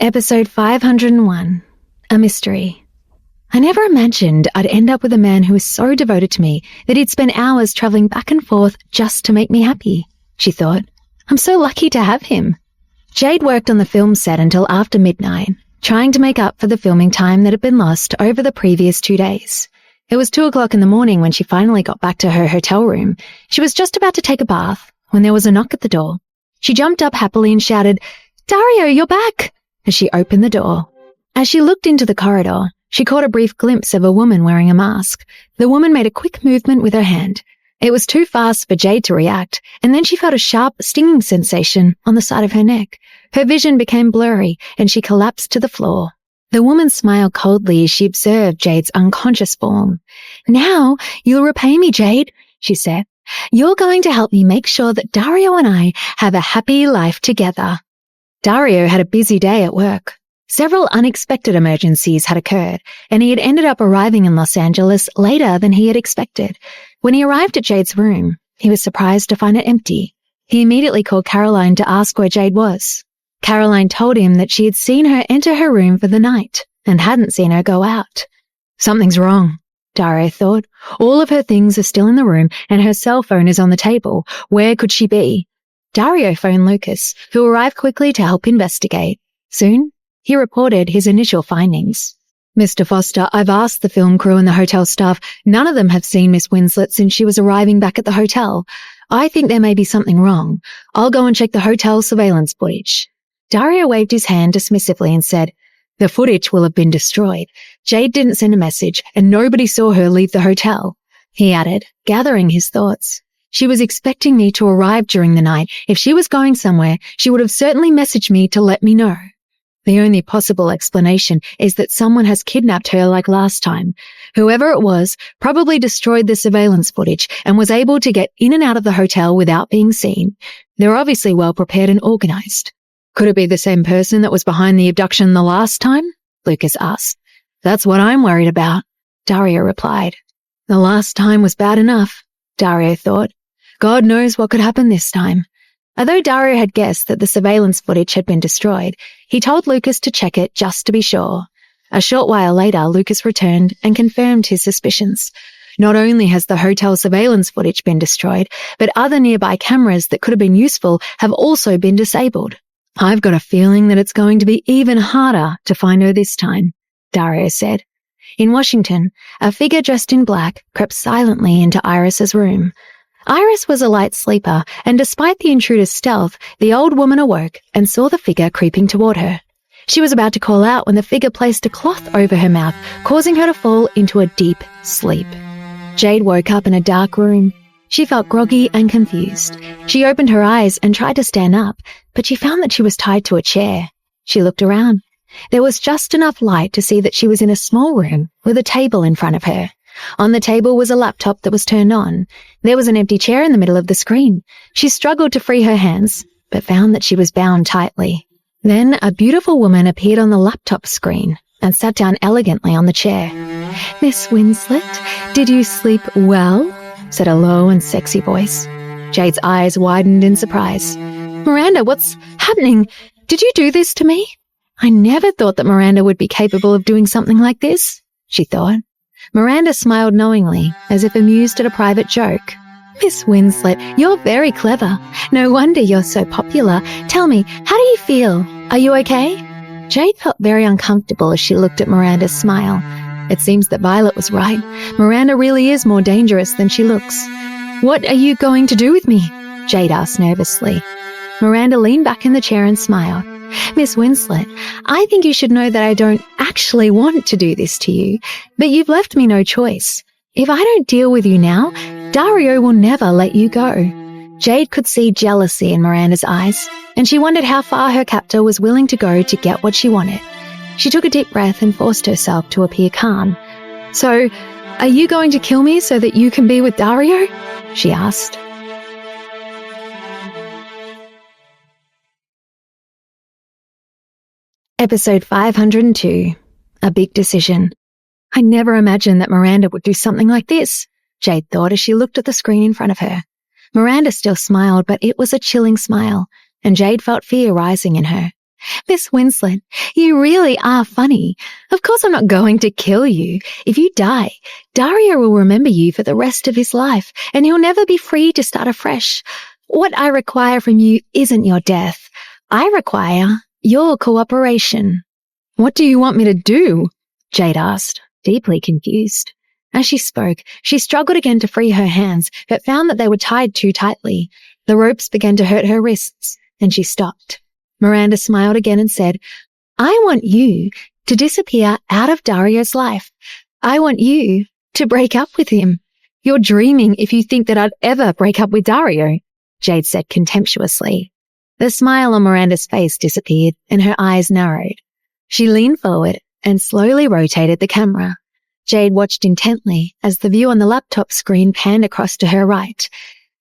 Episode 501, A Mystery. I never imagined I'd end up with a man who was so devoted to me that he'd spend hours traveling back and forth just to make me happy, she thought. I'm so lucky to have him. Jade worked on the film set until after midnight, trying to make up for the filming time that had been lost over the previous 2 days. It was 2 o'clock in the morning when she finally got back to her hotel room. She was just about to take a bath when there was a knock at the door. She jumped up happily and shouted, "Dario, you're back!" as she opened the door. As she looked into the corridor, she caught a brief glimpse of a woman wearing a mask. The woman made a quick movement with her hand. It was too fast for Jade to react, and then she felt a sharp, stinging sensation on the side of her neck. Her vision became blurry, and she collapsed to the floor. The woman smiled coldly as she observed Jade's unconscious form. "Now you'll repay me, Jade," she said. "You're going to help me make sure that Dario and I have a happy life together." Dario had a busy day at work. Several unexpected emergencies had occurred, and he had ended up arriving in Los Angeles later than he had expected. When he arrived at Jade's room, he was surprised to find it empty. He immediately called Caroline to ask where Jade was. Caroline told him that she had seen her enter her room for the night and hadn't seen her go out. Something's wrong, Dario thought. All of her things are still in the room and her cell phone is on the table. Where could she be? Dario phoned Lucas, who arrived quickly to help investigate. Soon, he reported his initial findings. "Mr. Foster, I've asked the film crew and the hotel staff. None of them have seen Miss Winslet since she was arriving back at the hotel. I think there may be something wrong. I'll go and check the hotel surveillance footage." Dario waved his hand dismissively and said, "The footage will have been destroyed. Jade didn't send a message and nobody saw her leave the hotel." He added, gathering his thoughts. "She was expecting me to arrive during the night. If she was going somewhere, she would have certainly messaged me to let me know. The only possible explanation is that someone has kidnapped her like last time. Whoever it was probably destroyed the surveillance footage and was able to get in and out of the hotel without being seen. They're obviously well prepared and organized." "Could it be the same person that was behind the abduction the last time?" Lucas asked. "That's what I'm worried about," Dario replied. The last time was bad enough, Dario thought. God knows what could happen this time. Although Dario had guessed that the surveillance footage had been destroyed, he told Lucas to check it just to be sure. A short while later, Lucas returned and confirmed his suspicions. Not only has the hotel surveillance footage been destroyed, but other nearby cameras that could have been useful have also been disabled. "I've got a feeling that it's going to be even harder to find her this time," Dario said. In Washington, a figure dressed in black crept silently into Iris's room. Iris was a light sleeper, and despite the intruder's stealth, the old woman awoke and saw the figure creeping toward her. She was about to call out when the figure placed a cloth over her mouth, causing her to fall into a deep sleep. Jade woke up in a dark room. She felt groggy and confused. She opened her eyes and tried to stand up, but she found that she was tied to a chair. She looked around. There was just enough light to see that she was in a small room with a table in front of her. On the table was a laptop that was turned on. There was an empty chair in the middle of the screen. She struggled to free her hands, but found that she was bound tightly. Then a beautiful woman appeared on the laptop screen and sat down elegantly on the chair. "Miss Winslet, did you sleep well?" said a low and sexy voice. Jade's eyes widened in surprise. "Miranda, what's happening? Did you do this to me?" "I never thought that Miranda would be capable of doing something like this," she thought. Miranda smiled knowingly, as if amused at a private joke. "Miss Winslet, you're very clever. No wonder you're so popular. Tell me, how do you feel? Are you okay?" Jade felt very uncomfortable as she looked at Miranda's smile. It seems that Violet was right. Miranda really is more dangerous than she looks. "What are you going to do with me?" Jade asked nervously. Miranda leaned back in the chair and smiled. "Miss Winslet, I think you should know that I don't actually want to do this to you, but you've left me no choice. If I don't deal with you now, Dario will never let you go." Jade could see jealousy in Miranda's eyes, and she wondered how far her captor was willing to go to get what she wanted. She took a deep breath and forced herself to appear calm. "So, are you going to kill me so that you can be with Dario?" she asked. Episode 502, A Big Decision. I never imagined that Miranda would do something like this, Jade thought as she looked at the screen in front of her. Miranda still smiled, but it was a chilling smile, and Jade felt fear rising in her. Miss Winslet, you really are funny. Of course I'm not going to kill you. If you die, Dario will remember you for the rest of his life, and he'll never be free to start afresh. What I require from you isn't your death. I require your cooperation." "What do you want me to do?" Jade asked, deeply confused. As she spoke, she struggled again to free her hands, but found that they were tied too tightly. The ropes began to hurt her wrists, and she stopped. Miranda smiled again and said, "I want you to disappear out of Dario's life. I want you to break up with him." "You're dreaming if you think that I'd ever break up with Dario," Jade said contemptuously. The smile on Miranda's face disappeared and her eyes narrowed. She leaned forward and slowly rotated the camera. Jade watched intently as the view on the laptop screen panned across to her right.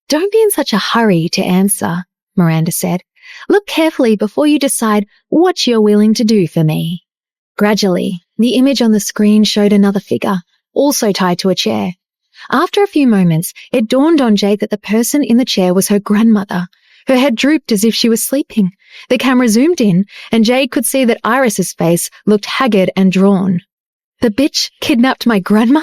"Don't be in such a hurry to answer," Miranda said. "Look carefully before you decide what you're willing to do for me." Gradually, the image on the screen showed another figure, also tied to a chair. After a few moments, it dawned on Jade that the person in the chair was her grandmother. Her head drooped as if she was sleeping. The camera zoomed in, and Jade could see that Iris's face looked haggard and drawn. "The bitch kidnapped my grandma?"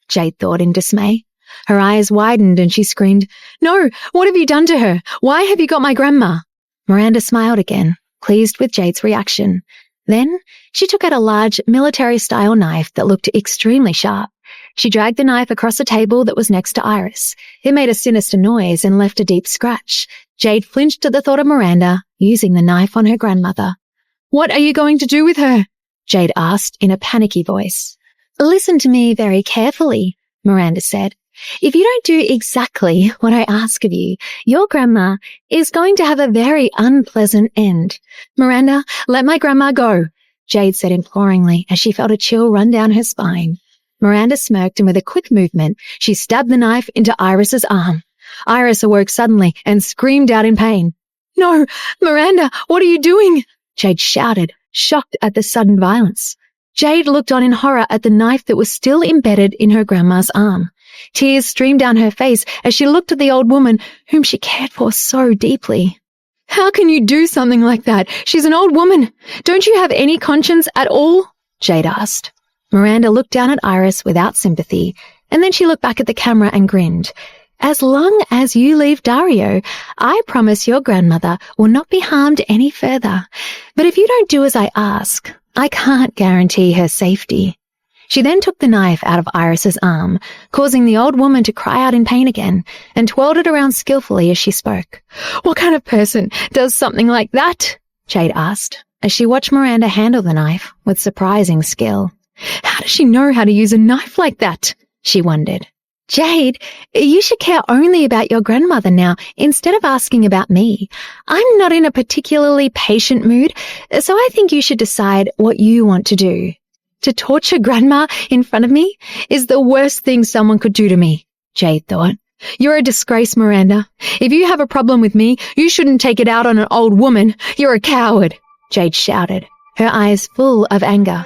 Jade thought in dismay. Her eyes widened and she screamed, "No, what have you done to her? Why have you got my grandma?" Miranda smiled again, pleased with Jade's reaction. Then she took out a large military-style knife that looked extremely sharp. She dragged the knife across a table that was next to Iris. It made a sinister noise and left a deep scratch. Jade flinched at the thought of Miranda using the knife on her grandmother. "What are you going to do with her?" Jade asked in a panicky voice. "Listen to me very carefully," Miranda said. "If you don't do exactly what I ask of you, your grandma is going to have a very unpleasant end." "Miranda, let my grandma go," Jade said imploringly as she felt a chill run down her spine. Miranda smirked and with a quick movement, she stabbed the knife into Iris's arm. Iris awoke suddenly and screamed out in pain. "No, Miranda, what are you doing?" Jade shouted, shocked at the sudden violence. Jade looked on in horror at the knife that was still embedded in her grandma's arm. Tears streamed down her face as she looked at the old woman whom she cared for so deeply. "How can you do something like that? She's an old woman. Don't you have any conscience at all?" Jade asked. Miranda looked down at Iris without sympathy, and then she looked back at the camera and grinned. "As long as you leave Dario, I promise your grandmother will not be harmed any further. But if you don't do as I ask, I can't guarantee her safety." She then took the knife out of Iris's arm, causing the old woman to cry out in pain again, and twirled it around skillfully as she spoke. "What kind of person does something like that?" Jade asked, as she watched Miranda handle the knife with surprising skill. "How does she know how to use a knife like that?" she wondered. "Jade, you should care only about your grandmother now instead of asking about me. I'm not in a particularly patient mood, so I think you should decide what you want to do. To torture Grandma in front of me is the worst thing someone could do to me," Jade thought. "You're a disgrace, Miranda. If you have a problem with me, you shouldn't take it out on an old woman. You're a coward," Jade shouted, her eyes full of anger.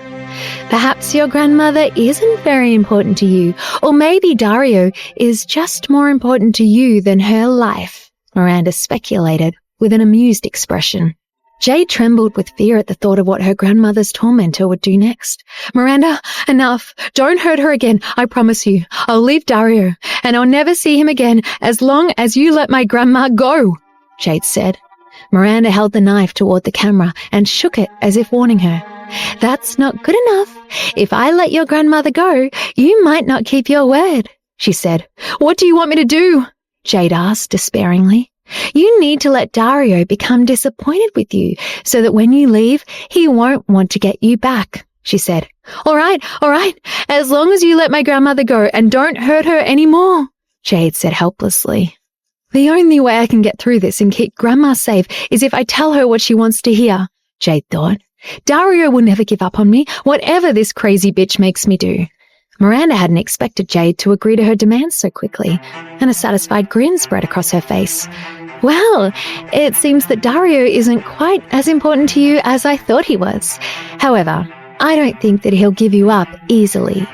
"Perhaps your grandmother isn't very important to you, or maybe Dario is just more important to you than her life," Miranda speculated with an amused expression. Jade trembled with fear at the thought of what her grandmother's tormentor would do next. "Miranda, enough. Don't hurt her again, I promise you. I'll leave Dario, and I'll never see him again as long as you let my grandma go," Jade said. Miranda held the knife toward the camera and shook it as if warning her. "That's not good enough. If I let your grandmother go, you might not keep your word," she said. "What do you want me to do?" Jade asked despairingly. "You need to let Dario become disappointed with you so that when you leave, he won't want to get you back," she said. All right, as long as you let my grandmother go and don't hurt her anymore," Jade said helplessly. "The only way I can get through this and keep Grandma safe is if I tell her what she wants to hear," Jade thought. "Dario will never give up on me, whatever this crazy bitch makes me do." Miranda hadn't expected Jade to agree to her demands so quickly, and a satisfied grin spread across her face. "Well, it seems that Dario isn't quite as important to you as I thought he was. However, I don't think that he'll give you up easily.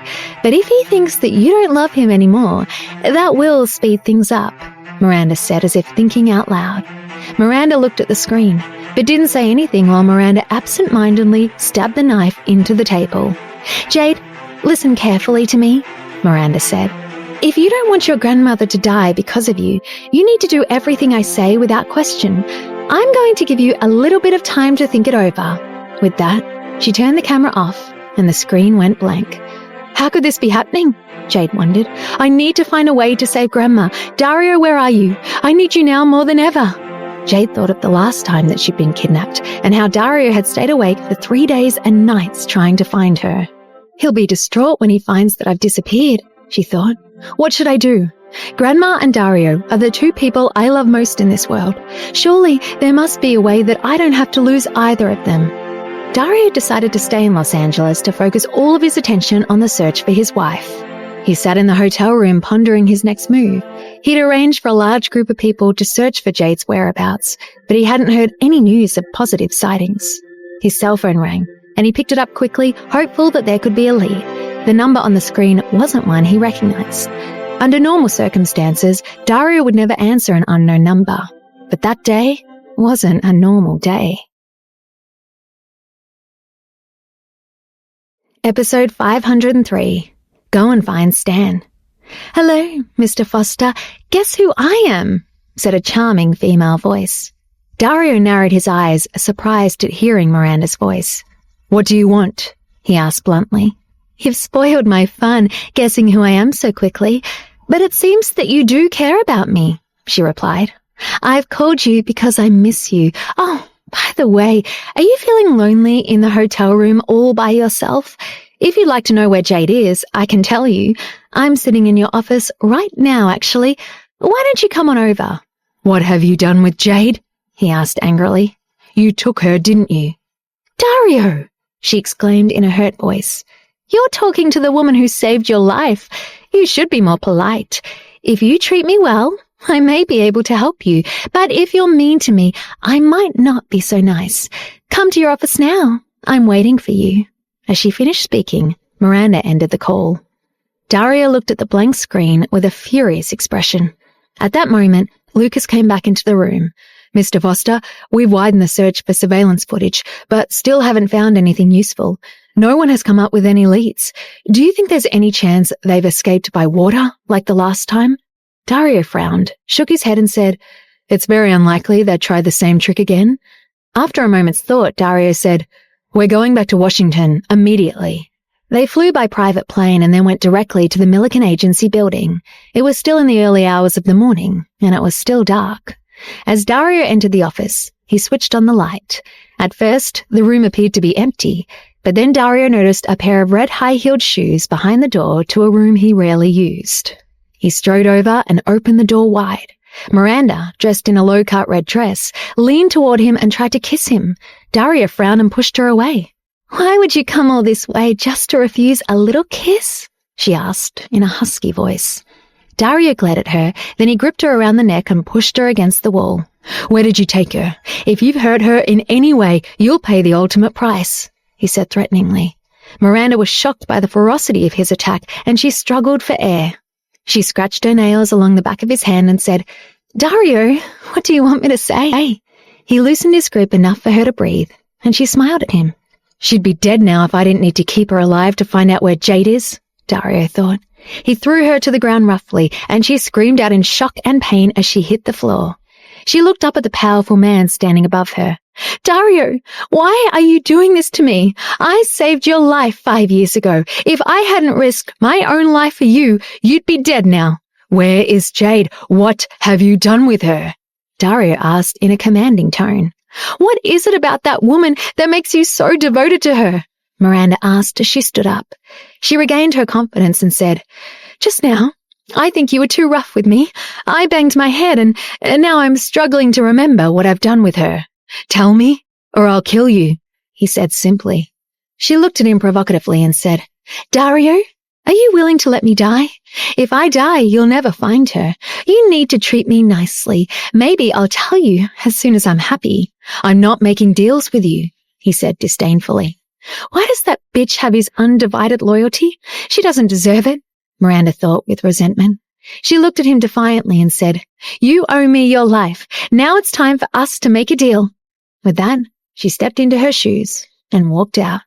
But if he thinks that you don't love him anymore, that will speed things up," Miranda said as if thinking out loud. Miranda looked at the screen. but didn't say anything while Miranda absent-mindedly stabbed the knife into the table. "Jade, listen carefully to me," Miranda said. "If you don't want your grandmother to die because of you, you need to do everything I say without question. I'm going to give you a little bit of time to think it over." With that, she turned the camera off and the screen went blank. "How could this be happening?" Jade wondered. "I need to find a way to save Grandma. Dario, where are you? I need you now more than ever." Jade thought of the last time that she'd been kidnapped and how Dario had stayed awake for 3 days and nights trying to find her. "He'll be distraught when he finds that I've disappeared," she thought. "What should I do? Grandma and Dario are the 2 people I love most in this world. Surely there must be a way that I don't have to lose either of them." Dario decided to stay in Los Angeles to focus all of his attention on the search for his wife. He sat in the hotel room pondering his next move. He'd arranged for a large group of people to search for Jade's whereabouts, but he hadn't heard any news of positive sightings. His cell phone rang, and he picked it up quickly, hopeful that there could be a lead. The number on the screen wasn't one he recognized. Under normal circumstances, Dario would never answer an unknown number, but that day wasn't a normal day. Episode 503. Go and find Stan. "Hello, Mr. Foster. Guess who I am?" said a charming female voice. Dario narrowed his eyes, surprised at hearing Miranda's voice. "What do you want?" he asked bluntly. "You've spoiled my fun, guessing who I am so quickly, but it seems that you do care about me," she replied. "I've called you because I miss you. Oh, by the way, are you feeling lonely in the hotel room all by yourself? If you'd like to know where Jade is, I can tell you. I'm sitting in your office right now, actually. Why don't you come on over?" "What have you done with Jade?" he asked angrily. "You took her, didn't you?" "Dario!" she exclaimed in a hurt voice. "You're talking to the woman who saved your life. You should be more polite. If you treat me well, I may be able to help you, but if you're mean to me, I might not be so nice. Come to your office now. I'm waiting for you." As she finished speaking, Miranda ended the call. Dario looked at the blank screen with a furious expression. At that moment, Lucas came back into the room. "Mr. Foster, we've widened the search for surveillance footage, but still haven't found anything useful. No one has come up with any leads. Do you think there's any chance they've escaped by water, like the last time?" Dario frowned, shook his head and said, "It's very unlikely they'd try the same trick again." After a moment's thought, Dario said, "We're going back to Washington immediately." They flew by private plane and then went directly to the Milliken Agency building. It was still in the early hours of the morning, and it was still dark. As Dario entered the office, he switched on the light. At first, the room appeared to be empty, but then Dario noticed a pair of red high-heeled shoes behind the door to a room he rarely used. He strode over and opened the door wide. Miranda, dressed in a low-cut red dress, leaned toward him and tried to kiss him. Dario frowned and pushed her away. "Why would you come all this way just to refuse a little kiss?" she asked in a husky voice. Dario glared at her, then he gripped her around the neck and pushed her against the wall. "Where did you take her? If you've hurt her in any way, you'll pay the ultimate price," he said threateningly. Miranda was shocked by the ferocity of his attack, and she struggled for air. She scratched her nails along the back of his hand and said, "Dario, what do you want me to say?" He loosened his grip enough for her to breathe, and she smiled at him. "She'd be dead now if I didn't need to keep her alive to find out where Jade is," Dario thought. He threw her to the ground roughly, and she screamed out in shock and pain as she hit the floor. She looked up at the powerful man standing above her. "Dario, why are you doing this to me? I saved your life 5 years ago. If I hadn't risked my own life for you, you'd be dead now. Where is Jade? What have you done with her?" Dario asked in a commanding tone. "What is it about that woman that makes you so devoted to her?" Miranda asked as she stood up. She regained her confidence and said, "Just now, I think you were too rough with me. I banged my head and now I'm struggling to remember what I've done with her. Tell me, or I'll kill you," he said simply. She looked at him provocatively and said, "Dario, are you willing to let me die? If I die, you'll never find her. You need to treat me nicely. Maybe I'll tell you as soon as I'm happy. I'm not making deals with you," he said disdainfully. "Why does that bitch have his undivided loyalty? She doesn't deserve it," Miranda thought with resentment. She looked at him defiantly and said, "You owe me your life. Now it's time for us to make a deal." With that, she stepped into her shoes and walked out.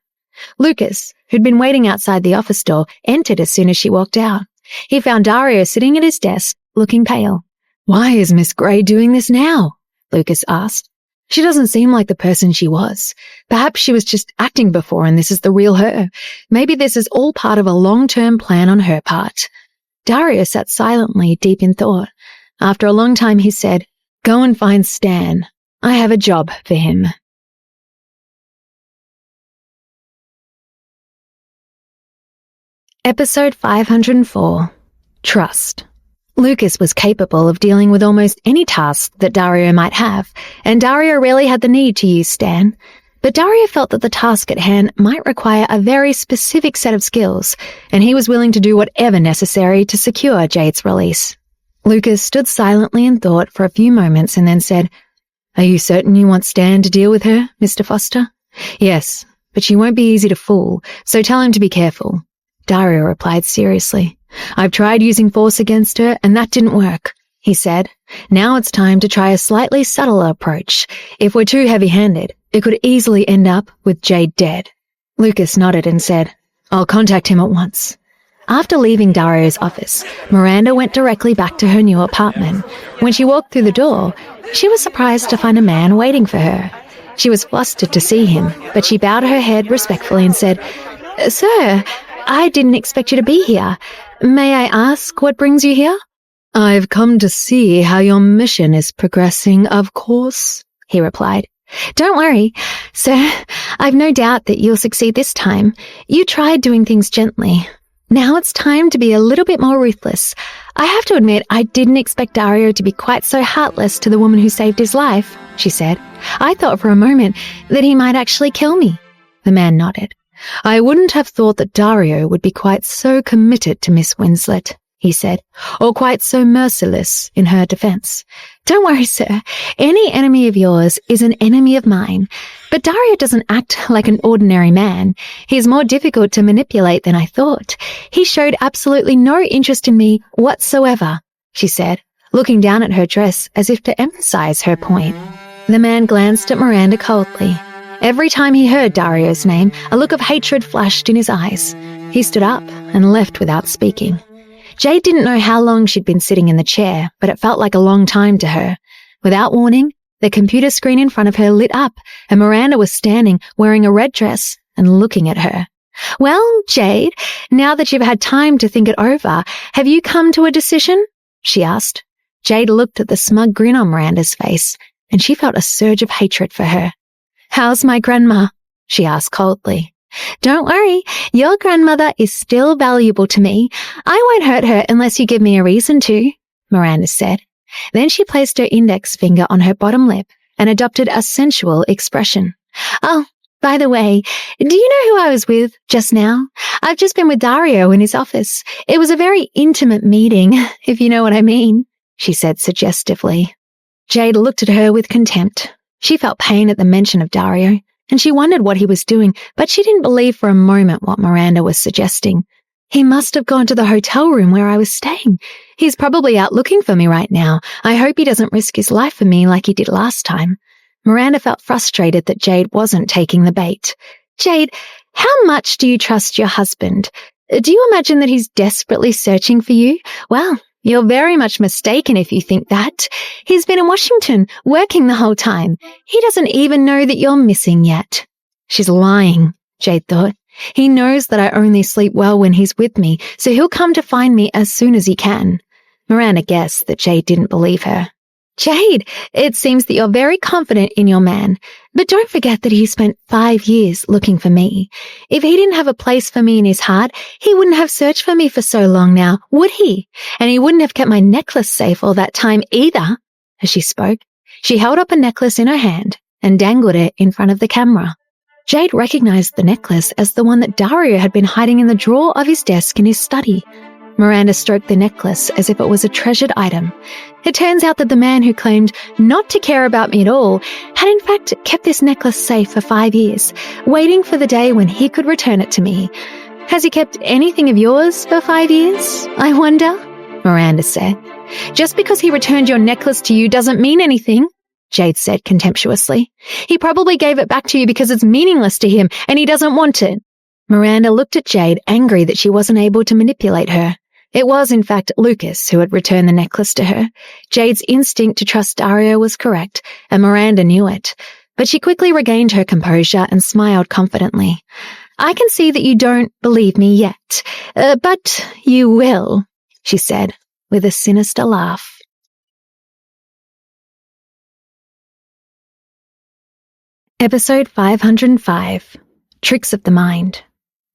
Lucas, who'd been waiting outside the office door, entered as soon as she walked out. He found Dario sitting at his desk, looking pale. "Why is Miss Gray doing this now?" Lucas asked. "She doesn't seem like the person she was. Perhaps she was just acting before and this is the real her. Maybe this is all part of a long-term plan on her part." Dario sat silently, deep in thought. After a long time, he said, "Go and find Stan. I have a job for him." Episode 504. Trust. Lucas was capable of dealing with almost any task that Dario might have, and Dario rarely had the need to use Stan. But Dario felt that the task at hand might require a very specific set of skills, and he was willing to do whatever necessary to secure Jade's release. Lucas stood silently in thought for a few moments and then said, "Are you certain you want Stan to deal with her, Mr. Foster?" "Yes, but she won't be easy to fool, so tell him to be careful." Dario replied seriously. "I've tried using force against her, and that didn't work," he said. "Now it's time to try a slightly subtler approach. If we're too heavy-handed, it could easily end up with Jade dead." Lucas nodded and said, "I'll contact him at once." After leaving Dario's office, Miranda went directly back to her new apartment. When she walked through the door, she was surprised to find a man waiting for her. She was flustered to see him, but she bowed her head respectfully and said, "Sir, I didn't expect you to be here. May I ask what brings you here?" "I've come to see how your mission is progressing, of course," he replied. "Don't worry, sir. I've no doubt that you'll succeed this time. You tried doing things gently. Now it's time to be a little bit more ruthless. I have to admit, I didn't expect Dario to be quite so heartless to the woman who saved his life," she said. "I thought for a moment that he might actually kill me." The man nodded. "I wouldn't have thought that Dario would be quite so committed to Miss Winslet," he said, "or quite so merciless in her defense." "Don't worry, sir. Any enemy of yours is an enemy of mine. But Dario doesn't act like an ordinary man. He's more difficult to manipulate than I thought. He showed absolutely no interest in me whatsoever," she said, looking down at her dress as if to emphasize her point. The man glanced at Miranda coldly. Every time he heard Dario's name, a look of hatred flashed in his eyes. He stood up and left without speaking. Jade didn't know how long she'd been sitting in the chair, but it felt like a long time to her. Without warning, the computer screen in front of her lit up, and Miranda was standing wearing a red dress and looking at her. "Well, Jade, now that you've had time to think it over, have you come to a decision?" she asked. Jade looked at the smug grin on Miranda's face, and she felt a surge of hatred for her. "How's my grandma?" she asked coldly. "Don't worry, your grandmother is still valuable to me. I won't hurt her unless you give me a reason to," Miranda said. Then she placed her index finger on her bottom lip and adopted a sensual expression. "Oh, by the way, do you know who I was with just now? I've just been with Dario in his office. It was a very intimate meeting, if you know what I mean," she said suggestively. Jade looked at her with contempt. She felt pain at the mention of Dario, and she wondered what he was doing, but she didn't believe for a moment what Miranda was suggesting. "He must have gone to the hotel room where I was staying. He's probably out looking for me right now. I hope he doesn't risk his life for me like he did last time." Miranda felt frustrated that Jade wasn't taking the bait. "Jade, how much do you trust your husband? Do you imagine that he's desperately searching for you? Well, you're very much mistaken if you think that. He's been in Washington, working the whole time. He doesn't even know that you're missing yet." "She's lying," Jade thought. "He knows that I only sleep well when he's with me, so he'll come to find me as soon as he can." Miranda guessed that Jade didn't believe her. "Jade, it seems that you're very confident in your man, but don't forget that he spent 5 years looking for me. If he didn't have a place for me in his heart, he wouldn't have searched for me for so long now, would he? And he wouldn't have kept my necklace safe all that time either." As she spoke, she held up a necklace in her hand and dangled it in front of the camera. Jade recognized the necklace as the one that Dario had been hiding in the drawer of his desk in his study. Miranda stroked the necklace as if it was a treasured item. It turns out that the man who claimed not to care about me at all had in fact kept this necklace safe for 5 years, waiting for the day when he could return it to me. "Has he kept anything of yours for 5 years, I wonder?" Miranda said. "Just because he returned your necklace to you doesn't mean anything," Jade said contemptuously. He probably gave it back to you because it's meaningless to him and he doesn't want it. Miranda looked at Jade, angry that she wasn't able to manipulate her. It was, in fact, Lucas who had returned the necklace to her. Jade's instinct to trust Dario was correct, and Miranda knew it. But she quickly regained her composure and smiled confidently. I can see that you don't believe me yet, but you will, she said, with a sinister laugh. Episode 505, Tricks of the Mind.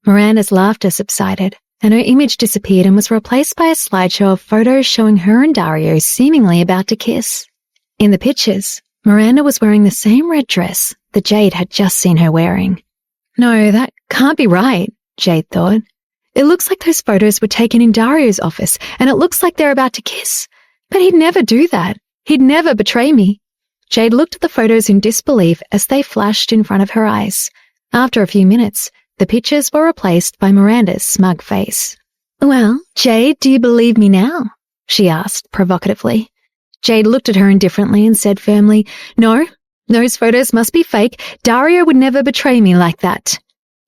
Miranda's laughter subsided, and her image disappeared and was replaced by a slideshow of photos showing her and Dario seemingly about to kiss. In the pictures, Miranda was wearing the same red dress that Jade had just seen her wearing. No, that can't be right, Jade thought. It looks like those photos were taken in Dario's office, and it looks like they're about to kiss. But he'd never do that. He'd never betray me. Jade looked at the photos in disbelief as they flashed in front of her eyes. After a few minutes, the pictures were replaced by Miranda's smug face. Well, Jade, do you believe me now? She asked provocatively. Jade looked at her indifferently and said firmly, No, those photos must be fake. Dario would never betray me like that.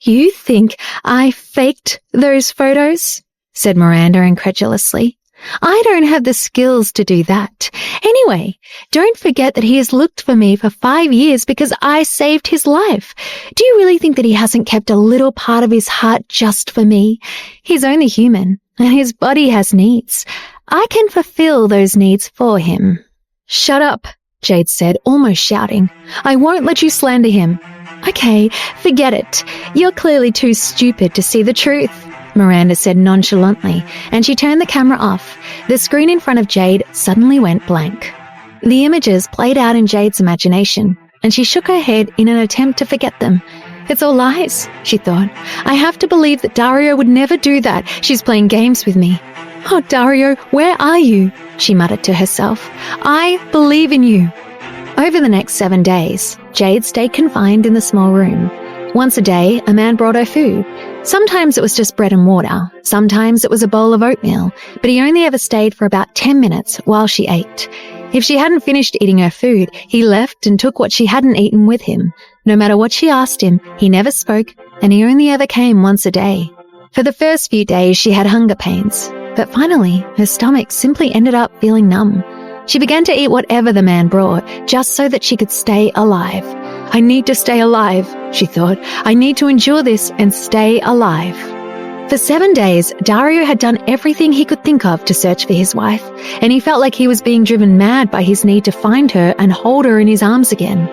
You think I faked those photos? Said Miranda incredulously. I don't have the skills to do that. Anyway, don't forget that he has looked for me for 5 years because I saved his life. Do you really think that he hasn't kept a little part of his heart just for me? He's only human, and his body has needs. I can fulfill those needs for him. Shut up, Jade said, almost shouting. I won't let you slander him. Okay, forget it. You're clearly too stupid to see the truth, Miranda said nonchalantly, and she turned the camera off. The screen in front of Jade suddenly went blank. The images played out in Jade's imagination, and she shook her head in an attempt to forget them. It's all lies, she thought. I have to believe that Dario would never do that. She's playing games with me. Oh, Dario, where are you? She muttered to herself. I believe in you. Over the next 7 days, Jade stayed confined in the small room. Once a day, a man brought her food. Sometimes it was just bread and water. Sometimes it was a bowl of oatmeal, but he only ever stayed for about 10 minutes while she ate. If she hadn't finished eating her food, he left and took what she hadn't eaten with him. No matter what she asked him, he never spoke, and he only ever came once a day. For the first few days, she had hunger pains, but finally, her stomach simply ended up feeling numb. She began to eat whatever the man brought, just so that she could stay alive. I need to stay alive, she thought. I need to endure this and stay alive. For 7 days, Dario had done everything he could think of to search for his wife, and he felt like he was being driven mad by his need to find her and hold her in his arms again.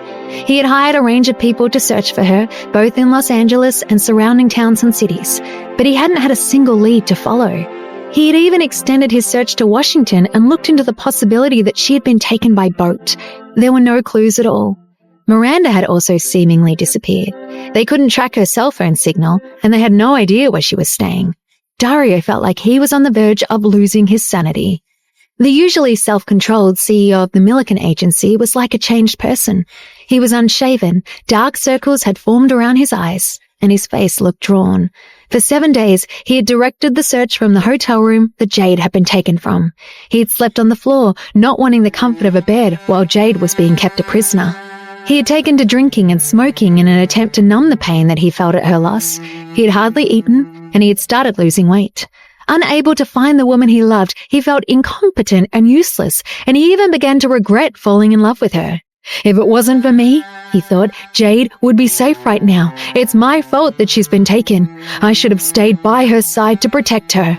He had hired a range of people to search for her, both in Los Angeles and surrounding towns and cities, but he hadn't had a single lead to follow. He had even extended his search to Washington and looked into the possibility that she had been taken by boat. There were no clues at all. Miranda had also seemingly disappeared. They couldn't track her cell phone signal, and they had no idea where she was staying. Dario felt like he was on the verge of losing his sanity. The usually self-controlled CEO of the Milliken agency was like a changed person. He was unshaven, dark circles had formed around his eyes, and his face looked drawn. For 7 days, he had directed the search from the hotel room that Jade had been taken from. He had slept on the floor, not wanting the comfort of a bed while Jade was being kept a prisoner. He had taken to drinking and smoking in an attempt to numb the pain that he felt at her loss. He had hardly eaten, and he had started losing weight. Unable to find the woman he loved, he felt incompetent and useless, and he even began to regret falling in love with her. If it wasn't for me, he thought, Jade would be safe right now. It's my fault that she's been taken. I should have stayed by her side to protect her.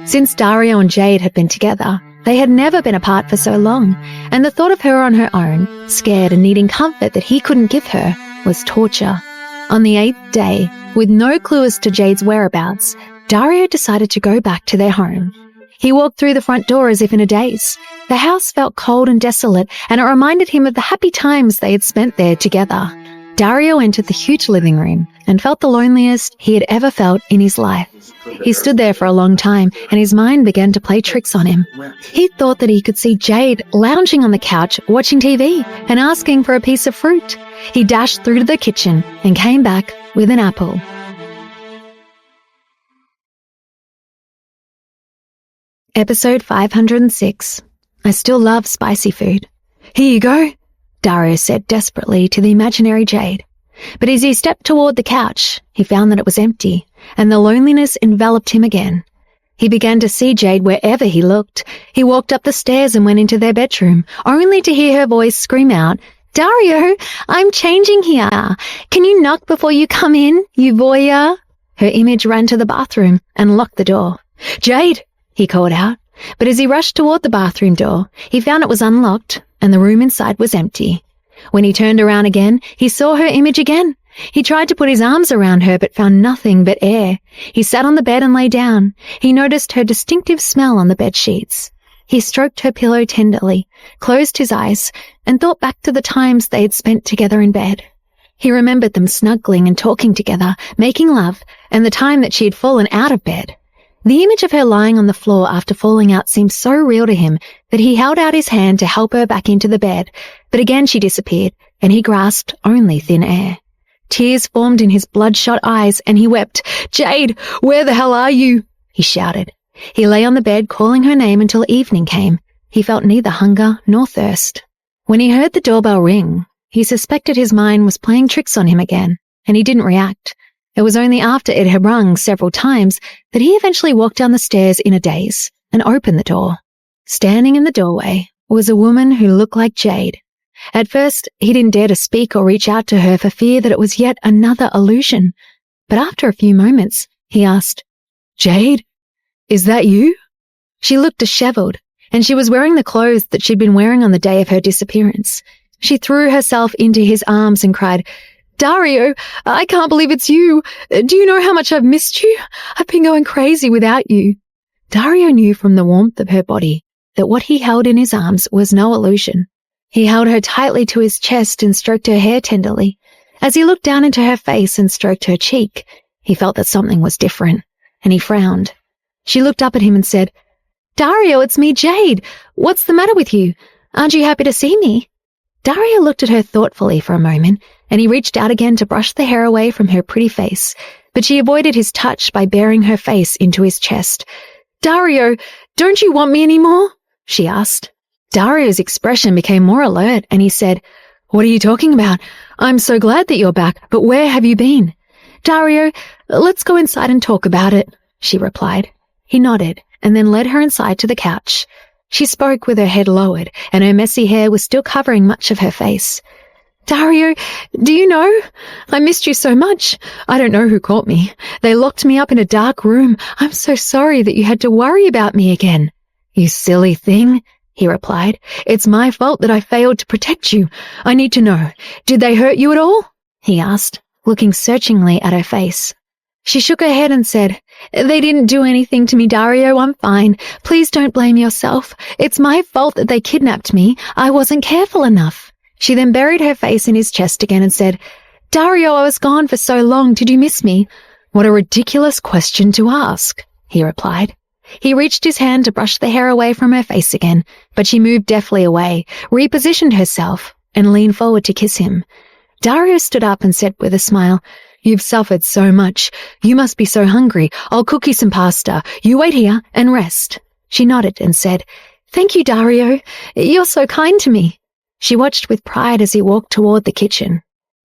Since Dario and Jade had been together, they had never been apart for so long, and the thought of her on her own, scared and needing comfort that he couldn't give her, was torture. On the 8th day, with no clue as to Jade's whereabouts, Dario decided to go back to their home. He walked through the front door as if in a daze. The house felt cold and desolate, and it reminded him of the happy times they had spent there together. Dario entered the huge living room and felt the loneliest he had ever felt in his life. He stood there for a long time, and his mind began to play tricks on him. He thought that he could see Jade lounging on the couch, watching TV, and asking for a piece of fruit. He dashed through to the kitchen and came back with an apple. Episode 506. I still love spicy food. Here you go. Dario said desperately to the imaginary Jade. But as he stepped toward the couch, he found that it was empty, and the loneliness enveloped him again. He began to see Jade wherever he looked. He walked up the stairs and went into their bedroom, only to hear her voice scream out, "Dario, I'm changing here. Can you knock before you come in, you voyeur?" Her image ran to the bathroom and locked the door. "Jade!" he called out. But as he rushed toward the bathroom door, he found it was unlocked and the room inside was empty. When he turned around again, he saw her image again. He tried to put his arms around her but found nothing but air. He sat on the bed and lay down. He noticed her distinctive smell on the bed sheets. He stroked her pillow tenderly, closed his eyes, and thought back to the times they had spent together in bed. He remembered them snuggling and talking together, making love, and the time that she had fallen out of bed. The image of her lying on the floor after falling out seemed so real to him that he held out his hand to help her back into the bed, but again she disappeared, and he grasped only thin air. Tears formed in his bloodshot eyes, and he wept. "Jade, where the hell are you?" he shouted. He lay on the bed calling her name until evening came. He felt neither hunger nor thirst. When he heard the doorbell ring, he suspected his mind was playing tricks on him again, and he didn't react. It was only after it had rung several times that he eventually walked down the stairs in a daze and opened the door. Standing in the doorway was a woman who looked like Jade. At first, he didn't dare to speak or reach out to her for fear that it was yet another illusion. But after a few moments, he asked, "Jade, is that you?" She looked disheveled, and she was wearing the clothes that she'd been wearing on the day of her disappearance. She threw herself into his arms and cried, "Dario, I can't believe it's you. Do you know how much I've missed you? I've been going crazy without you." Dario knew from the warmth of her body that what he held in his arms was no illusion. He held her tightly to his chest and stroked her hair tenderly. As he looked down into her face and stroked her cheek, he felt that something was different, and he frowned. She looked up at him and said, "Dario, it's me, Jade. What's the matter with you? Aren't you happy to see me?" Dario looked at her thoughtfully for a moment, and he reached out again to brush the hair away from her pretty face, but she avoided his touch by bearing her face into his chest. "Dario, don't you want me anymore?" she asked. Dario's expression became more alert, and he said, "What are you talking about? I'm so glad that you're back, but where have you been?" "Dario, let's go inside and talk about it," she replied. He nodded, and then led her inside to the couch. She spoke with her head lowered, and her messy hair was still covering much of her face. "Dario, do you know? I missed you so much. I don't know who caught me. They locked me up in a dark room. I'm so sorry that you had to worry about me again." "You silly thing," he replied. "It's my fault that I failed to protect you. I need to know, did they hurt you at all?" he asked, looking searchingly at her face. She shook her head and said, "They didn't do anything to me, Dario. I'm fine. Please don't blame yourself. It's my fault that they kidnapped me. I wasn't careful enough." She then buried her face in his chest again and said, "Dario, I was gone for so long. Did you miss me?" "What a ridiculous question to ask," he replied. He reached his hand to brush the hair away from her face again, but she moved deftly away, repositioned herself, and leaned forward to kiss him. Dario stood up and said with a smile, "You've suffered so much. You must be so hungry. I'll cook you some pasta. You wait here and rest." She nodded and said, "Thank you, Dario. You're so kind to me." She watched with pride as he walked toward the kitchen.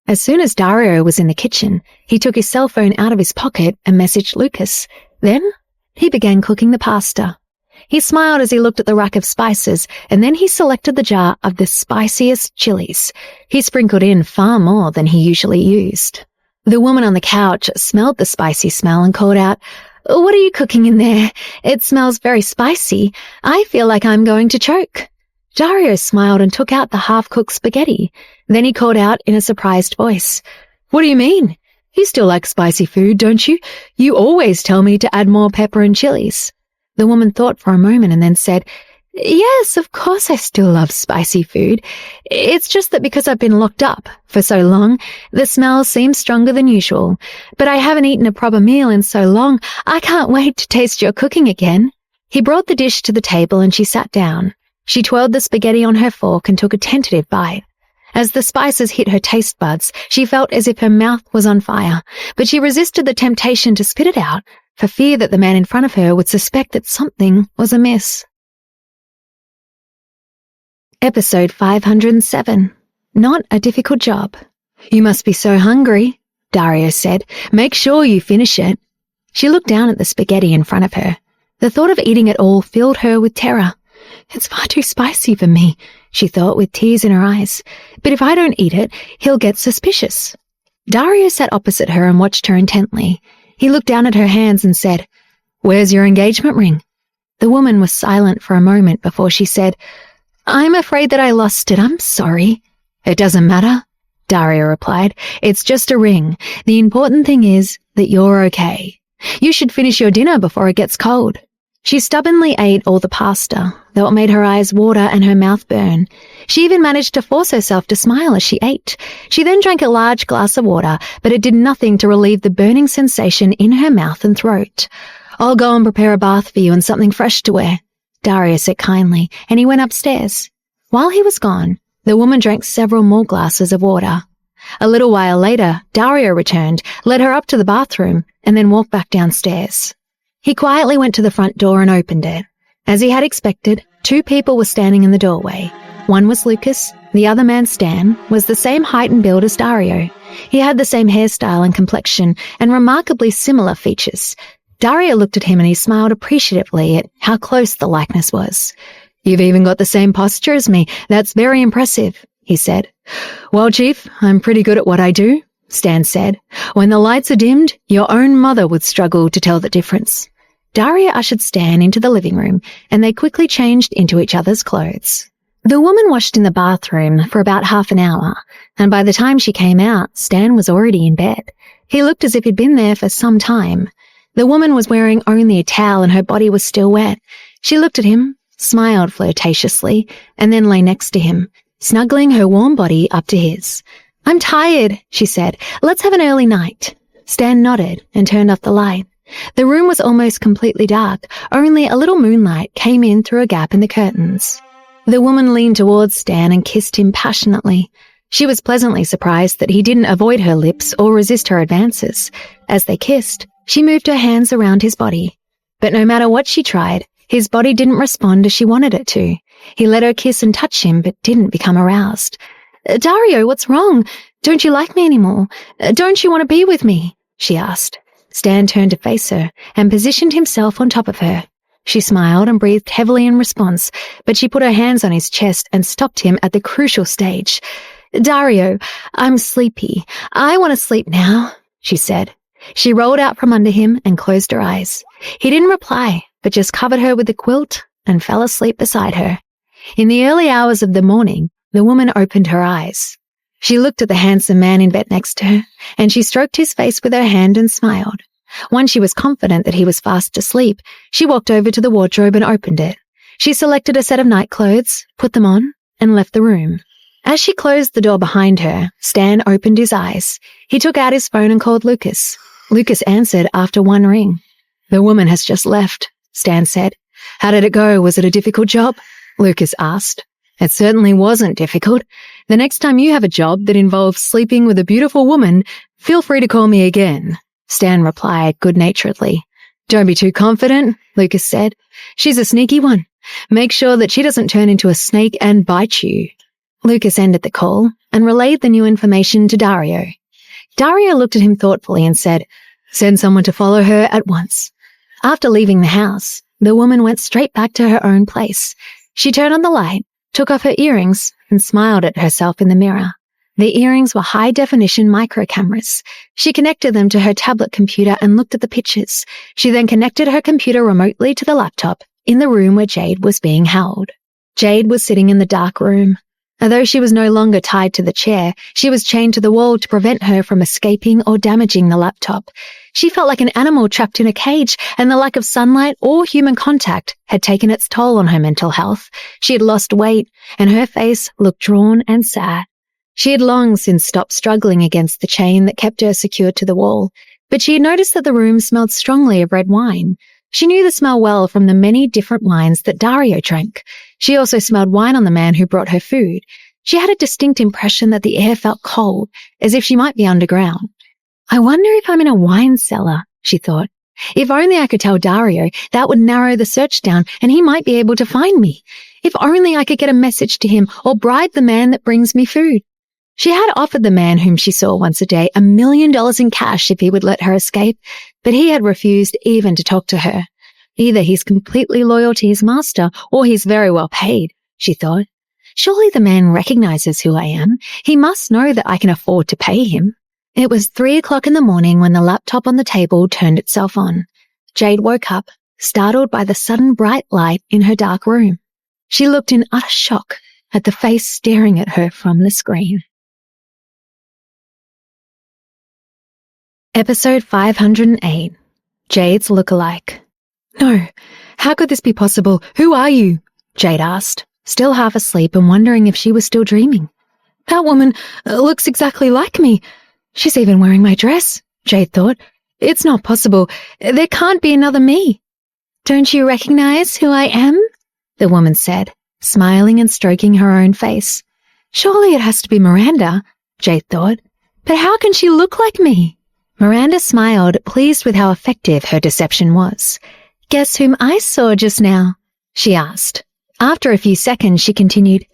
As soon as Dario was in the kitchen, he took his cell phone out of his pocket and messaged Lucas. Then he began cooking the pasta. He smiled as he looked at the rack of spices, and then he selected the jar of the spiciest chilies. He sprinkled in far more than he usually used. The woman on the couch smelled the spicy smell and called out, "What are you cooking in there? It smells very spicy. I feel like I'm going to choke." Dario smiled and took out the half-cooked spaghetti. Then he called out in a surprised voice, "What do you mean? You still like spicy food, don't you? You always tell me to add more pepper and chilies." The woman thought for a moment and then said, "Yes, of course I still love spicy food. It's just that because I've been locked up for so long, the smell seems stronger than usual. But I haven't eaten a proper meal in so long, I can't wait to taste your cooking again." He brought the dish to the table and she sat down. She twirled the spaghetti on her fork and took a tentative bite. As the spices hit her taste buds, she felt as if her mouth was on fire, but she resisted the temptation to spit it out for fear that the man in front of her would suspect that something was amiss. Episode 507. Not a difficult job. You must be so hungry, Dario said. Make sure you finish it. She looked down at the spaghetti in front of her. The thought of eating it all filled her with terror. It's far too spicy for me, she thought with tears in her eyes. But if I don't eat it, he'll get suspicious. Dario sat opposite her and watched her intently. He looked down at her hands and said, Where's your engagement ring? The woman was silent for a moment before she said, I'm afraid that I lost it. I'm sorry. It doesn't matter, Dario replied. It's just a ring. The important thing is that you're okay. You should finish your dinner before it gets cold. She stubbornly ate all the pasta, though it made her eyes water and her mouth burn. She even managed to force herself to smile as she ate. She then drank a large glass of water, but it did nothing to relieve the burning sensation in her mouth and throat. I'll go and prepare a bath for you and something fresh to wear, Dario said kindly, and he went upstairs. While he was gone, the woman drank several more glasses of water. A little while later, Dario returned, led her up to the bathroom, and then walked back downstairs. He quietly went to the front door and opened it. As he had expected, 2 people were standing in the doorway. One was Lucas, the other man, Stan, was the same height and build as Dario. He had the same hairstyle and complexion, and remarkably similar features. Dario looked at him and he smiled appreciatively at how close the likeness was. You've even got the same posture as me. That's very impressive, he said. Well, Chief, I'm pretty good at what I do, Stan said. When the lights are dimmed, your own mother would struggle to tell the difference. Dario ushered Stan into the living room, and they quickly changed into each other's clothes. The woman washed in the bathroom for about half an hour, and by the time she came out, Stan was already in bed. He looked as if he'd been there for some time. The woman was wearing only a towel and her body was still wet. She looked at him, smiled flirtatiously, and then lay next to him, snuggling her warm body up to his. I'm tired, she said. Let's have an early night. Stan nodded and turned off the light. The room was almost completely dark. Only a little moonlight came in through a gap in the curtains. The woman leaned towards Stan and kissed him passionately. She was pleasantly surprised that he didn't avoid her lips or resist her advances. As they kissed, she moved her hands around his body. But no matter what she tried, his body didn't respond as she wanted it to. He let her kiss and touch him, but didn't become aroused. Dario, what's wrong? Don't you like me anymore? Don't you want to be with me? She asked. Stan turned to face her and positioned himself on top of her. She smiled and breathed heavily in response, but she put her hands on his chest and stopped him at the crucial stage. Dario, I'm sleepy. I want to sleep now, she said. She rolled out from under him and closed her eyes. He didn't reply, but just covered her with the quilt and fell asleep beside her. In the early hours of the morning, the woman opened her eyes. She looked at the handsome man in bed next to her, and she stroked his face with her hand and smiled. Once she was confident that he was fast asleep, she walked over to the wardrobe and opened it. She selected a set of night clothes, put them on, and left the room. As she closed the door behind her, Stan opened his eyes. He took out his phone and called Lucas. Lucas answered after one ring. The woman has just left, Stan said. How did it go? Was it a difficult job? Lucas asked. It certainly wasn't difficult. The next time you have a job that involves sleeping with a beautiful woman, feel free to call me again, Stan replied good-naturedly. Don't be too confident, Lucas said. She's a sneaky one. Make sure that she doesn't turn into a snake and bite you. Lucas ended the call and relayed the new information to Dario. Dario looked at him thoughtfully and said, Send someone to follow her at once. After leaving the house, the woman went straight back to her own place. She turned on the light, took off her earrings, and smiled at herself in the mirror. The earrings were high-definition micro-cameras. She connected them to her tablet computer and looked at the pictures. She then connected her computer remotely to the laptop in the room where Jade was being held. Jade was sitting in the dark room. Although she was no longer tied to the chair, she was chained to the wall to prevent her from escaping or damaging the laptop. She felt like an animal trapped in a cage, and the lack of sunlight or human contact had taken its toll on her mental health. She had lost weight, and her face looked drawn and sad. She had long since stopped struggling against the chain that kept her secured to the wall, but she had noticed that the room smelled strongly of red wine. She knew the smell well from the many different wines that Dario drank. She also smelled wine on the man who brought her food. She had a distinct impression that the air felt cold, as if she might be underground. I wonder if I'm in a wine cellar, she thought. If only I could tell Dario, that would narrow the search down and he might be able to find me. If only I could get a message to him or bribe the man that brings me food. She had offered the man whom she saw once a day $1 million in cash if he would let her escape, but he had refused even to talk to her. Either he's completely loyal to his master or he's very well paid, she thought. Surely the man recognizes who I am. He must know that I can afford to pay him. It was 3 o'clock in the morning when the laptop on the table turned itself on. Jade woke up, startled by the sudden bright light in her dark room. She looked in utter shock at the face staring at her from the screen. Episode 508. Jade's Lookalike. No, how could this be possible? Who are you? Jade asked, still half asleep and wondering if she was still dreaming. That woman looks exactly like me. She's even wearing my dress, Jade thought. It's not possible. There can't be another me. Don't you recognize who I am? The woman said, smiling and stroking her own face. Surely it has to be Miranda, Jade thought. But how can she look like me? Miranda smiled, pleased with how effective her deception was. Guess whom I saw just now? She asked. After a few seconds, she continued,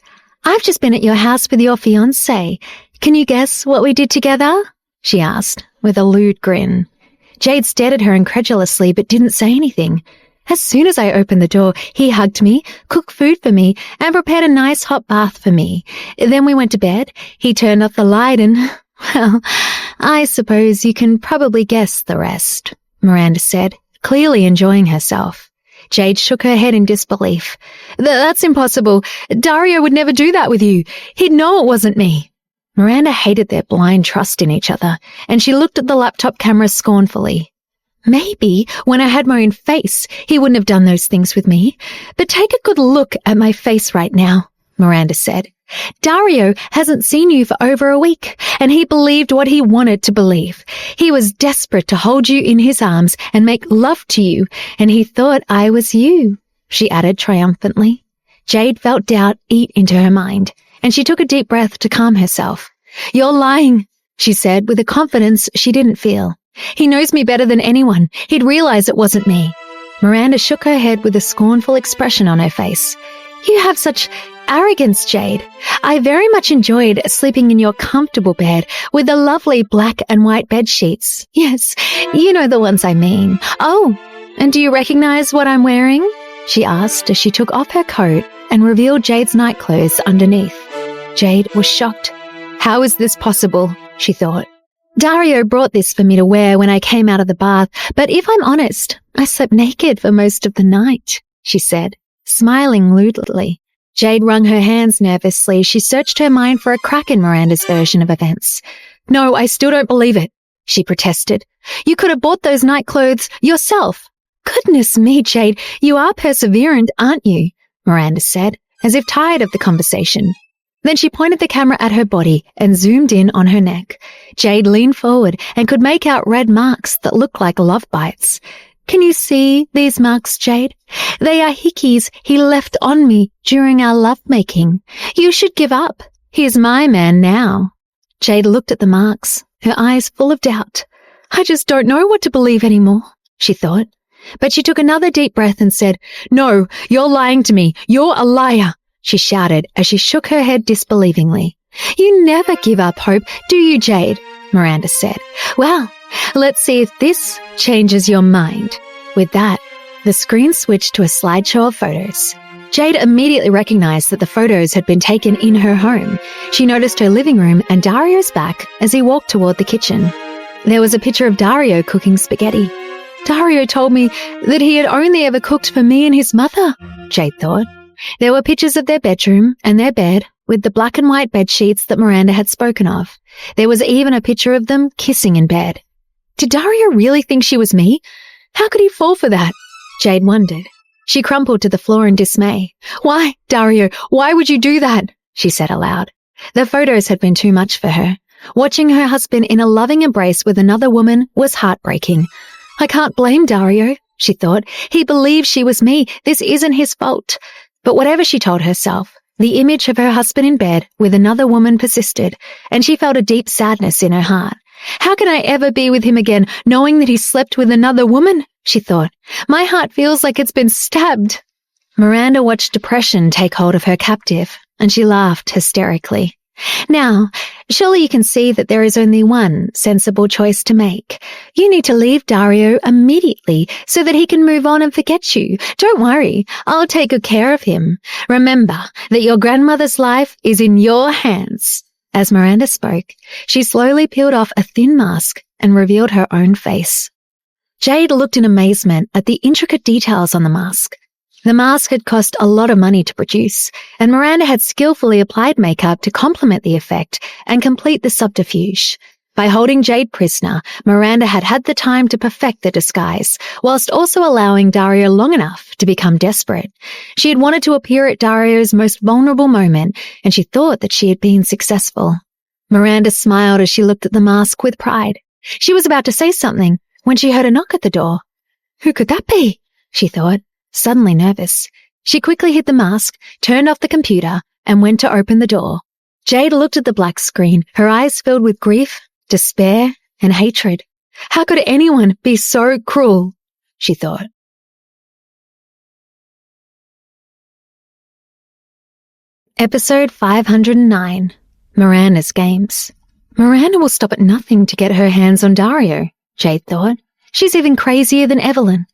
I've just been at your house with your fiancé. Can you guess what we did together? She asked, with a lewd grin. Jade stared at her incredulously but didn't say anything. As soon as I opened the door, he hugged me, cooked food for me, and prepared a nice hot bath for me. Then we went to bed. He turned off the light and, well, I suppose you can probably guess the rest, Miranda said, clearly enjoying herself. Jade shook her head in disbelief. That's impossible. Dario would never do that with you. He'd know it wasn't me. Miranda hated their blind trust in each other, and she looked at the laptop camera scornfully. Maybe when I had my own face, he wouldn't have done those things with me. But take a good look at my face right now, Miranda said. Dario hasn't seen you for over a week, and he believed what he wanted to believe. He was desperate to hold you in his arms and make love to you, and he thought I was you, she added triumphantly. Jade felt doubt eat into her mind, and she took a deep breath to calm herself. You're lying, she said with a confidence she didn't feel. He knows me better than anyone. He'd realize it wasn't me. Miranda shook her head with a scornful expression on her face. You have such arrogance, Jade. I very much enjoyed sleeping in your comfortable bed with the lovely black and white bed sheets. Yes, you know the ones I mean. Oh, and do you recognize what I'm wearing? She asked as she took off her coat and revealed Jade's nightclothes underneath. Jade was shocked. How is this possible? She thought. Dario brought this for me to wear when I came out of the bath, but if I'm honest, I slept naked for most of the night, she said, smiling lewdly. Jade wrung her hands nervously. She searched her mind for a crack in Miranda's version of events. No, I still don't believe it, she protested. You could have bought those nightclothes yourself. Goodness me, Jade, you are perseverant, aren't you? Miranda said, as if tired of the conversation. Then she pointed the camera at her body and zoomed in on her neck. Jade leaned forward and could make out red marks that looked like love bites. Can you see these marks, Jade? They are hickeys he left on me during our lovemaking. You should give up. He's my man now. Jade looked at the marks, her eyes full of doubt. I just don't know what to believe anymore, she thought. But she took another deep breath and said, No, you're lying to me. You're a liar, she shouted as she shook her head disbelievingly. You never give up hope, do you, Jade? Miranda said. Well, let's see if this changes your mind. With that, the screen switched to a slideshow of photos. Jade immediately recognized that the photos had been taken in her home. She noticed her living room and Dario's back as he walked toward the kitchen. There was a picture of Dario cooking spaghetti. Dario told me that he had only ever cooked for me and his mother, Jade thought. There were pictures of their bedroom and their bed with the black and white bed sheets that Miranda had spoken of. There was even a picture of them kissing in bed. Did Dario really think she was me? How could he fall for that? Jade wondered. She crumpled to the floor in dismay. Why, Dario, why would you do that? She said aloud. The photos had been too much for her. Watching her husband in a loving embrace with another woman was heartbreaking. I can't blame Dario, she thought. He believes she was me. This isn't his fault. But whatever she told herself, the image of her husband in bed with another woman persisted, and she felt a deep sadness in her heart. How can I ever be with him again, knowing that he slept with another woman? She thought. My heart feels like it's been stabbed. Miranda watched depression take hold of her captive, and she laughed hysterically. Now, surely you can see that there is only one sensible choice to make. You need to leave Dario immediately so that he can move on and forget you. Don't worry, I'll take good care of him. Remember that your grandmother's life is in your hands. As Miranda spoke, she slowly peeled off a thin mask and revealed her own face. Jade looked in amazement at the intricate details on the mask. The mask had cost a lot of money to produce, and Miranda had skillfully applied makeup to complement the effect and complete the subterfuge. By holding Jade prisoner, Miranda had had the time to perfect the disguise, whilst also allowing Dario long enough to become desperate. She had wanted to appear at Dario's most vulnerable moment, and she thought that she had been successful. Miranda smiled as she looked at the mask with pride. She was about to say something when she heard a knock at the door. Who could that be? She thought, suddenly nervous. She quickly hid the mask, turned off the computer, and went to open the door. Jade looked at the black screen, her eyes filled with grief, despair, and hatred. How could anyone be so cruel? She thought. Episode 509, Miranda's Games. Miranda will stop at nothing to get her hands on Dario, Jade thought. She's even crazier than Evelyn.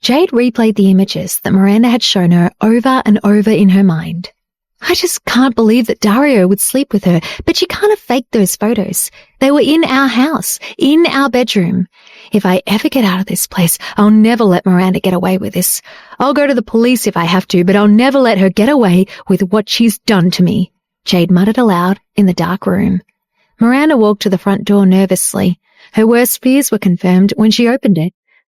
Jade replayed the images that Miranda had shown her over and over in her mind. I just can't believe that Dario would sleep with her, but she can't have faked those photos. They were in our house, in our bedroom. If I ever get out of this place, I'll never let Miranda get away with this. I'll go to the police if I have to, but I'll never let her get away with what she's done to me, Jade muttered aloud in the dark room. Miranda walked to the front door nervously. Her worst fears were confirmed when she opened it.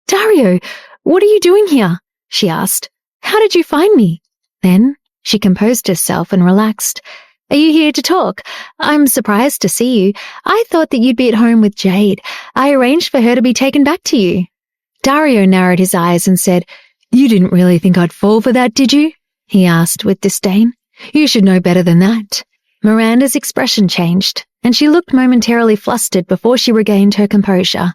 Dario, what are you doing here? She asked. How did you find me? Then she composed herself and relaxed. Are you here to talk? I'm surprised to see you. I thought that you'd be at home with Jade. I arranged for her to be taken back to you. Dario narrowed his eyes and said, You didn't really think I'd fall for that, did you? He asked with disdain. You should know better than that. Miranda's expression changed, and she looked momentarily flustered before she regained her composure.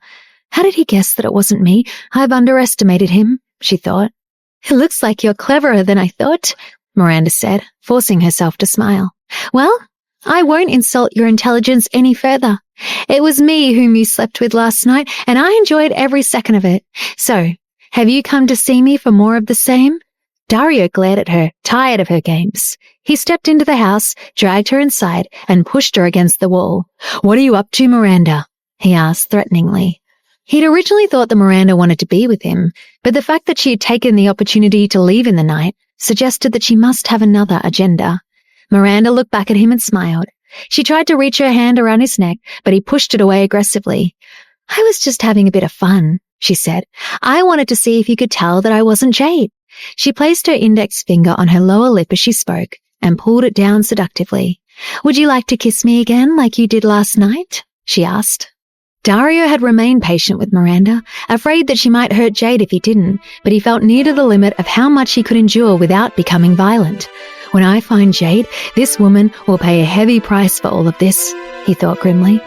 How did he guess that it wasn't me? I've underestimated him, she thought. It looks like you're cleverer than I thought, Miranda said, forcing herself to smile. Well, I won't insult your intelligence any further. It was me whom you slept with last night, and I enjoyed every second of it. So, have you come to see me for more of the same? Dario glared at her, tired of her games. He stepped into the house, dragged her inside, and pushed her against the wall. What are you up to, Miranda? He asked threateningly. He'd originally thought that Miranda wanted to be with him, but the fact that she had taken the opportunity to leave in the night suggested that she must have another agenda. Miranda looked back at him and smiled. She tried to reach her hand around his neck, but he pushed it away aggressively. I was just having a bit of fun, she said. I wanted to see if you could tell that I wasn't Jade. She placed her index finger on her lower lip as she spoke and pulled it down seductively. Would you like to kiss me again like you did last night? She asked. Dario had remained patient with Miranda, afraid that she might hurt Jade if he didn't, but he felt near to the limit of how much he could endure without becoming violent. When I find Jade, this woman will pay a heavy price for all of this, he thought grimly.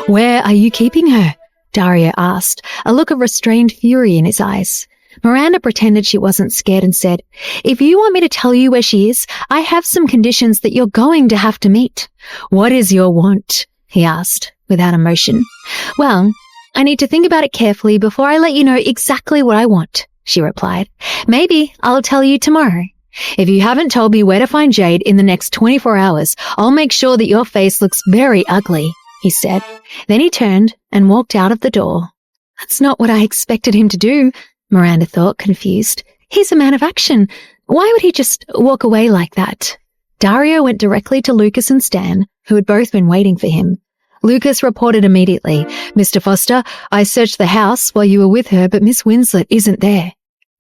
Where are you keeping her? Dario asked, a look of restrained fury in his eyes. Miranda pretended she wasn't scared and said, If you want me to tell you where she is, I have some conditions that you're going to have to meet. What is your want? He asked, without emotion. Well, I need to think about it carefully before I let you know exactly what I want, she replied. Maybe I'll tell you tomorrow. If you haven't told me where to find Jade in the next 24 hours, I'll make sure that your face looks very ugly, he said. Then he turned and walked out of the door. That's not what I expected him to do, Miranda thought, confused. He's a man of action. Why would he just walk away like that? Dario went directly to Lucas and Stan, who had both been waiting for him. Lucas reported immediately, Mr. Foster, I searched the house while you were with her, but Miss Winslet isn't there.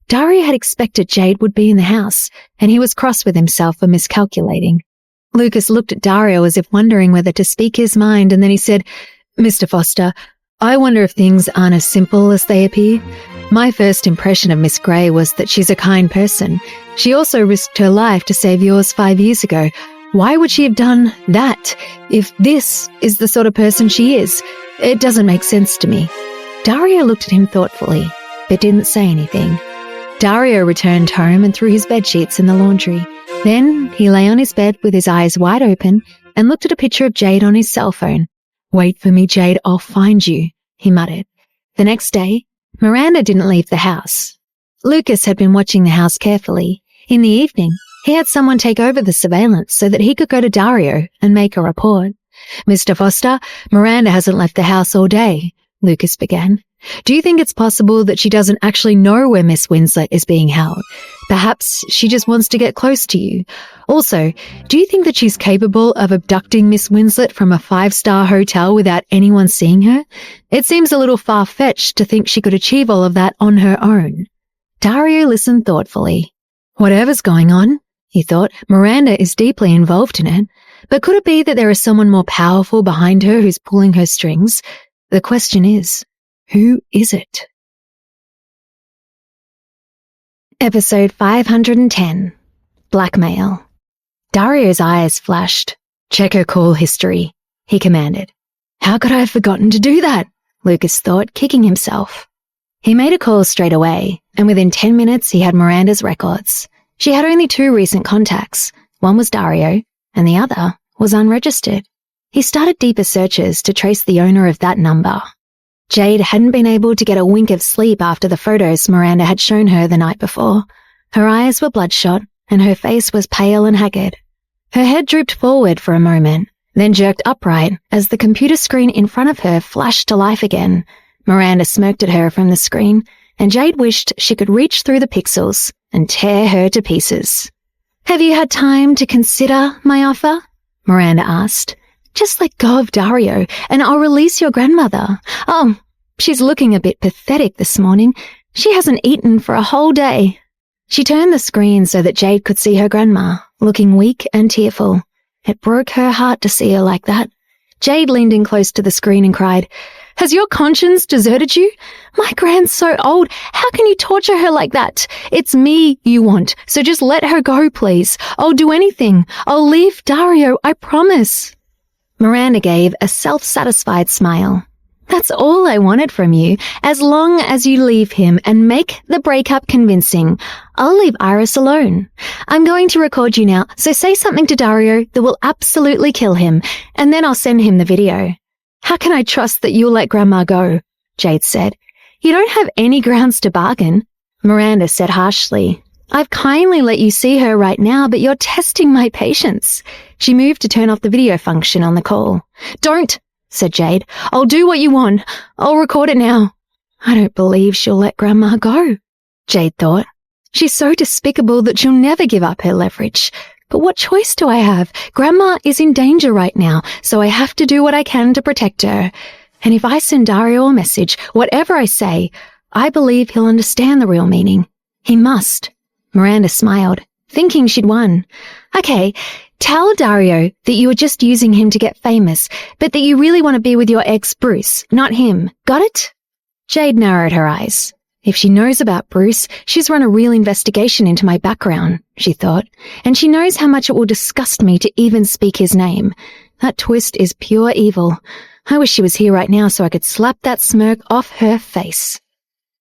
Dario had expected Jade would be in the house, and he was cross with himself for miscalculating. Lucas looked at Dario as if wondering whether to speak his mind, and then he said, Mr. Foster, I wonder if things aren't as simple as they appear. My first impression of Miss Gray was that she's a kind person. She also risked her life to save yours 5 years ago. Why would she have done that if this is the sort of person she is? It doesn't make sense to me. Dario looked at him thoughtfully, but didn't say anything. Dario returned home and threw his bedsheets in the laundry. Then he lay on his bed with his eyes wide open and looked at a picture of Jade on his cell phone. "Wait for me, Jade, I'll find you," he muttered. The next day, Miranda didn't leave the house. Lucas had been watching the house carefully. In the evening, he had someone take over the surveillance so that he could go to Dario and make a report. "Mr. Foster, Miranda hasn't left the house all day," Lucas began. "Do you think it's possible that she doesn't actually know where Miss Winslet is being held? Perhaps she just wants to get close to you. Also, do you think that she's capable of abducting Miss Winslet from a 5-star hotel without anyone seeing her? It seems a little far-fetched to think she could achieve all of that on her own." Dario listened thoughtfully. Whatever's going on, he thought, Miranda is deeply involved in it. But could it be that there is someone more powerful behind her who's pulling her strings? The question is, who is it? Episode 510. Blackmail. Dario's eyes flashed. "Check her call history," he commanded. "How could I have forgotten to do that?" Lucas thought, kicking himself. He made a call straight away, and within 10 minutes he had Miranda's records. She had only 2 recent contacts. One was Dario, and the other was unregistered. He started deeper searches to trace the owner of that number. Jade hadn't been able to get a wink of sleep after the photos Miranda had shown her the night before. Her eyes were bloodshot, and her face was pale and haggard. Her head drooped forward for a moment, then jerked upright as the computer screen in front of her flashed to life again. Miranda smirked at her from the screen, and Jade wished she could reach through the pixels and tear her to pieces. "Have you had time to consider my offer?" Miranda asked. "Just let go of Dario, and I'll release your grandmother. Oh, she's looking a bit pathetic this morning. She hasn't eaten for a whole day." She turned the screen so that Jade could see her grandma, looking weak and tearful. It broke her heart to see her like that. Jade leaned in close to the screen and cried, "Has your conscience deserted you? My grand's so old. How can you torture her like that? It's me you want, so just let her go, please. I'll do anything. I'll leave Dario, I promise." Miranda gave a self-satisfied smile. "That's all I wanted from you. As long as you leave him and make the breakup convincing, I'll leave Iris alone. I'm going to record you now, so say something to Dario that will absolutely kill him, and then I'll send him the video." "How can I trust that you'll let Grandma go?" Jade said. "You don't have any grounds to bargain," Miranda said harshly. "I've kindly let you see her right now, but you're testing my patience." She moved to turn off the video function on the call. "Don't," said Jade. "I'll do what you want. I'll record it now." "I don't believe she'll let Grandma go," Jade thought. "She's so despicable that she'll never give up her leverage. But what choice do I have? Grandma is in danger right now, so I have to do what I can to protect her. And if I send Dario a message, whatever I say, I believe he'll understand the real meaning. He must." Miranda smiled, thinking she'd won. "Okay, tell Dario that you were just using him to get famous, but that you really want to be with your ex Bruce, not him. Got it?" Jade narrowed her eyes. If she knows about Bruce, she's run a real investigation into my background, she thought, and she knows how much it will disgust me to even speak his name. That twist is pure evil. I wish she was here right now so I could slap that smirk off her face.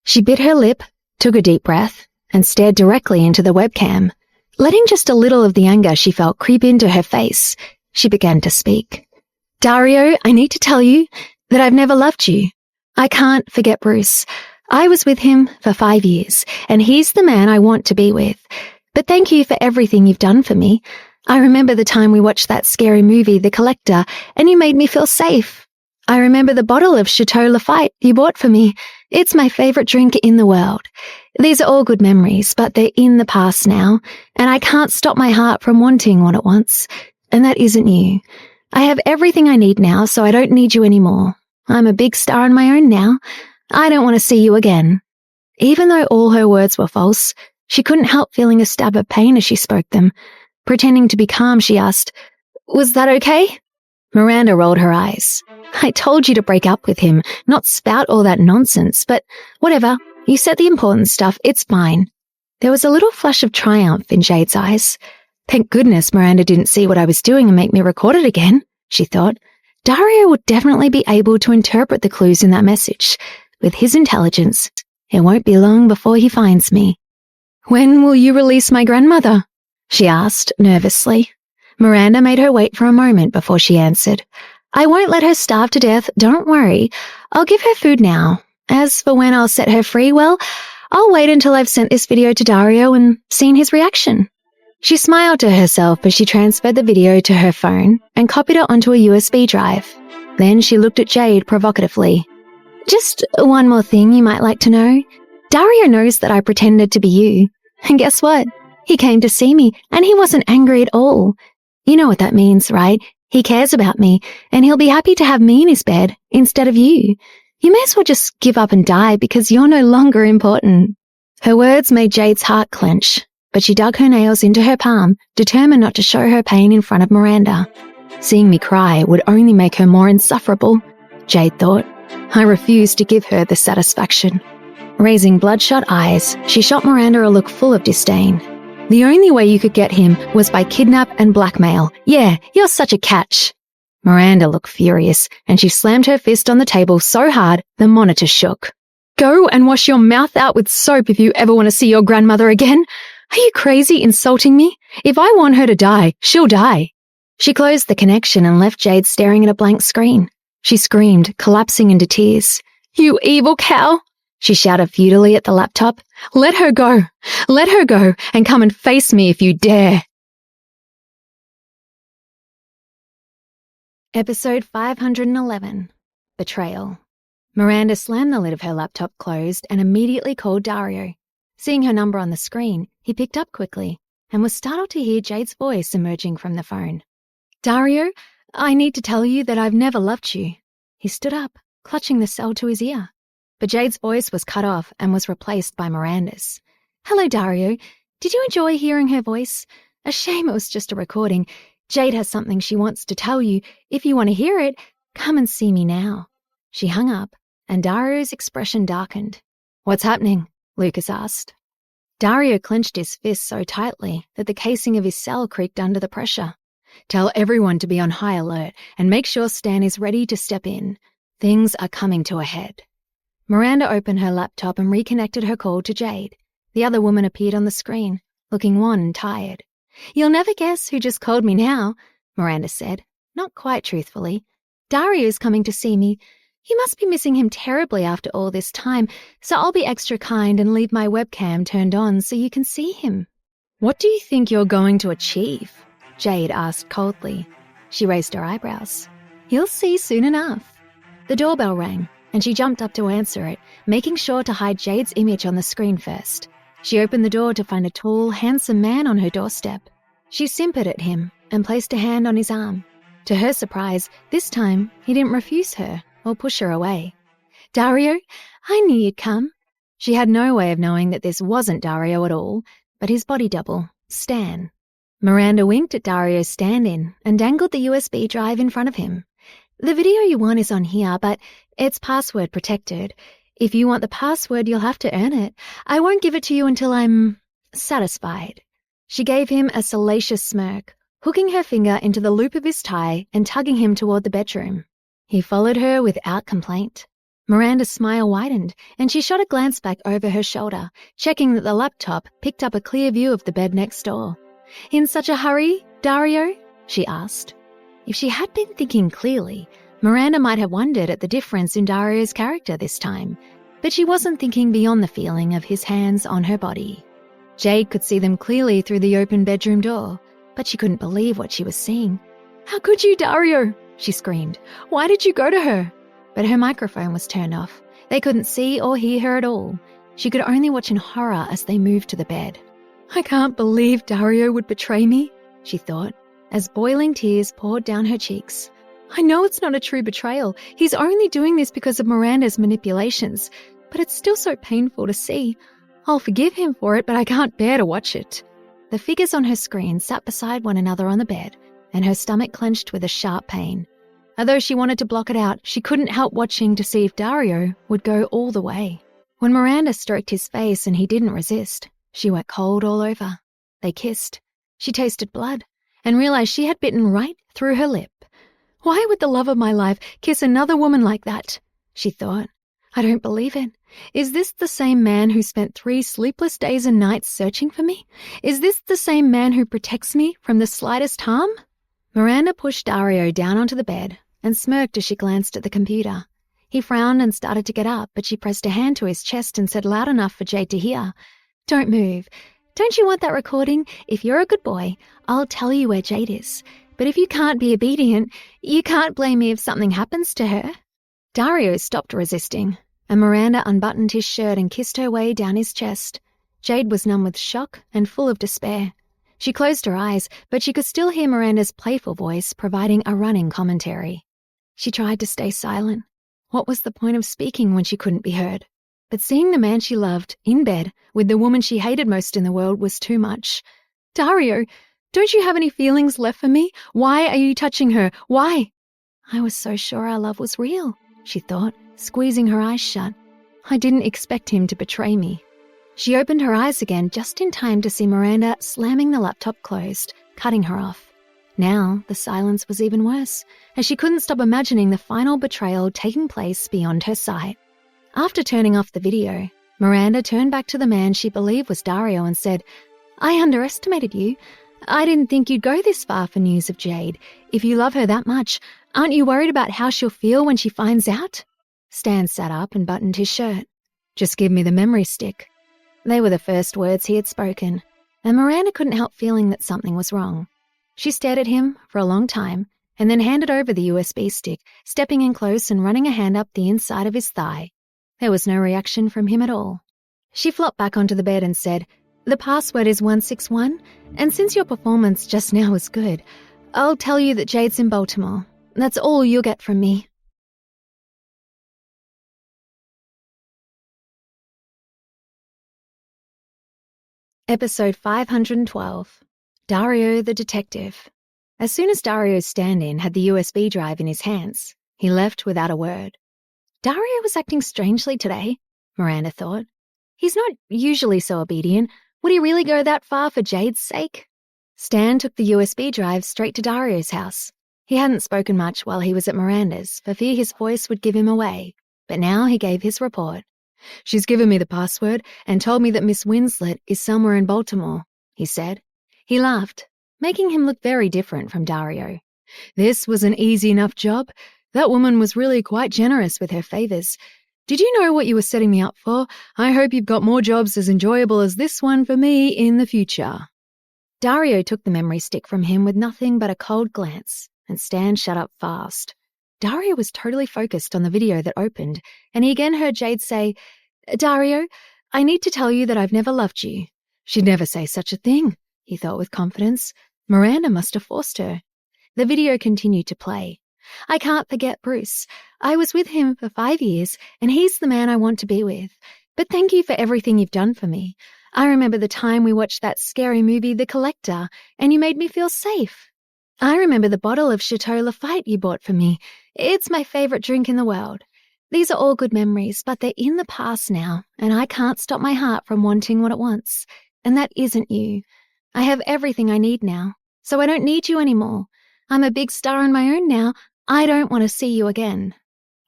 She bit her lip, took a deep breath, and stared directly into the webcam. Letting just a little of the anger she felt creep into her face, she began to speak. "Dario, I need to tell you that I've never loved you. I can't forget Bruce. I was with him for 5 years, and he's the man I want to be with. But thank you for everything you've done for me. I remember the time we watched that scary movie, The Collector, and you made me feel safe. I remember the bottle of Chateau Lafite you bought for me. It's my favorite drink in the world. These are all good memories, but they're in the past now, and I can't stop my heart from wanting what it wants. And that isn't you. I have everything I need now, so I don't need you anymore. I'm a big star on my own now. I don't want to see you again." Even though all her words were false, she couldn't help feeling a stab of pain as she spoke them. Pretending to be calm, she asked, "Was that okay?" Miranda rolled her eyes. "I told you to break up with him, not spout all that nonsense, but whatever. You said the important stuff. It's fine." There was a little flash of triumph in Jade's eyes. Thank goodness Miranda didn't see what I was doing and make me record it again, she thought. Dario would definitely be able to interpret the clues in that message. With his intelligence, it won't be long before he finds me. "When will you release my grandmother?" she asked nervously. Miranda made her wait for a moment before she answered. I won't let her starve to death, don't worry. I'll give her food now. As for when I'll set her free, well, I'll wait until I've sent this video to Dario and seen his reaction. She smiled to herself as she transferred the video to her phone and copied it onto a USB drive. Then she looked at Jade provocatively. Just one more thing you might like to know. Dario knows that I pretended to be you. And guess what? He came to see me and he wasn't angry at all. You know what that means, right? He cares about me and he'll be happy to have me in his bed instead of you. You may as well just give up and die because you're no longer important. Her words made Jade's heart clench, but she dug her nails into her palm, determined not to show her pain in front of Miranda. Seeing me cry would only make her more insufferable, Jade thought. I refused to give her the satisfaction. Raising bloodshot eyes, she shot Miranda a look full of disdain. The only way you could get him was by kidnap and blackmail. Yeah, you're such a catch. Miranda looked furious, and she slammed her fist on the table so hard the monitor shook. Go and wash your mouth out with soap if you ever want to see your grandmother again. Are you crazy insulting me? If I want her to die, she'll die. She closed the connection and left Jade staring at a blank screen. She screamed, collapsing into tears. You evil cow! She shouted futilely at the laptop. Let her go! Let her go and come and face me if you dare! Episode 511. Betrayal. Miranda slammed the lid of her laptop closed and immediately called Dario. Seeing her number on the screen, he picked up quickly and was startled to hear Jade's voice emerging from the phone. Dario, I need to tell you that I've never loved you. He stood up, clutching the cell to his ear. But Jade's voice was cut off and was replaced by Miranda's. Hello, Dario. Did you enjoy hearing her voice? A shame it was just a recording. Jade has something she wants to tell you. If you want to hear it, come and see me now. She hung up, and Dario's expression darkened. What's happening? Lucas asked. Dario clenched his fist so tightly that the casing of his cell creaked under the pressure. Tell everyone to be on high alert and make sure Stan is ready to step in. Things are coming to a head. Miranda opened her laptop and reconnected her call to Jade. The other woman appeared on the screen, looking wan and tired. You'll never guess who just called me now, Miranda said, not quite truthfully. Dario's coming to see me. You must be missing him terribly after all this time, so I'll be extra kind and leave my webcam turned on so you can see him. What do you think you're going to achieve? Jade asked coldly. She raised her eyebrows. You'll see soon enough. The doorbell rang, and she jumped up to answer it, making sure to hide Jade's image on the screen first. She opened the door to find a tall, handsome man on her doorstep. She simpered at him and placed a hand on his arm. To her surprise, this time he didn't refuse her or push her away. Dario, I knew you'd come. She had no way of knowing that this wasn't Dario at all, but his body double, Stan. Miranda winked at Dario's stand-in and dangled the USB drive in front of him. The video you want is on here, but it's password protected. If you want the password, you'll have to earn it. I won't give it to you until I'm satisfied. She gave him a salacious smirk, hooking her finger into the loop of his tie and tugging him toward the bedroom. He followed her without complaint. Miranda's smile widened, and she shot a glance back over her shoulder, checking that the laptop picked up a clear view of the bed next door. In such a hurry, Dario? She asked. If she had been thinking clearly, Miranda might have wondered at the difference in Dario's character this time, but she wasn't thinking beyond the feeling of his hands on her body. Jade could see them clearly through the open bedroom door, but she couldn't believe what she was seeing. How could you, Dario? She screamed. Why did you go to her? But her microphone was turned off. They couldn't see or hear her at all. She could only watch in horror as they moved to the bed. I can't believe Dario would betray me, she thought, as boiling tears poured down her cheeks. I know it's not a true betrayal. He's only doing this because of Miranda's manipulations, but it's still so painful to see. I'll forgive him for it, but I can't bear to watch it. The figures on her screen sat beside one another on the bed, and her stomach clenched with a sharp pain. Although she wanted to block it out, she couldn't help watching to see if Dario would go all the way. When Miranda stroked his face and he didn't resist, she went cold all over. They kissed. She tasted blood and realized she had bitten right through her lip. Why would the love of my life kiss another woman like that? She thought. I don't believe it. Is this the same man who spent 3 sleepless days and nights searching for me? Is this the same man who protects me from the slightest harm? Miranda pushed Dario down onto the bed and smirked as she glanced at the computer. He frowned and started to get up, but she pressed a hand to his chest and said loud enough for Jade to hear, "Don't move. Don't you want that recording? If you're a good boy, I'll tell you where Jade is. But if you can't be obedient, you can't blame me if something happens to her." Dario stopped resisting, and Miranda unbuttoned his shirt and kissed her way down his chest. Jade was numb with shock and full of despair. She closed her eyes, but she could still hear Miranda's playful voice providing a running commentary. She tried to stay silent. What was the point of speaking when she couldn't be heard? But seeing the man she loved in bed with the woman she hated most in the world was too much. "Dario, don't you have any feelings left for me? Why are you touching her? Why?" "I was so sure our love was real," she thought, squeezing her eyes shut. "I didn't expect him to betray me." She opened her eyes again just in time to see Miranda slamming the laptop closed, cutting her off. Now the silence was even worse, as she couldn't stop imagining the final betrayal taking place beyond her sight. After turning off the video, Miranda turned back to the man she believed was Dario and said, "I underestimated you. I didn't think you'd go this far for news of Jade. If you love her that much, aren't you worried about how she'll feel when she finds out?" Stan sat up and buttoned his shirt. "Just give me the memory stick." They were the first words he had spoken, and Miranda couldn't help feeling that something was wrong. She stared at him for a long time and then handed over the USB stick, stepping in close and running a hand up the inside of his thigh. There was no reaction from him at all. She flopped back onto the bed and said, "The password is 161, and since your performance just now was good, I'll tell you that Jade's in Baltimore. That's all you'll get from me." Episode 512. Dario the Detective. As soon as Dario's stand-in had the USB drive in his hands, he left without a word. Dario was acting strangely today, Miranda thought. He's not usually so obedient. Would he really go that far for Jade's sake? Stan took the USB drive straight to Dario's house. He hadn't spoken much while he was at Miranda's, for fear his voice would give him away, but now he gave his report. "She's given me the password and told me that Miss Winslet is somewhere in Baltimore," he said. He laughed, making him look very different from Dario. "This was an easy enough job. That woman was really quite generous with her favors. Did you know what you were setting me up for? I hope you've got more jobs as enjoyable as this one for me in the future." Dario took the memory stick from him with nothing but a cold glance, and Stan shut up fast. Dario was totally focused on the video that opened, and he again heard Jade say, "Dario, I need to tell you that I've never loved you." She'd never say such a thing, he thought with confidence. Miranda must have forced her. The video continued to play. "I can't forget Bruce. I was with him for 5 years, and he's the man I want to be with. But thank you for everything you've done for me. I remember the time we watched that scary movie, The Collector, and you made me feel safe. I remember the bottle of Chateau Lafite you bought for me. It's my favorite drink in the world. These are all good memories, but they're in the past now, and I can't stop my heart from wanting what it wants. And that isn't you. I have everything I need now, so I don't need you anymore. I'm a big star on my own now. I don't want to see you again."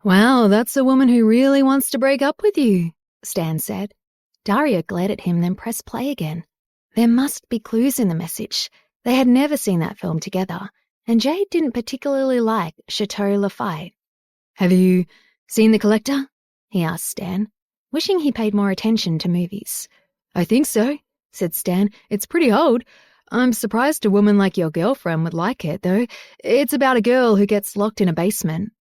"Wow, that's a woman who really wants to break up with you," Stan said. Dario glared at him, then pressed play again. There must be clues in the message. They had never seen that film together, and Jade didn't particularly like Chateau Lafite. "Have you seen The Collector?" he asked Stan, wishing he paid more attention to movies. "I think so," said Stan. "It's pretty old. I'm surprised a woman like your girlfriend would like it, though. It's about a girl who gets locked in a basement."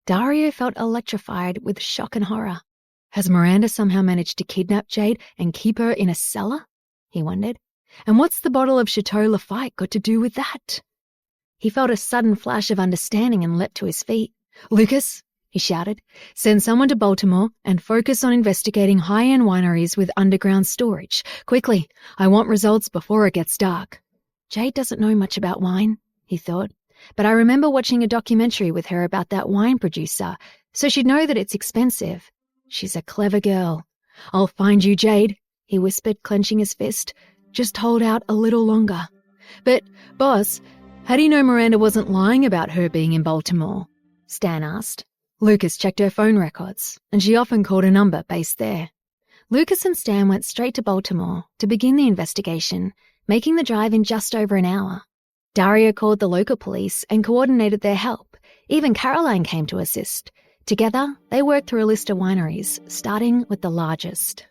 Dario felt electrified with shock and horror. Has Miranda somehow managed to kidnap Jade and keep her in a cellar? He wondered. And what's the bottle of Chateau Lafite got to do with that? He felt a sudden flash of understanding and leapt to his feet. "Lucas," he shouted, "send someone to Baltimore and focus on investigating high-end wineries with underground storage. Quickly, I want results before it gets dark." Jade doesn't know much about wine, he thought, but I remember watching a documentary with her about that wine producer, so she'd know that it's expensive. She's a clever girl. "I'll find you, Jade," he whispered, clenching his fist. "Just hold out a little longer." "But, boss, how do you know Miranda wasn't lying about her being in Baltimore?" Stan asked. Lucas checked her phone records, and she often called a number based there. Lucas and Stan went straight to Baltimore to begin the investigation, making the drive in just over an hour. Dario called the local police and coordinated their help. Even Caroline came to assist. Together, they worked through a list of wineries, starting with the largest.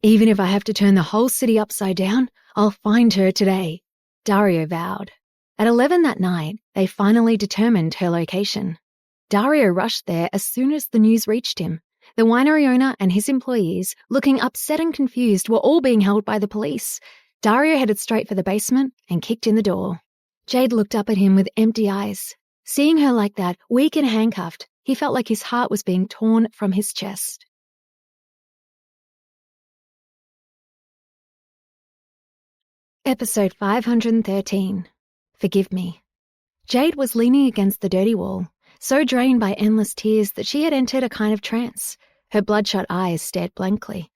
"Even if I have to turn the whole city upside down, I'll find her today," Dario vowed. At 11 that night, they finally determined her location. Dario rushed there as soon as the news reached him. The winery owner and his employees, looking upset and confused, were all being held by the police. Dario headed straight for the basement and kicked in the door. Jade looked up at him with empty eyes. Seeing her like that, weak and handcuffed, he felt like his heart was being torn from his chest. Episode 513. Forgive Me. Jade was leaning against the dirty wall, so drained by endless tears that she had entered a kind of trance. Her bloodshot eyes stared blankly.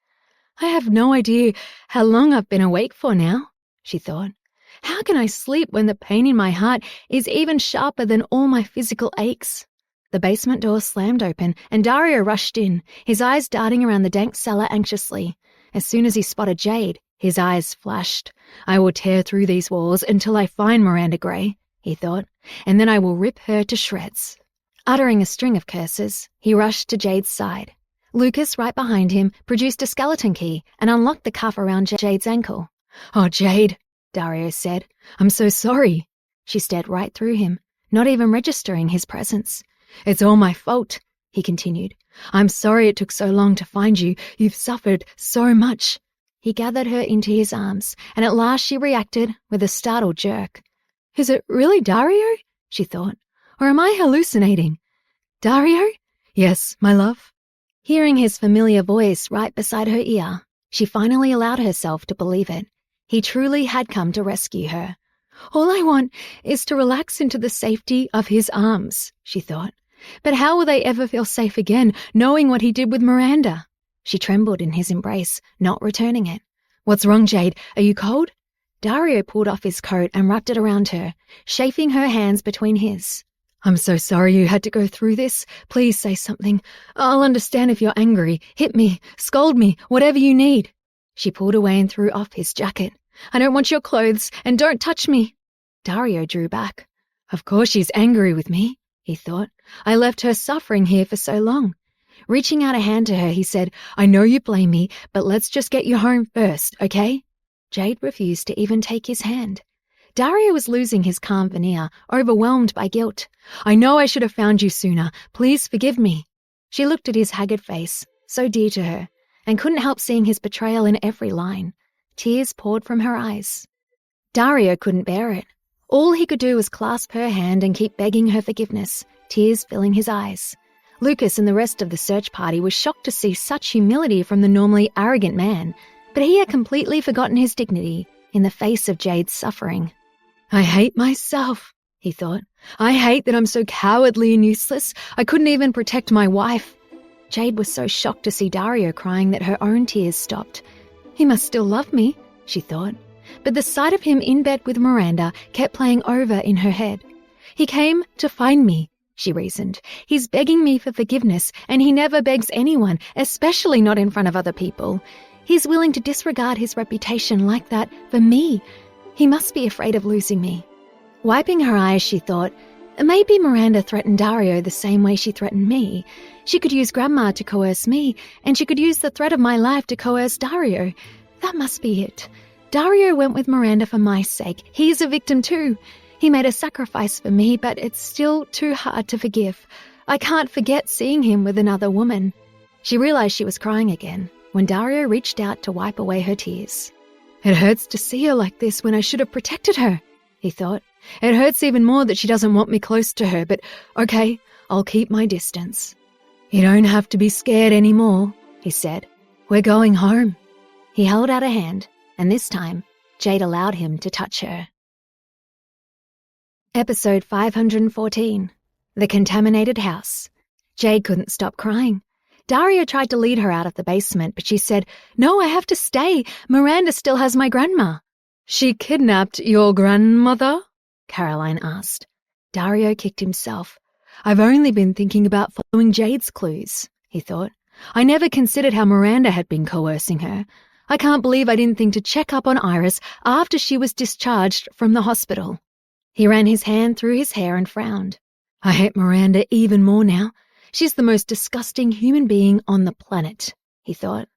"I have no idea how long I've been awake for now," she thought. "How can I sleep when the pain in my heart is even sharper than all my physical aches?" The basement door slammed open and Dario rushed in, his eyes darting around the dank cellar anxiously. As soon as he spotted Jade, his eyes flashed. "I will tear through these walls until I find Miranda Gray," he thought, "and then I will rip her to shreds." Uttering a string of curses, he rushed to Jade's side. Lucas, right behind him, produced a skeleton key and unlocked the cuff around Jade's ankle. "Oh, Jade," Dario said. "I'm so sorry." She stared right through him, not even registering his presence. "It's all my fault," he continued. "I'm sorry it took so long to find you. You've suffered so much." He gathered her into his arms, and at last she reacted with a startled jerk. "Is it really Dario?" she thought. "Or am I hallucinating? Dario?" "Yes, my love." Hearing his familiar voice right beside her ear, she finally allowed herself to believe it. He truly had come to rescue her. "All I want is to relax into the safety of his arms," she thought. "But how will they ever feel safe again, knowing what he did with Miranda?" She trembled in his embrace, not returning it. "What's wrong, Jade? Are you cold?" Dario pulled off his coat and wrapped it around her, chafing her hands between his. "I'm so sorry you had to go through this. Please say something. I'll understand if you're angry. Hit me, scold me, whatever you need." She pulled away and threw off his jacket. "I don't want your clothes, and don't touch me." Dario drew back. "Of course she's angry with me," he thought. "I left her suffering here for so long." Reaching out a hand to her, he said, "I know you blame me, but let's just get you home first, okay?" Jade refused to even take his hand. Dario was losing his calm veneer, overwhelmed by guilt. "I know I should have found you sooner. Please forgive me." She looked at his haggard face, so dear to her, and couldn't help seeing his betrayal in every line. Tears poured from her eyes. Dario couldn't bear it. All he could do was clasp her hand and keep begging her forgiveness, tears filling his eyes. Lucas and the rest of the search party were shocked to see such humility from the normally arrogant man, but he had completely forgotten his dignity in the face of Jade's suffering. "I hate myself," he thought. "I hate that I'm so cowardly and useless. I couldn't even protect my wife." Jade was so shocked to see Dario crying that her own tears stopped. "He must still love me," she thought. But the sight of him in bed with Miranda kept playing over in her head. "He came to find me," she reasoned. "He's begging me for forgiveness, and he never begs anyone, especially not in front of other people. He's willing to disregard his reputation like that for me. He must be afraid of losing me." Wiping her eyes, she thought, maybe Miranda threatened Dario the same way she threatened me. She could use Grandma to coerce me, and she could use the threat of my life to coerce Dario. That must be it. Dario went with Miranda for my sake. He's a victim too. He made a sacrifice for me, but it's still too hard to forgive. I can't forget seeing him with another woman. She realized she was crying again when Dario reached out to wipe away her tears. "It hurts to see her like this when I should have protected her," he thought. "It hurts even more that she doesn't want me close to her, but okay, I'll keep my distance." "You don't have to be scared anymore," he said. "We're going home." He held out a hand, and this time, Jade allowed him to touch her. Episode 514. The Contaminated House. Jade couldn't stop crying. Dario tried to lead her out of the basement, but she said, "No, I have to stay. Miranda still has my grandma." "She kidnapped your grandmother?" Caroline asked. Dario kicked himself. I've only been thinking about following Jade's clues, he thought. I never considered how Miranda had been coercing her. I can't believe I didn't think to check up on Iris after she was discharged from the hospital. He ran his hand through his hair and frowned. I hate Miranda even more now. She's the most disgusting human being on the planet, he thought.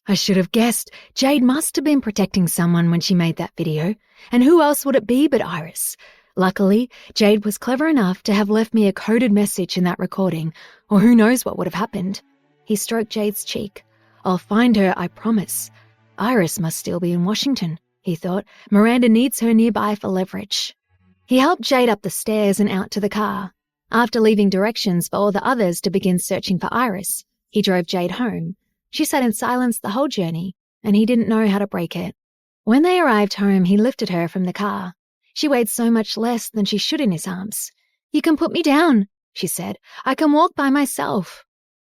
I should have guessed. Jade must have been protecting someone when she made that video. And who else would it be but Iris? Luckily, Jade was clever enough to have left me a coded message in that recording, or who knows what would have happened. He stroked Jade's cheek. I'll find her, I promise. Iris must still be in Washington, he thought. Miranda needs her nearby for leverage. He helped Jade up the stairs and out to the car. After leaving directions for all the others to begin searching for Iris, he drove Jade home. She sat in silence the whole journey, and he didn't know how to break it. When they arrived home, he lifted her from the car. She weighed so much less than she should in his arms. You can put me down, she said. I can walk by myself.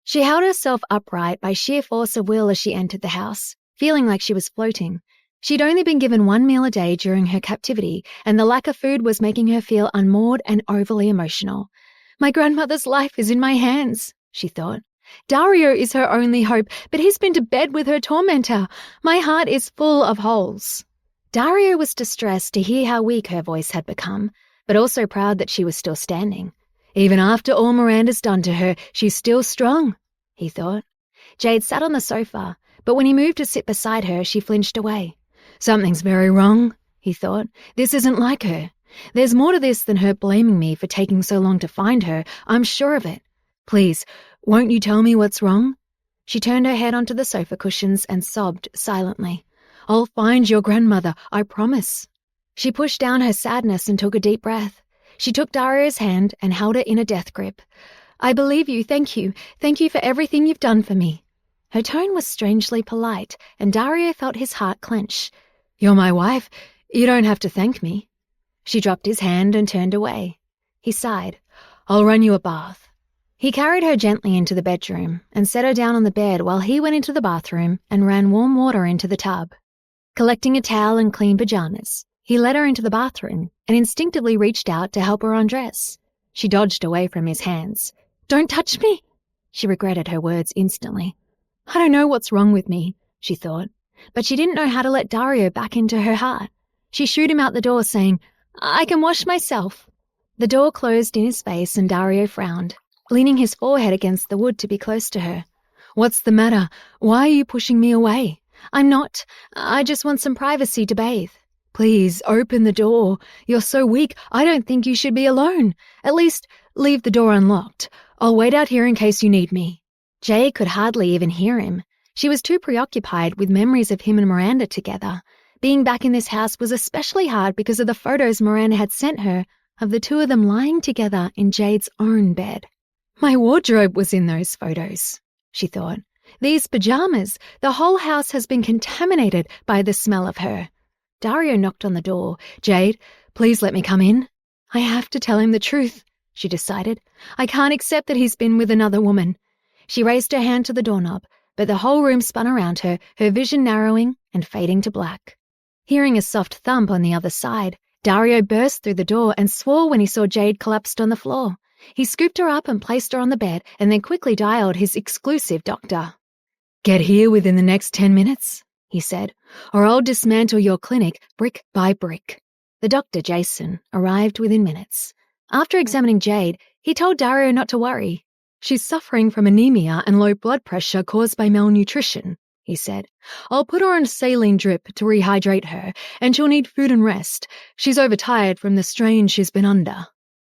She held herself upright by sheer force of will as she entered the house, feeling like she was floating. She'd only been given 1 meal a day during her captivity, and the lack of food was making her feel unmoored and overly emotional. My grandmother's life is in my hands, she thought. Dario is her only hope, but he's been to bed with her tormentor. My heart is full of holes. Dario was distressed to hear how weak her voice had become, but also proud that she was still standing. Even after all Miranda's done to her, she's still strong, he thought. Jade sat on the sofa, but when he moved to sit beside her, she flinched away. Something's very wrong, he thought. This isn't like her. There's more to this than her blaming me for taking so long to find her. I'm sure of it. Please, won't you tell me what's wrong? She turned her head onto the sofa cushions and sobbed silently. I'll find your grandmother, I promise. She pushed down her sadness and took a deep breath. She took Dario's hand and held it in a death grip. I believe you, thank you. Thank you for everything you've done for me. Her tone was strangely polite, and Dario felt his heart clench. You're my wife. You don't have to thank me. She dropped his hand and turned away. He sighed. I'll run you a bath. He carried her gently into the bedroom and set her down on the bed while he went into the bathroom and ran warm water into the tub. Collecting a towel and clean pajamas, he led her into the bathroom and instinctively reached out to help her undress. She dodged away from his hands. Don't touch me! She regretted her words instantly. I don't know what's wrong with me, she thought, but she didn't know how to let Dario back into her heart. She shooed him out the door, saying, I can wash myself. The door closed in his face and Dario frowned, leaning his forehead against the wood to be close to her. What's the matter? Why are you pushing me away? I'm not. I just want some privacy to bathe. Please, open the door. You're so weak, I don't think you should be alone. At least, leave the door unlocked. I'll wait out here in case you need me. Jade could hardly even hear him. She was too preoccupied with memories of him and Miranda together. Being back in this house was especially hard because of the photos Miranda had sent her of the two of them lying together in Jade's own bed. My wardrobe was in those photos, she thought. These pajamas, the whole house has been contaminated by the smell of her. Dario knocked on the door. Jade, please let me come in. I have to tell him the truth, she decided. I can't accept that he's been with another woman. She raised her hand to the doorknob, but the whole room spun around her, her vision narrowing and fading to black. Hearing a soft thump on the other side, Dario burst through the door and swore when he saw Jade collapsed on the floor. He scooped her up and placed her on the bed and then quickly dialed his exclusive doctor. Get here within the next 10 minutes, he said, or I'll dismantle your clinic brick by brick. The doctor, Jason, arrived within minutes. After examining Jade, he told Dario not to worry. She's suffering from anemia and low blood pressure caused by malnutrition, he said. I'll put her on a saline drip to rehydrate her, and she'll need food and rest. She's overtired from the strain she's been under.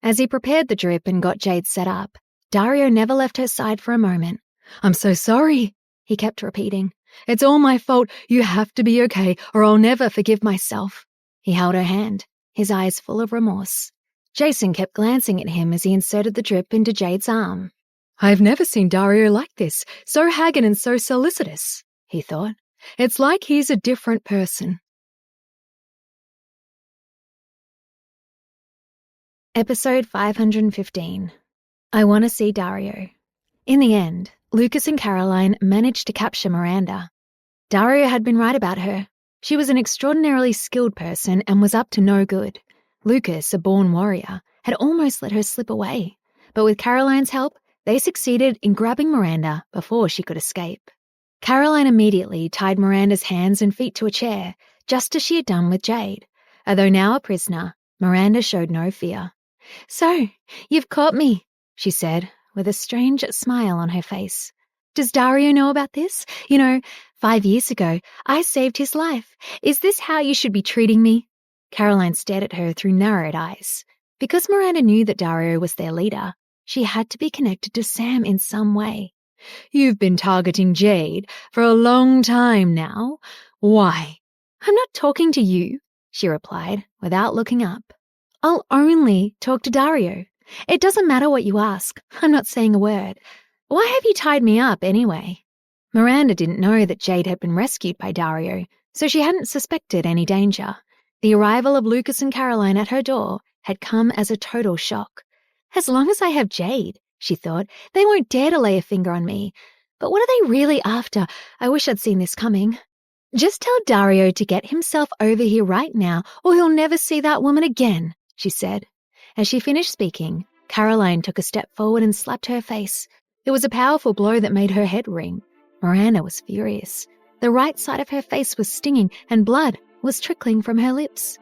As he prepared the drip and got Jade set up, Dario never left her side for a moment. I'm so sorry, he kept repeating. It's all my fault. You have to be okay, or I'll never forgive myself. He held her hand, his eyes full of remorse. Jason kept glancing at him as he inserted the drip into Jade's arm. I've never seen Dario like this, so haggard and so solicitous, he thought. It's like he's a different person. Episode 515. I Want to See Dario. In the end, Lucas and Caroline managed to capture Miranda. Dario had been right about her. She was an extraordinarily skilled person and was up to no good. Lucas, a born warrior, had almost let her slip away. but with Caroline's help, they succeeded in grabbing Miranda before she could escape. Caroline immediately tied Miranda's hands and feet to a chair, just as she had done with Jade. Although now a prisoner, Miranda showed no fear. "So, you've caught me," she said, with a strange smile on her face. "Does Dario know about this? 5 years ago, I saved his life. Is this how you should be treating me?" Caroline stared at her through narrowed eyes. Because Miranda knew that Dario was their leader, she had to be connected to Sam in some way. "You've been targeting Jade for a long time now. Why?" "I'm not talking to you," she replied, without looking up. "I'll only talk to Dario. It doesn't matter what you ask. I'm not saying a word. Why have you tied me up anyway?" Miranda didn't know that Jade had been rescued by Dario, so she hadn't suspected any danger. The arrival of Lucas and Caroline at her door had come as a total shock. As long as I have Jade, she thought, they won't dare to lay a finger on me. But what are they really after? I wish I'd seen this coming. "Just tell Dario to get himself over here right now, or he'll never see that woman again," she said. As she finished speaking, Caroline took a step forward and slapped her face. It was a powerful blow that made her head ring. Miranda was furious. The right side of her face was stinging, and blood was trickling from her lips.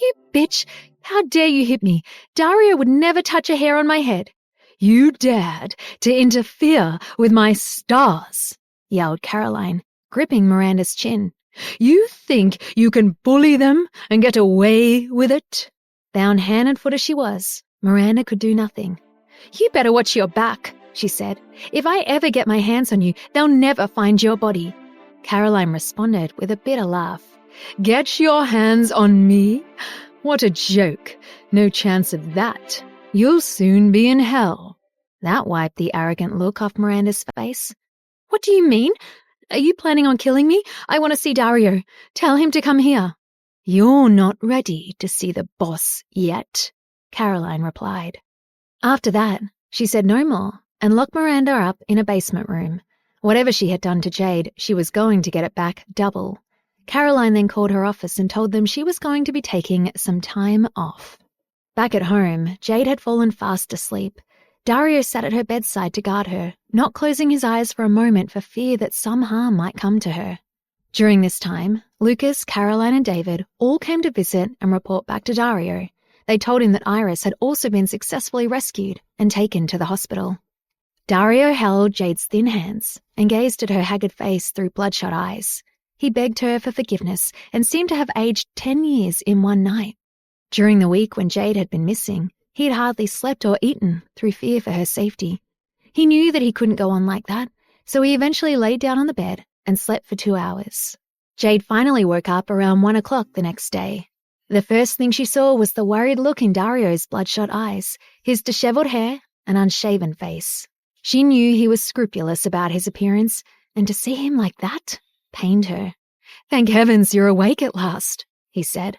"You bitch! How dare you hit me? Dario would never touch a hair on my head." "You dared to interfere with my stars," yelled Caroline, gripping Miranda's chin. "You think you can bully them and get away with it?" Bound hand and foot as she was, Miranda could do nothing. "You better watch your back," she said. "If I ever get my hands on you, they'll never find your body." Caroline responded with a bitter laugh. "Get your hands on me? What a joke. No chance of that. You'll soon be in hell." That wiped the arrogant look off Miranda's face. "What do you mean? Are you planning on killing me? I want to see Dario. Tell him to come here." "You're not ready to see the boss yet," Caroline replied. After that, she said no more and locked Miranda up in a basement room. Whatever she had done to Jade, she was going to get it back double. Caroline then called her office and told them she was going to be taking some time off. Back at home, Jade had fallen fast asleep. Dario sat at her bedside to guard her, not closing his eyes for a moment for fear that some harm might come to her. During this time, Lucas, Caroline, and David all came to visit and report back to Dario. They told him that Iris had also been successfully rescued and taken to the hospital. Dario held Jade's thin hands and gazed at her haggard face through bloodshot eyes. He begged her for forgiveness and seemed to have aged 10 years in one night. During the week when Jade had been missing, he had hardly slept or eaten through fear for her safety. He knew that he couldn't go on like that, so he eventually laid down on the bed and slept for 2 hours. Jade finally woke up around 1 o'clock the next day. The first thing she saw was the worried look in Dario's bloodshot eyes, his disheveled hair and unshaven face. She knew he was scrupulous about his appearance, and to see him like that pained her. "Thank heavens you're awake at last," he said.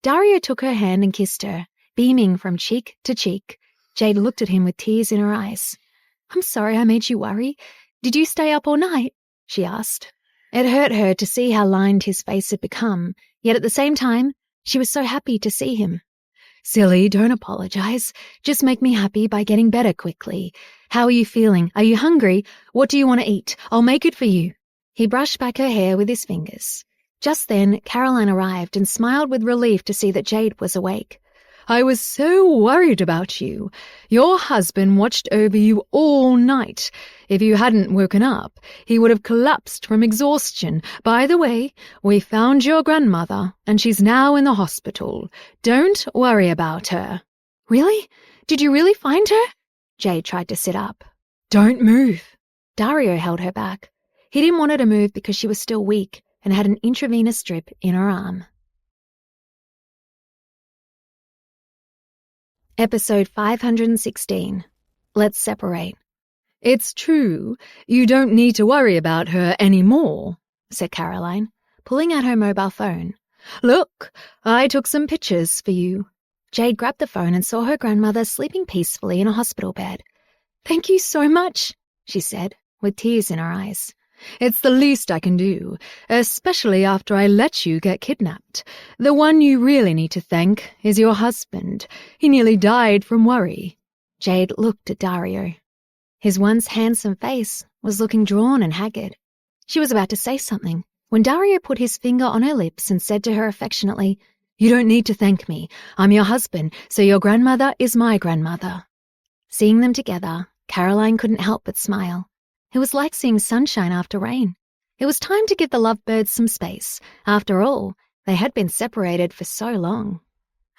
Dario took her hand and kissed her, beaming from cheek to cheek. Jade looked at him with tears in her eyes. "I'm sorry I made you worry. Did you stay up all night?" she asked. It hurt her to see how lined his face had become, yet at the same time, she was so happy to see him. "Silly, don't apologize. Just make me happy by getting better quickly. How are you feeling? Are you hungry? What do you want to eat? I'll make it for you." He brushed back her hair with his fingers. Just then, Caroline arrived and smiled with relief to see that Jade was awake. "I was so worried about you. Your husband watched over you all night. If you hadn't woken up, he would have collapsed from exhaustion. By the way, we found your grandmother, and she's now in the hospital. Don't worry about her." "Really? Did you really find her?" Jade tried to sit up. "Don't move." Dario held her back. He didn't want her to move because she was still weak and had an intravenous drip in her arm. Episode 516. Let's Separate. "It's true. You don't need to worry about her anymore," said Caroline, pulling out her mobile phone. "Look, I took some pictures for you." Jade grabbed the phone and saw her grandmother sleeping peacefully in a hospital bed. "Thank you so much," she said, with tears in her eyes. "It's the least I can do, especially after I let you get kidnapped. The one you really need to thank is your husband. He nearly died from worry." Jade looked at Dario. His once handsome face was looking drawn and haggard. She was about to say something when Dario put his finger on her lips and said to her affectionately, "You don't need to thank me. I'm your husband, so your grandmother is my grandmother." Seeing them together, Caroline couldn't help but smile. It was like seeing sunshine after rain. It was time to give the lovebirds some space. After all, they had been separated for so long.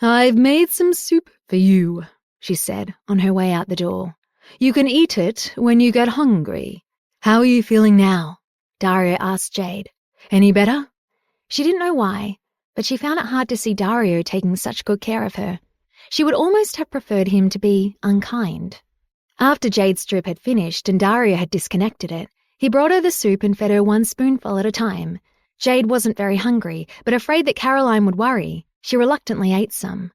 "I've made some soup for you," she said on her way out the door. "You can eat it when you get hungry. How are you feeling now?" Dario asked Jade. "Any better?" She didn't know why, but she found it hard to see Dario taking such good care of her. She would almost have preferred him to be unkind. After Jade's drip had finished and Dario had disconnected it, he brought her the soup and fed her one spoonful at a time. Jade wasn't very hungry, but afraid that Caroline would worry, she reluctantly ate some.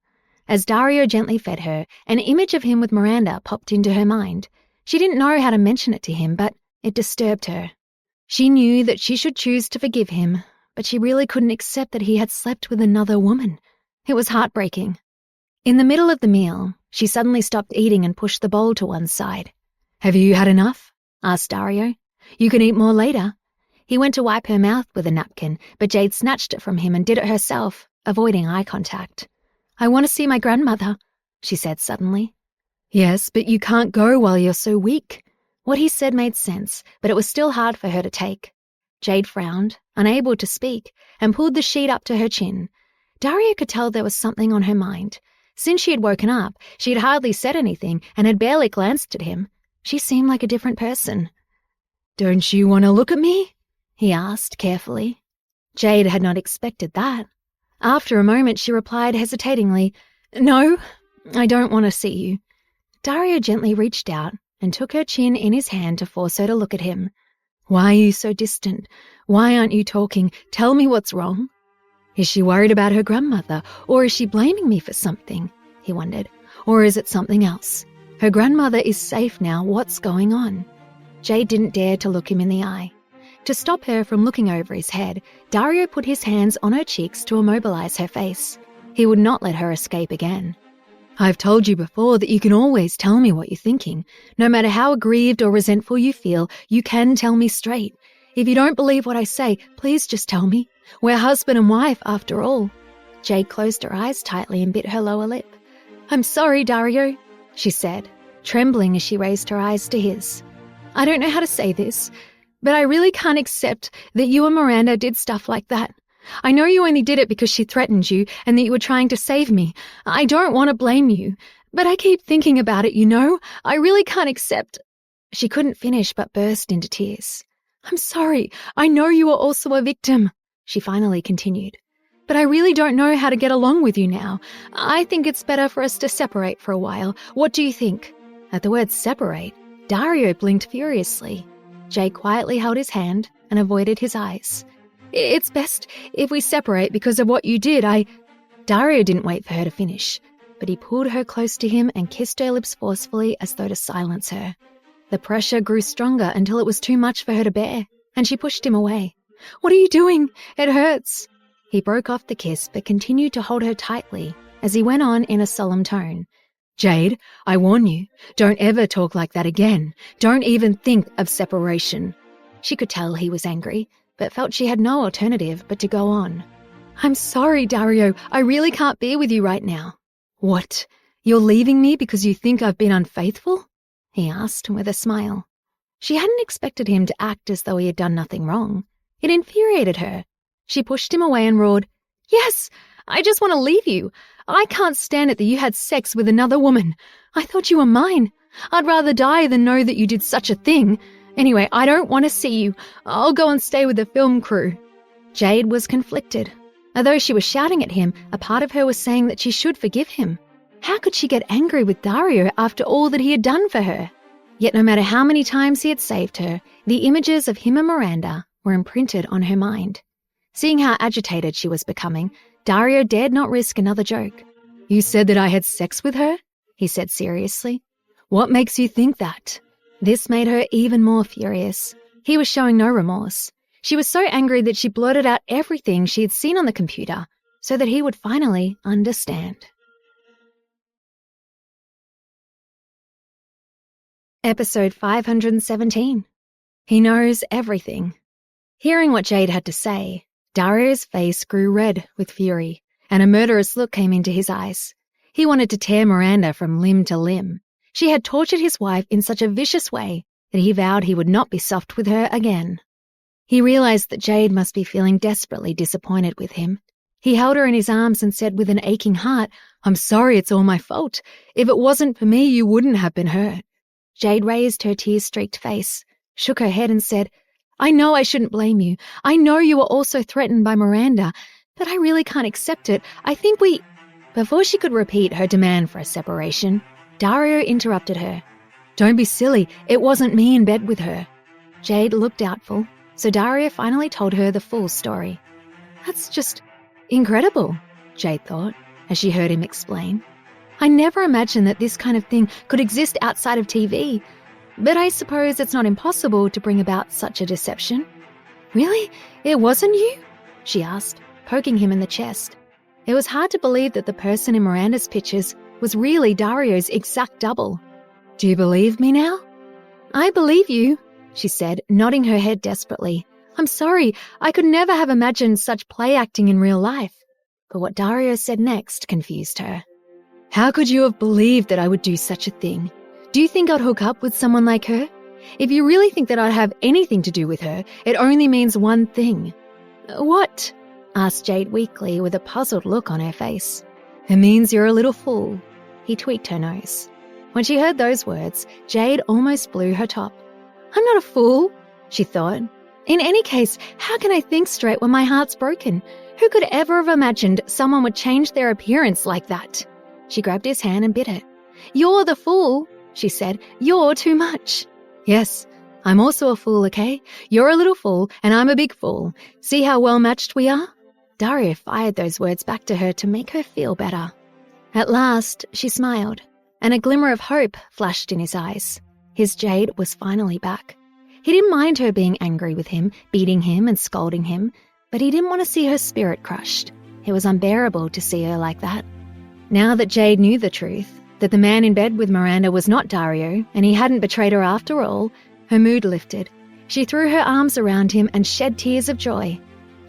As Dario gently fed her, an image of him with Miranda popped into her mind. She didn't know how to mention it to him, but it disturbed her. She knew that she should choose to forgive him, but she really couldn't accept that he had slept with another woman. It was heartbreaking. In the middle of the meal, she suddenly stopped eating and pushed the bowl to one side. "Have you had enough?" asked Dario. "You can eat more later." He went to wipe her mouth with a napkin, but Jade snatched it from him and did it herself, avoiding eye contact. "I want to see my grandmother," she said suddenly. "Yes, but you can't go while you're so weak." What he said made sense, but it was still hard for her to take. Jade frowned, unable to speak, and pulled the sheet up to her chin. Dario could tell there was something on her mind. Since she had woken up, she had hardly said anything and had barely glanced at him. She seemed like a different person. "Don't you want to look at me?" he asked carefully. Jade had not expected that. After a moment, she replied hesitatingly, "No, I don't want to see you." Dario gently reached out and took her chin in his hand to force her to look at him. "Why are you so distant? Why aren't you talking? Tell me what's wrong." Is she worried about her grandmother, or is she blaming me for something? He wondered. Or is it something else? Her grandmother is safe now. What's going on? Jade didn't dare to look him in the eye. To stop her from looking over his head, Dario put his hands on her cheeks to immobilize her face. He would not let her escape again. "I've told you before that you can always tell me what you're thinking. No matter how aggrieved or resentful you feel, you can tell me straight. If you don't believe what I say, please just tell me. We're husband and wife, after all." Jade closed her eyes tightly and bit her lower lip. "I'm sorry, Dario," she said, trembling as she raised her eyes to his. "I don't know how to say this, but I really can't accept that you and Miranda did stuff like that. I know you only did it because she threatened you and that you were trying to save me. I don't want to blame you, but I keep thinking about it, you know? I really can't accept—" She couldn't finish but burst into tears. "I'm sorry. I know you are also a victim," she finally continued. "But I really don't know how to get along with you now. I think it's better for us to separate for a while. What do you think?" At the word separate, Dario blinked furiously. Jade quietly held his hand and avoided his eyes. "It's best if we separate because of what you did. Dario didn't wait for her to finish, but he pulled her close to him and kissed her lips forcefully as though to silence her. The pressure grew stronger until it was too much for her to bear, and she pushed him away. "What are you doing? It hurts." He broke off the kiss but continued to hold her tightly as he went on in a solemn tone. "Jade, I warn you, don't ever talk like that again. Don't even think of separation." She could tell he was angry, but felt she had no alternative but to go on. "I'm sorry, Dario. I really can't be with you right now." "What? You're leaving me because you think I've been unfaithful?" he asked with a smile. She hadn't expected him to act as though he had done nothing wrong. It infuriated her. She pushed him away and roared, "Yes, I just want to leave you. I can't stand it that you had sex with another woman. I thought you were mine. I'd rather die than know that you did such a thing. Anyway, I don't want to see you. I'll go and stay with the film crew." Jade was conflicted. Although she was shouting at him, a part of her was saying that she should forgive him. How could she get angry with Dario after all that he had done for her? Yet no matter how many times he had saved her, the images of him and Miranda were imprinted on her mind. Seeing how agitated she was becoming, Dario dared not risk another joke. "You said that I had sex with her?" he said seriously. "What makes you think that?" This made her even more furious. He was showing no remorse. She was so angry that she blurted out everything she had seen on the computer so that he would finally understand. Episode 517. He knows everything. Hearing what Jade had to say, Dario's face grew red with fury, and a murderous look came into his eyes. He wanted to tear Miranda from limb to limb. She had tortured his wife in such a vicious way that he vowed he would not be soft with her again. He realized that Jade must be feeling desperately disappointed with him. He held her in his arms and said with an aching heart, "I'm sorry, it's all my fault. If it wasn't for me, you wouldn't have been hurt." Jade raised her tear-streaked face, shook her head and said, "I know I shouldn't blame you. I know you were also threatened by Miranda, but I really can't accept it. I think we—" Before she could repeat her demand for a separation, Dario interrupted her. "Don't be silly. It wasn't me in bed with her." Jade looked doubtful, so Dario finally told her the full story. "That's just incredible," Jade thought, as she heard him explain. "I never imagined that this kind of thing could exist outside of TV. But I suppose it's not impossible to bring about such a deception." "Really? It wasn't you?" she asked, poking him in the chest. It was hard to believe that the person in Miranda's pictures was really Dario's exact double. "Do you believe me now?" "I believe you," she said, nodding her head desperately. "I'm sorry, I could never have imagined such play acting in real life." But what Dario said next confused her. "How could you have believed that I would do such a thing? Do you think I'd hook up with someone like her? If you really think that I'd have anything to do with her, it only means one thing." "What?" asked Jade weakly with a puzzled look on her face. "It means you're a little fool." He tweaked her nose. When she heard those words, Jade almost blew her top. "I'm not a fool," she thought. "In any case, how can I think straight when my heart's broken? Who could ever have imagined someone would change their appearance like that?" She grabbed his hand and bit it. "You're the fool," she said. "You're too much." "Yes, I'm also a fool, okay? You're a little fool and I'm a big fool. See how well matched we are?" Dario fired those words back to her to make her feel better. At last, she smiled, and a glimmer of hope flashed in his eyes. His Jade was finally back. He didn't mind her being angry with him, beating him and scolding him, but he didn't want to see her spirit crushed. It was unbearable to see her like that. Now that Jade knew the truth, that the man in bed with Miranda was not Dario and he hadn't betrayed her after all, her mood lifted. She threw her arms around him and shed tears of joy.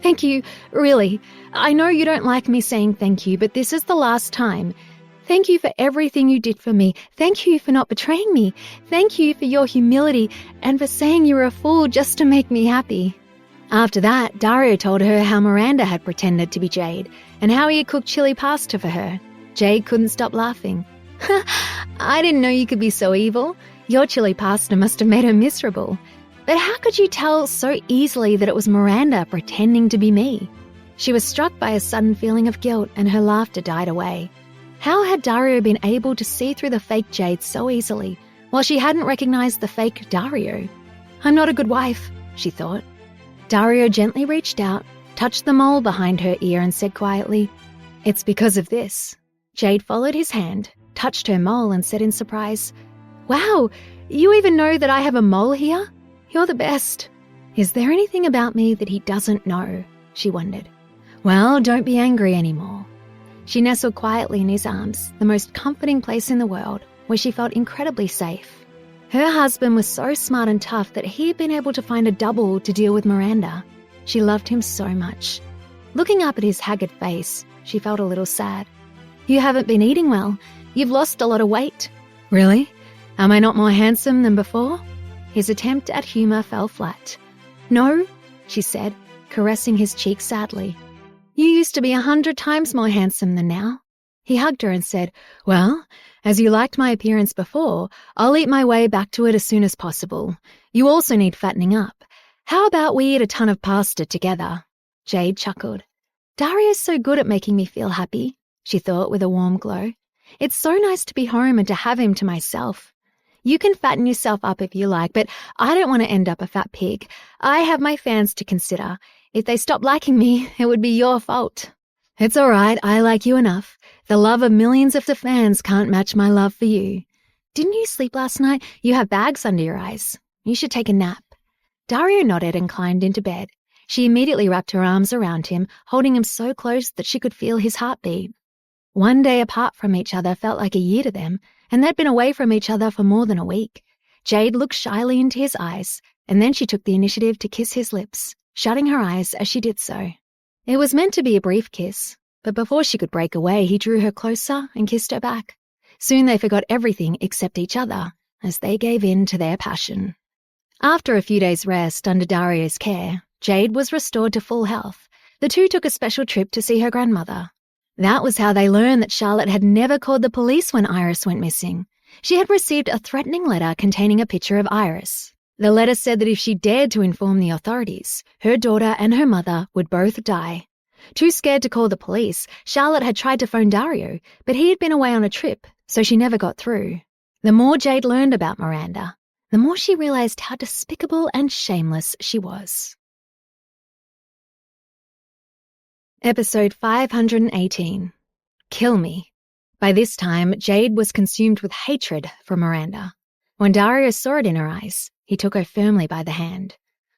"Thank you, really. I know you don't like me saying thank you, but this is the last time. Thank you for everything you did for me. Thank you for not betraying me. Thank you for your humility and for saying you were a fool just to make me happy." After that, Dario told her how Miranda had pretended to be Jade and how he had cooked chili pasta for her. Jade couldn't stop laughing. "I didn't know you could be so evil. Your chili pasta must have made her miserable. But how could you tell so easily that it was Miranda pretending to be me?" She was struck by a sudden feeling of guilt and her laughter died away. How had Dario been able to see through the fake Jade so easily, while she hadn't recognized the fake Dario? "I'm not a good wife," she thought. Dario gently reached out, touched the mole behind her ear and said quietly, "It's because of this." Jade followed his hand, touched her mole and said in surprise, "Wow, you even know that I have a mole here? You're the best." "Is there anything about me that he doesn't know?" she wondered. "Well, don't be angry anymore." She nestled quietly in his arms, the most comforting place in the world, where she felt incredibly safe. Her husband was so smart and tough that he had been able to find a double to deal with Miranda. She loved him so much. Looking up at his haggard face, she felt a little sad. "You haven't been eating well. You've lost a lot of weight." "Really? Am I not more handsome than before?" His attempt at humor fell flat. "No," she said, caressing his cheek sadly. "You used to be 100 times more handsome than now." He hugged her and said, "Well, as you liked my appearance before, I'll eat my way back to it as soon as possible. You also need fattening up. How about we eat a ton of pasta together?" Jade chuckled. "Dario's so good at making me feel happy," she thought with a warm glow. "It's so nice to be home and to have him to myself. You can fatten yourself up if you like, but I don't want to end up a fat pig. I have my fans to consider. If they stop liking me, it would be your fault." "It's all right, I like you enough. The love of millions of the fans can't match my love for you. Didn't you sleep last night? You have bags under your eyes. You should take a nap." Dario nodded and climbed into bed. She immediately wrapped her arms around him, holding him so close that she could feel his heartbeat. One day apart from each other felt like a year to them, and they'd been away from each other for more than a week. Jade looked shyly into his eyes, and then she took the initiative to kiss his lips, shutting her eyes as she did so. It was meant to be a brief kiss, but before she could break away, he drew her closer and kissed her back. Soon they forgot everything except each other as they gave in to their passion. After a few days' rest under Dario's care, Jade was restored to full health. The two took a special trip to see her grandmother. That was how they learned that Charlotte had never called the police when Iris went missing. She had received a threatening letter containing a picture of Iris. The letter said that if she dared to inform the authorities, her daughter and her mother would both die. Too scared to call the police, Charlotte had tried to phone Dario, but he had been away on a trip, so she never got through. The more Jade learned about Miranda, the more she realized how despicable and shameless she was. Episode 518. Kill Me. By this time, Jade was consumed with hatred for Miranda. When Dario saw it in her eyes, he took her firmly by the hand.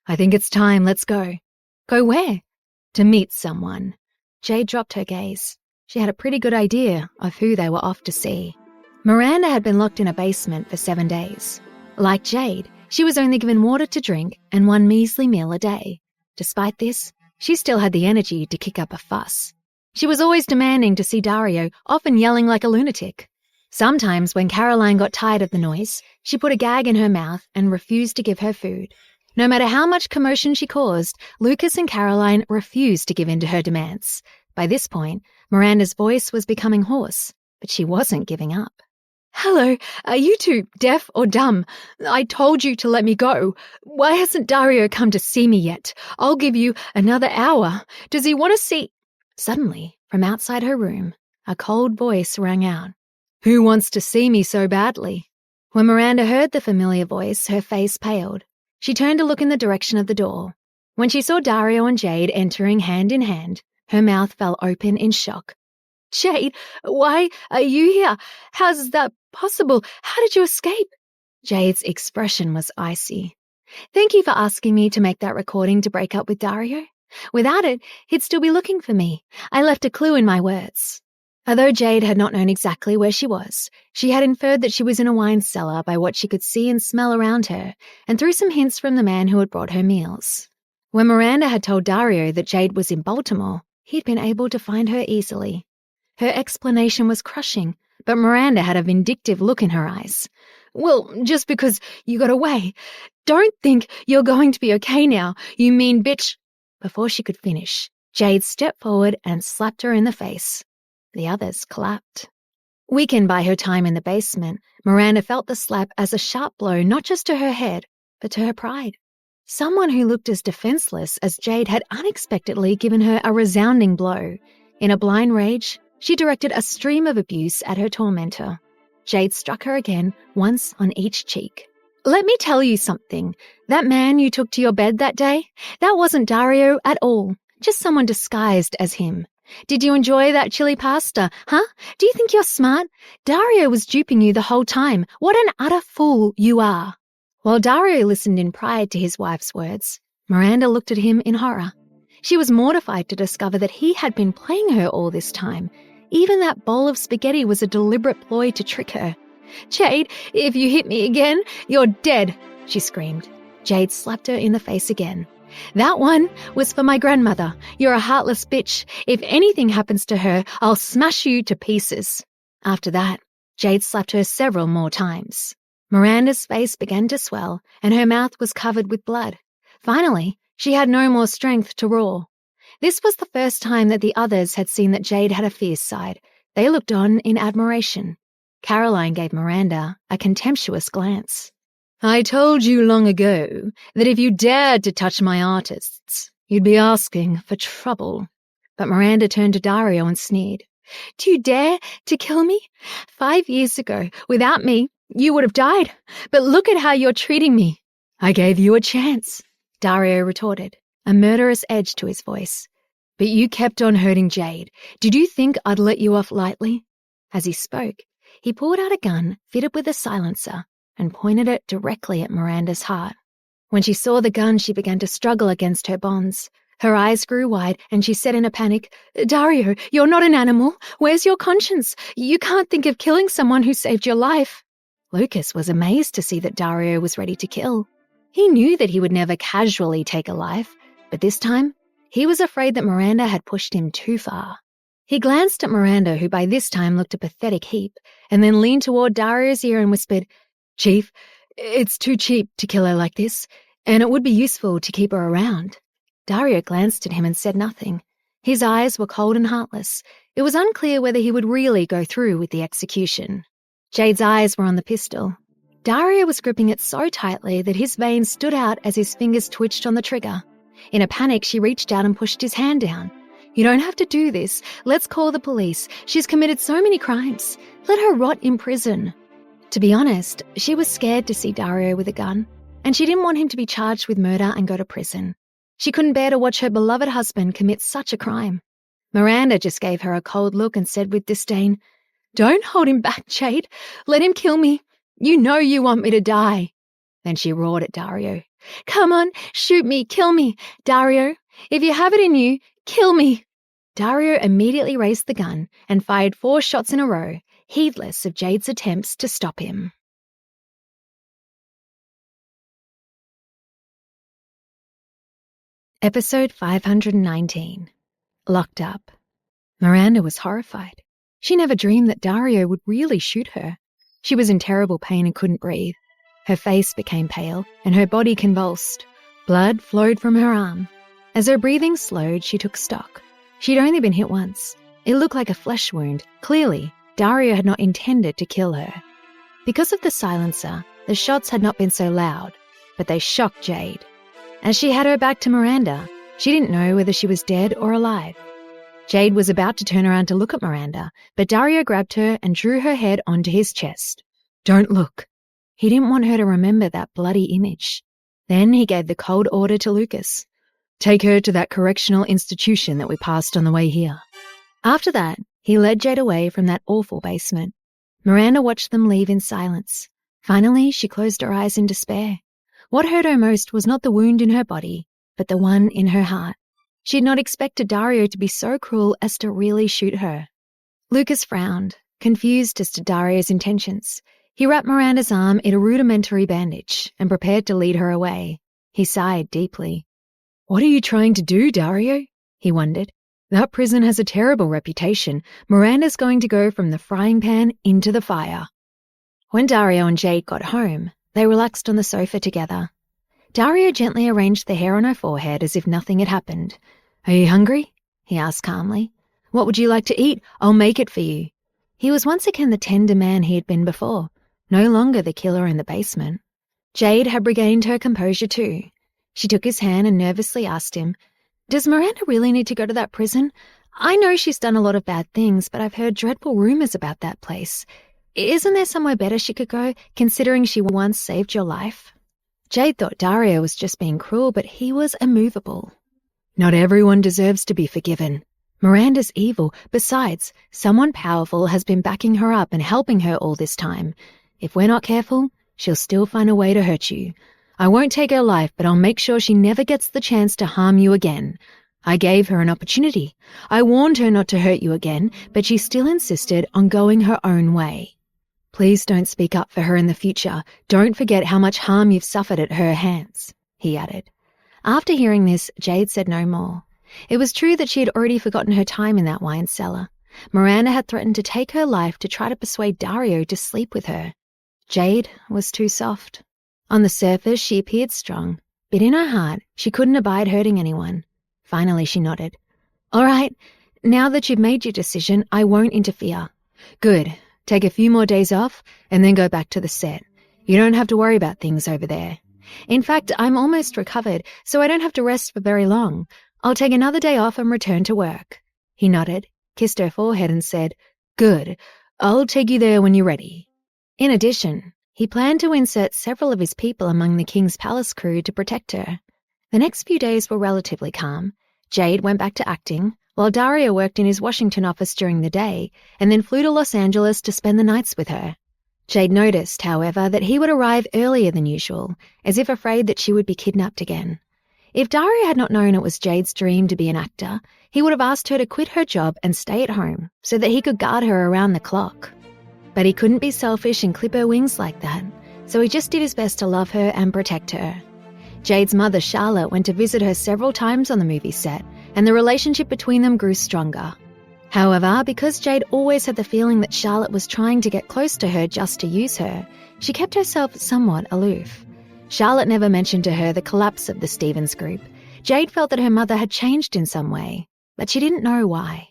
"I think it's time, let's go." "Go where?" "To meet someone." Jade dropped her gaze. She had a pretty good idea of who they were off to see. Miranda had been locked in a basement for 7 days. Like Jade, she was only given water to drink and one measly meal a day. Despite this, she still had the energy to kick up a fuss. She was always demanding to see Dario, often yelling like a lunatic. Sometimes, when Caroline got tired of the noise, she put a gag in her mouth and refused to give her food. No matter how much commotion she caused, Lucas and Caroline refused to give in to her demands. By this point, Miranda's voice was becoming hoarse, but she wasn't giving up. "Hello, are you two deaf or dumb? I told you to let me go. Why hasn't Dario come to see me yet? I'll give you another hour. Does he want to see—" Suddenly, from outside her room, a cold voice rang out. "Who wants to see me so badly?" When Miranda heard the familiar voice, her face paled. She turned to look in the direction of the door. When she saw Dario and Jade entering hand in hand, her mouth fell open in shock. "Jade, why are you here? How's that possible? How did you escape?" Jade's expression was icy. "Thank you for asking me to make that recording to break up with Dario. Without it, he'd still be looking for me. I left a clue in my words." Although Jade had not known exactly where she was, she had inferred that she was in a wine cellar by what she could see and smell around her, and through some hints from the man who had brought her meals. When Miranda had told Dario that Jade was in Baltimore, he'd been able to find her easily. Her explanation was crushing, but Miranda had a vindictive look in her eyes. "Well, just because you got away. Don't think you're going to be okay now, you mean bitch." Before she could finish, Jade stepped forward and slapped her in the face. The others clapped. Weakened by her time in the basement, Miranda felt the slap as a sharp blow not just to her head, but to her pride. Someone who looked as defenseless as Jade had unexpectedly given her a resounding blow. In a blind rage, she directed a stream of abuse at her tormentor. Jade struck her again, once on each cheek. "Let me tell you something. That man you took to your bed that day, that wasn't Dario at all, just someone disguised as him. Did you enjoy that chili pasta, huh? Do you think you're smart? Dario was duping you the whole time. What an utter fool you are." While Dario listened in pride to his wife's words, Miranda looked at him in horror. She was mortified to discover that he had been playing her all this time. Even that bowl of spaghetti was a deliberate ploy to trick her. "Jade, if you hit me again, you're dead," she screamed. Jade slapped her in the face again. "That one was for my grandmother. You're a heartless bitch. If anything happens to her, I'll smash you to pieces." After that, Jade slapped her several more times. Miranda's face began to swell, and her mouth was covered with blood. Finally, she had no more strength to roar. This was the first time that the others had seen that Jade had a fierce side. They looked on in admiration. Caroline gave Miranda a contemptuous glance. "I told you long ago that if you dared to touch my artists, you'd be asking for trouble." But Miranda turned to Dario and sneered. "Do you dare to kill me? 5 years ago, without me, you would have died. But look at how you're treating me." "I gave you a chance," Dario retorted, a murderous edge to his voice. "But you kept on hurting Jade. Did you think I'd let you off lightly?" As he spoke, he pulled out a gun fitted with a silencer and pointed it directly at Miranda's heart. When she saw the gun, she began to struggle against her bonds. Her eyes grew wide, and she said in a panic, "Dario, you're not an animal. Where's your conscience? You can't think of killing someone who saved your life." Lucas was amazed to see that Dario was ready to kill. He knew that he would never casually take a life, but this time, he was afraid that Miranda had pushed him too far. He glanced at Miranda, who by this time looked a pathetic heap, and then leaned toward Dario's ear and whispered, "Chief, it's too cheap to kill her like this, and it would be useful to keep her around." Dario glanced at him and said nothing. His eyes were cold and heartless. It was unclear whether he would really go through with the execution. Jade's eyes were on the pistol. Dario was gripping it so tightly that his veins stood out as his fingers twitched on the trigger. In a panic, she reached out and pushed his hand down. "You don't have to do this. Let's call the police. She's committed so many crimes. Let her rot in prison." To be honest, she was scared to see Dario with a gun, and she didn't want him to be charged with murder and go to prison. She couldn't bear to watch her beloved husband commit such a crime. Miranda just gave her a cold look and said with disdain, "Don't hold him back, Jade. Let him kill me. You know you want me to die." Then she roared at Dario. "Come on, shoot me, kill me. Dario, if you have it in you, kill me." Dario immediately raised the gun and fired 4 shots in a row, heedless of Jade's attempts to stop him. Episode 519. Locked Up. Miranda was horrified. She never dreamed that Dario would really shoot her. She was in terrible pain and couldn't breathe. Her face became pale and her body convulsed. Blood flowed from her arm. As her breathing slowed, she took stock. She'd only been hit once. It looked like a flesh wound. Clearly, Dario had not intended to kill her. Because of the silencer, the shots had not been so loud, but they shocked Jade. As she had her back to Miranda, she didn't know whether she was dead or alive. Jade was about to turn around to look at Miranda, but Dario grabbed her and drew her head onto his chest. "Don't look." He didn't want her to remember that bloody image. Then he gave the cold order to Lucas. "Take her to that correctional institution that we passed on the way here." After that, he led Jade away from that awful basement. Miranda watched them leave in silence. Finally, she closed her eyes in despair. What hurt her most was not the wound in her body, but the one in her heart. She had not expected Dario to be so cruel as to really shoot her. Lucas frowned, confused as to Dario's intentions. He wrapped Miranda's arm in a rudimentary bandage and prepared to lead her away. He sighed deeply. "What are you trying to do, Dario?" he wondered. "That prison has a terrible reputation. Miranda's going to go from the frying pan into the fire." When Dario and Jade got home, they relaxed on the sofa together. Dario gently arranged the hair on her forehead as if nothing had happened. "Are you hungry?" he asked calmly. "What would you like to eat? I'll make it for you." He was once again the tender man he had been before, no longer the killer in the basement. Jade had regained her composure too. She took his hand and nervously asked him, "Does Miranda really need to go to that prison? I know she's done a lot of bad things, but I've heard dreadful rumors about that place. Isn't there somewhere better she could go, considering she once saved your life?" Jade thought Dario was just being cruel, but he was immovable. "Not everyone deserves to be forgiven. Miranda's evil. Besides, someone powerful has been backing her up and helping her all this time. If we're not careful, she'll still find a way to hurt you. I won't take her life, but I'll make sure she never gets the chance to harm you again. I gave her an opportunity. I warned her not to hurt you again, but she still insisted on going her own way. Please don't speak up for her in the future. Don't forget how much harm you've suffered at her hands," he added. After hearing this, Jade said no more. It was true that she had already forgotten her time in that wine cellar. Miranda had threatened to take her life to try to persuade Dario to sleep with her. Jade was too soft. On the surface, she appeared strong, but in her heart, she couldn't abide hurting anyone. Finally, she nodded. "All right, now that you've made your decision, I won't interfere." "Good. Take a few more days off and then go back to the set. You don't have to worry about things over there. In fact, I'm almost recovered, so I don't have to rest for very long. I'll take another day off and return to work." He nodded, kissed her forehead and said, "Good. I'll take you there when you're ready." In addition, he planned to insert several of his people among the king's palace crew to protect her. The next few days were relatively calm. Jade went back to acting, while Dario worked in his Washington office during the day and then flew to Los Angeles to spend the nights with her. Jade noticed, however, that he would arrive earlier than usual, as if afraid that she would be kidnapped again. If Dario had not known it was Jade's dream to be an actor, he would have asked her to quit her job and stay at home so that he could guard her around the clock. But he couldn't be selfish and clip her wings like that, so he just did his best to love her and protect her. Jade's mother, Charlotte, went to visit her several times on the movie set, and the relationship between them grew stronger. However, because Jade always had the feeling that Charlotte was trying to get close to her just to use her, she kept herself somewhat aloof. Charlotte never mentioned to her the collapse of the Stevens group. Jade felt that her mother had changed in some way, but she didn't know why.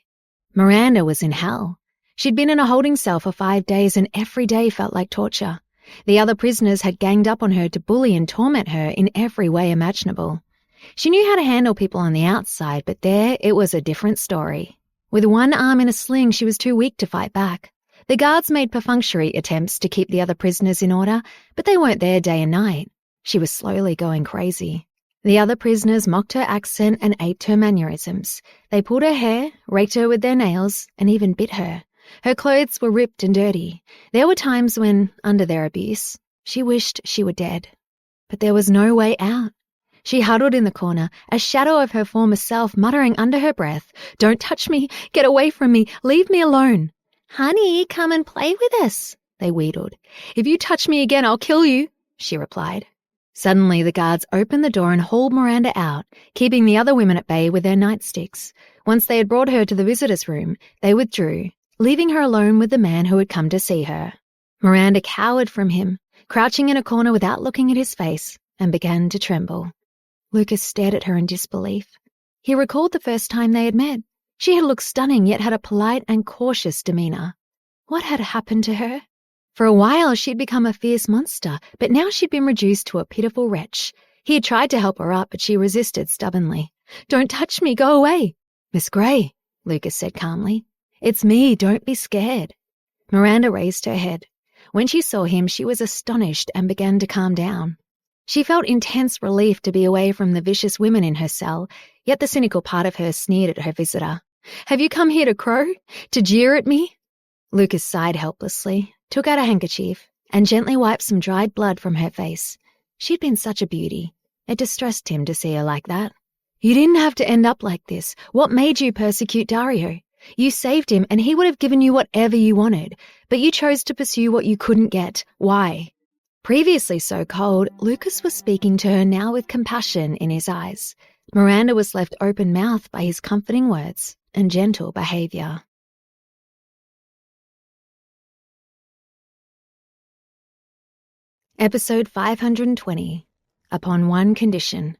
Miranda was in hell. She'd been in a holding cell for 5 days and every day felt like torture. The other prisoners had ganged up on her to bully and torment her in every way imaginable. She knew how to handle people on the outside, but there it was a different story. With one arm in a sling, she was too weak to fight back. The guards made perfunctory attempts to keep the other prisoners in order, but they weren't there day and night. She was slowly going crazy. The other prisoners mocked her accent and aped her mannerisms. They pulled her hair, raked her with their nails, and even bit her. Her clothes were ripped and dirty. There were times when, under their abuse, she wished she were dead. But there was no way out. She huddled in the corner, a shadow of her former self, muttering under her breath, "Don't touch me! Get away from me! Leave me alone!" "Honey, come and play with us," they wheedled. "If you touch me again, I'll kill you," she replied. Suddenly, the guards opened the door and hauled Miranda out, keeping the other women at bay with their nightsticks. Once they had brought her to the visitors' room, they withdrew, leaving her alone with the man who had come to see her. Miranda cowered from him, crouching in a corner without looking at his face, and began to tremble. Lucas stared at her in disbelief. He recalled the first time they had met. She had looked stunning, yet had a polite and cautious demeanor. What had happened to her? For a while she'd become a fierce monster, but now she'd been reduced to a pitiful wretch. He had tried to help her up, but she resisted stubbornly. "Don't touch me, go away." "Miss Gray," Lucas said calmly. "It's me, don't be scared." Miranda raised her head. When she saw him, she was astonished and began to calm down. She felt intense relief to be away from the vicious women in her cell, yet the cynical part of her sneered at her visitor. "Have you come here to crow? To jeer at me?" Lucas sighed helplessly, took out a handkerchief, and gently wiped some dried blood from her face. She'd been such a beauty. It distressed him to see her like that. "You didn't have to end up like this. What made you persecute Dario? You saved him and he would have given you whatever you wanted, but you chose to pursue what you couldn't get. Why?" Previously so cold, Lucas was speaking to her now with compassion in his eyes. Miranda was left open-mouthed by his comforting words and gentle behaviour. Episode 520. Upon one condition.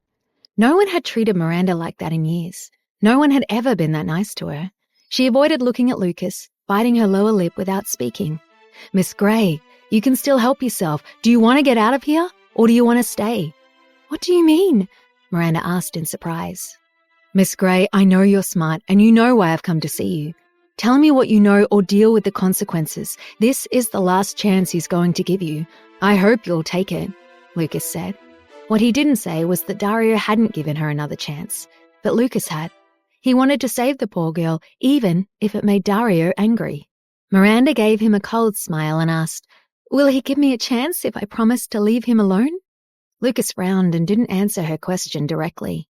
No one had treated Miranda like that in years. No one had ever been that nice to her. She avoided looking at Lucas, biting her lower lip without speaking. "Miss Gray, you can still help yourself. Do you want to get out of here, or do you want to stay?" "What do you mean?" Miranda asked in surprise. "Miss Gray, I know you're smart, and you know why I've come to see you. Tell me what you know or deal with the consequences. This is the last chance he's going to give you. I hope you'll take it," Lucas said. What he didn't say was that Dario hadn't given her another chance, but Lucas had. He wanted to save the poor girl, even if it made Dario angry. Miranda gave him a cold smile and asked, "Will he give me a chance if I promise to leave him alone?" Lucas frowned and didn't answer her question directly.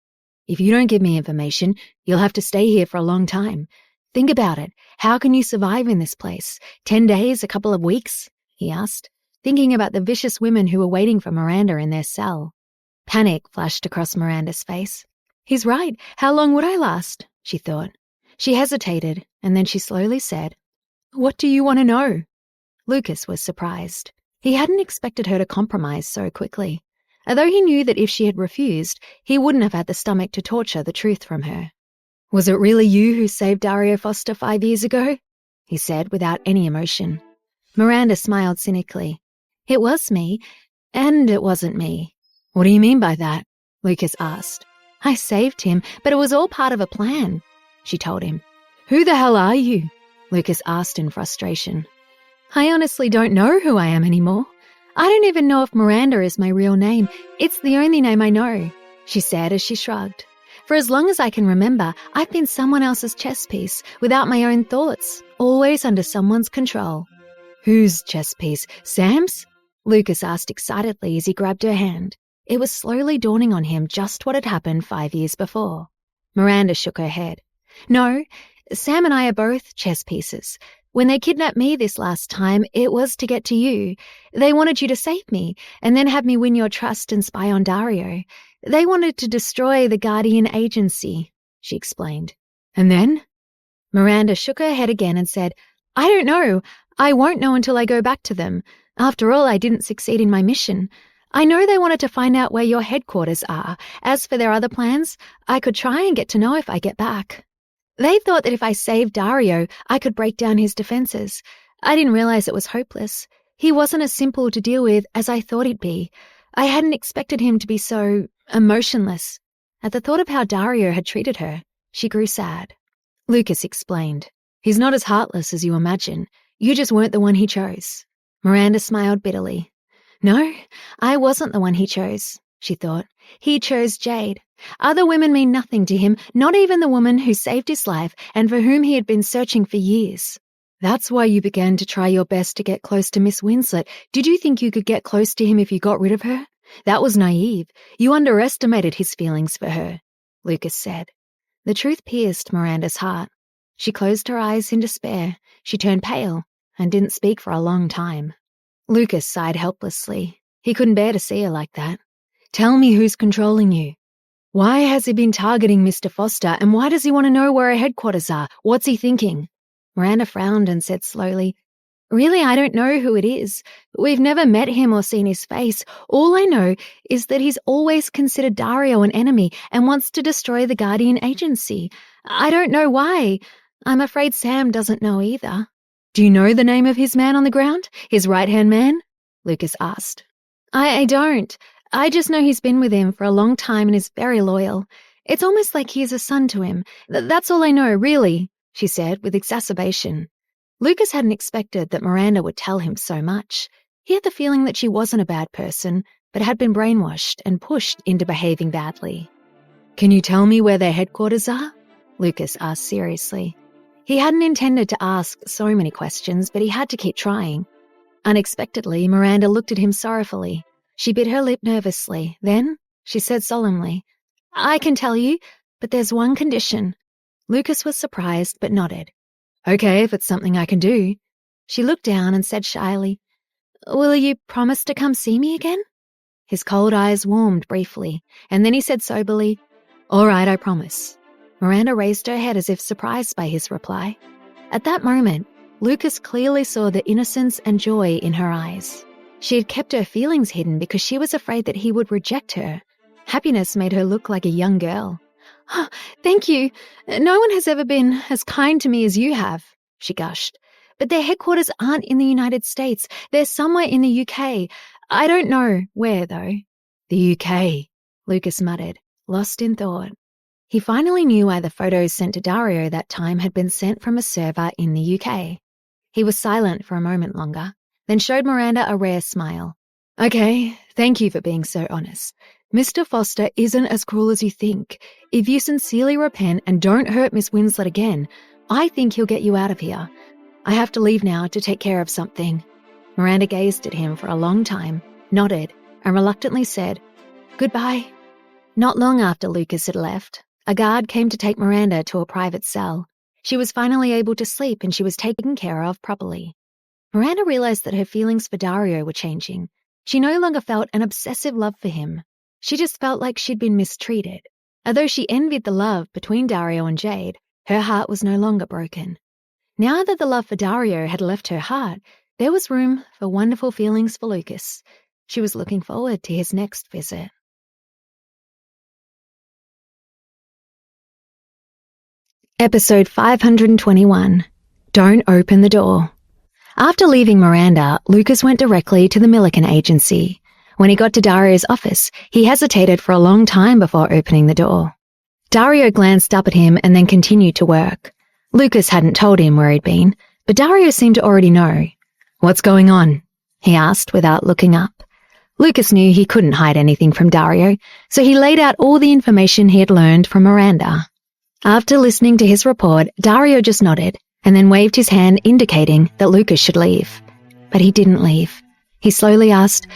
"If you don't give me information, you'll have to stay here for a long time. Think about it. How can you survive in this place? 10 days, a couple of weeks?" he asked, thinking about the vicious women who were waiting for Miranda in their cell. Panic flashed across Miranda's face. "He's right. How long would I last?" she thought. She hesitated, and then she slowly said, "What do you want to know?" Lucas was surprised. He hadn't expected her to compromise so quickly, although he knew that if she had refused, he wouldn't have had the stomach to torture the truth from her. "Was it really you who saved Dario Foster 5 years ago?" he said without any emotion. Miranda smiled cynically. "It was me, and it wasn't me." "What do you mean by that?" Lucas asked. "I saved him, but it was all part of a plan," she told him. "Who the hell are you?" Lucas asked in frustration. "I honestly don't know who I am anymore. I don't even know if Miranda is my real name. It's the only name I know," she said as she shrugged. "For as long as I can remember, I've been someone else's chess piece, without my own thoughts, always under someone's control." "Whose chess piece? Sam's?" Lucas asked excitedly as he grabbed her hand. It was slowly dawning on him just what had happened 5 years before. Miranda shook her head. "No, Sam and I are both chess pieces. When they kidnapped me this last time, it was to get to you. They wanted you to save me and then have me win your trust and spy on Dario. They wanted to destroy the Guardian Agency, she explained. And then? Miranda shook her head again and said, I don't know. I won't know until I go back to them. After all, I didn't succeed in my mission. I know they wanted to find out where your headquarters are. As for their other plans, I could try and get to know if I get back. They thought that if I saved Dario, I could break down his defenses. I didn't realize it was hopeless. He wasn't as simple to deal with as I thought he'd be. I hadn't expected him to be so emotionless. At the thought of how Dario had treated her, she grew sad. Lucas explained, He's not as heartless as you imagine. You just weren't the one he chose. Miranda smiled bitterly. No, I wasn't the one he chose, she thought. He chose Jade. Other women mean nothing to him, not even the woman who saved his life and for whom he had been searching for years. That's why you began to try your best to get close to Miss Winslet. Did you think you could get close to him if you got rid of her? That was naive. You underestimated his feelings for her, Lucas said. The truth pierced Miranda's heart. She closed her eyes in despair. She turned pale and didn't speak for a long time. Lucas sighed helplessly. He couldn't bear to see her like that. Tell me who's controlling you. Why has he been targeting Mr. Foster, and why does he want to know where our headquarters are? What's he thinking? Miranda frowned and said slowly, Really, I don't know who it is. We've never met him or seen his face. All I know is that he's always considered Dario an enemy and wants to destroy the Guardian Agency. I don't know why. I'm afraid Sam doesn't know either. Do you know the name of his man on the ground? His right-hand man? Lucas asked. I don't. I just know he's been with him for a long time and is very loyal. It's almost like he's a son to him. That's all I know, really, she said with exacerbation. Lucas hadn't expected that Miranda would tell him so much. He had the feeling that she wasn't a bad person, but had been brainwashed and pushed into behaving badly. Can you tell me where their headquarters are? Lucas asked seriously. He hadn't intended to ask so many questions, but he had to keep trying. Unexpectedly, Miranda looked at him sorrowfully. She bit her lip nervously. Then she said solemnly, I can tell you, but there's one condition. Lucas was surprised but nodded. Okay, if it's something I can do. She looked down and said shyly, Will you promise to come see me again? His cold eyes warmed briefly, and then he said soberly, All right, I promise. Miranda raised her head as if surprised by his reply. At that moment, Lucas clearly saw the innocence and joy in her eyes. She had kept her feelings hidden because she was afraid that he would reject her. Happiness made her look like a young girl. Oh, thank you. No one has ever been as kind to me as you have, she gushed. But their headquarters aren't in the United States. They're somewhere in the UK. I don't know where, though. The UK, Lucas muttered, lost in thought. He finally knew why the photos sent to Dario that time had been sent from a server in the UK. He was silent for a moment longer, then showed Miranda a rare smile. Okay, thank you for being so honest. Mr. Foster isn't as cruel as you think. If you sincerely repent and don't hurt Miss Winslet again, I think he'll get you out of here. I have to leave now to take care of something. Miranda gazed at him for a long time, nodded, and reluctantly said, Goodbye. Not long after Lucas had left, a guard came to take Miranda to a private cell. She was finally able to sleep and she was taken care of properly. Miranda realized that her feelings for Dario were changing. She no longer felt an obsessive love for him. She just felt like she'd been mistreated. Although she envied the love between Dario and Jade, her heart was no longer broken. Now that the love for Dario had left her heart, there was room for wonderful feelings for Lucas. She was looking forward to his next visit. Episode 521. Don't Open the Door. After leaving Miranda, Lucas went directly to the Milliken agency. When he got to Dario's office, he hesitated for a long time before opening the door. Dario glanced up at him and then continued to work. Lucas hadn't told him where he'd been, but Dario seemed to already know. What's going on? He asked without looking up. Lucas knew he couldn't hide anything from Dario, so he laid out all the information he had learned from Miranda. After listening to his report, Dario just nodded and then waved his hand indicating that Lucas should leave. But he didn't leave. He slowly asked,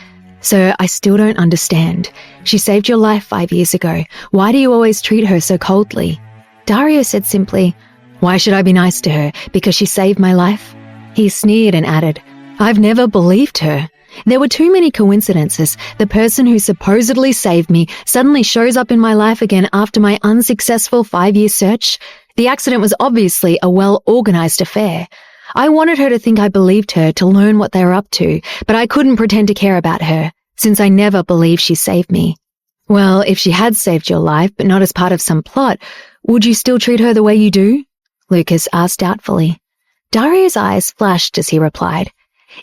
Sir, I still don't understand. She saved your life 5 years ago. Why do you always treat her so coldly? Dario said simply, Why should I be nice to her? Because she saved my life? He sneered and added, "I've never believed her. There were too many coincidences. The person who supposedly saved me suddenly shows up in my life again after my unsuccessful 5-year search. The accident was obviously a well-organized affair. I wanted her to think I believed her to learn what they were up to, but I couldn't pretend to care about her, since I never believed she saved me." "Well, if she had saved your life, but not as part of some plot, would you still treat her the way you do?" Lucas asked doubtfully. Dario's eyes flashed as he replied,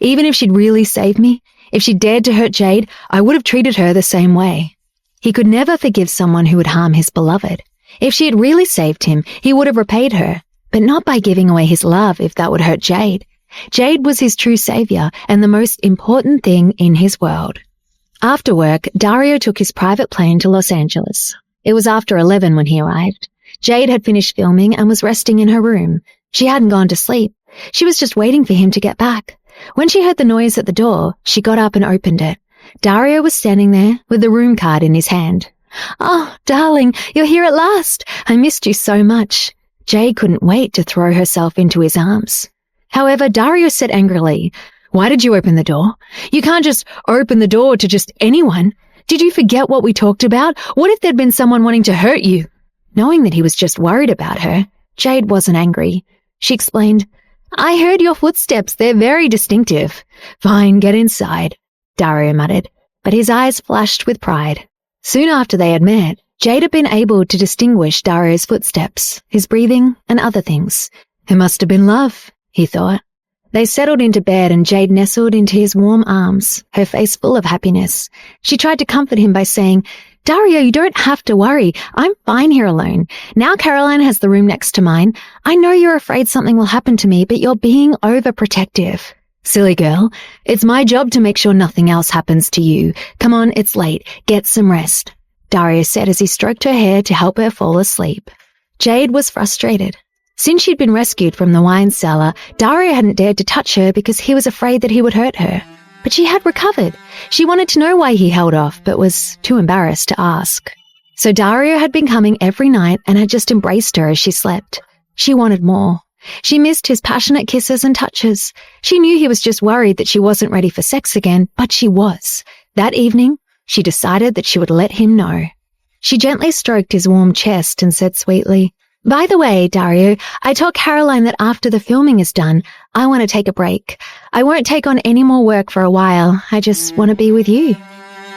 "Even if she'd really saved me, if she dared to hurt Jade, I would have treated her the same way." He could never forgive someone who would harm his beloved. If she had really saved him, he would have repaid her, but not by giving away his love if that would hurt Jade. Jade was his true savior and the most important thing in his world. After work, Dario took his private plane to Los Angeles. It was after 11 when he arrived. Jade had finished filming and was resting in her room. She hadn't gone to sleep. She was just waiting for him to get back. When she heard the noise at the door, she got up and opened it. Dario was standing there with the room card in his hand. "Oh, darling, you're here at last. I missed you so much." Jade couldn't wait to throw herself into his arms. However, Dario said angrily, "Why did you open the door? You can't just open the door to just anyone. Did you forget what we talked about? What if there'd been someone wanting to hurt you?" Knowing that he was just worried about her, Jade wasn't angry. She explained, "I heard your footsteps. They're very distinctive." "Fine, get inside," Dario muttered, but his eyes flashed with pride. Soon after they had met, Jade had been able to distinguish Dario's footsteps, his breathing, and other things. It must have been love, he thought. They settled into bed and Jade nestled into his warm arms, her face full of happiness. She tried to comfort him by saying, "Dario, you don't have to worry. I'm fine here alone. Now Caroline has the room next to mine. I know you're afraid something will happen to me, but you're being overprotective." "Silly girl. It's my job to make sure nothing else happens to you. Come on, it's late. Get some rest," Dario said as he stroked her hair to help her fall asleep. Jade was frustrated. Since she'd been rescued from the wine cellar, Dario hadn't dared to touch her because he was afraid that he would hurt her. But she had recovered. She wanted to know why he held off, but was too embarrassed to ask. So Dario had been coming every night and had just embraced her as she slept. She wanted more. She missed his passionate kisses and touches. She knew he was just worried that she wasn't ready for sex again, but she was. That evening, she decided that she would let him know. She gently stroked his warm chest and said sweetly, "By the way, Dario, I told Caroline that after the filming is done, I want to take a break. I won't take on any more work for a while. I just want to be with you."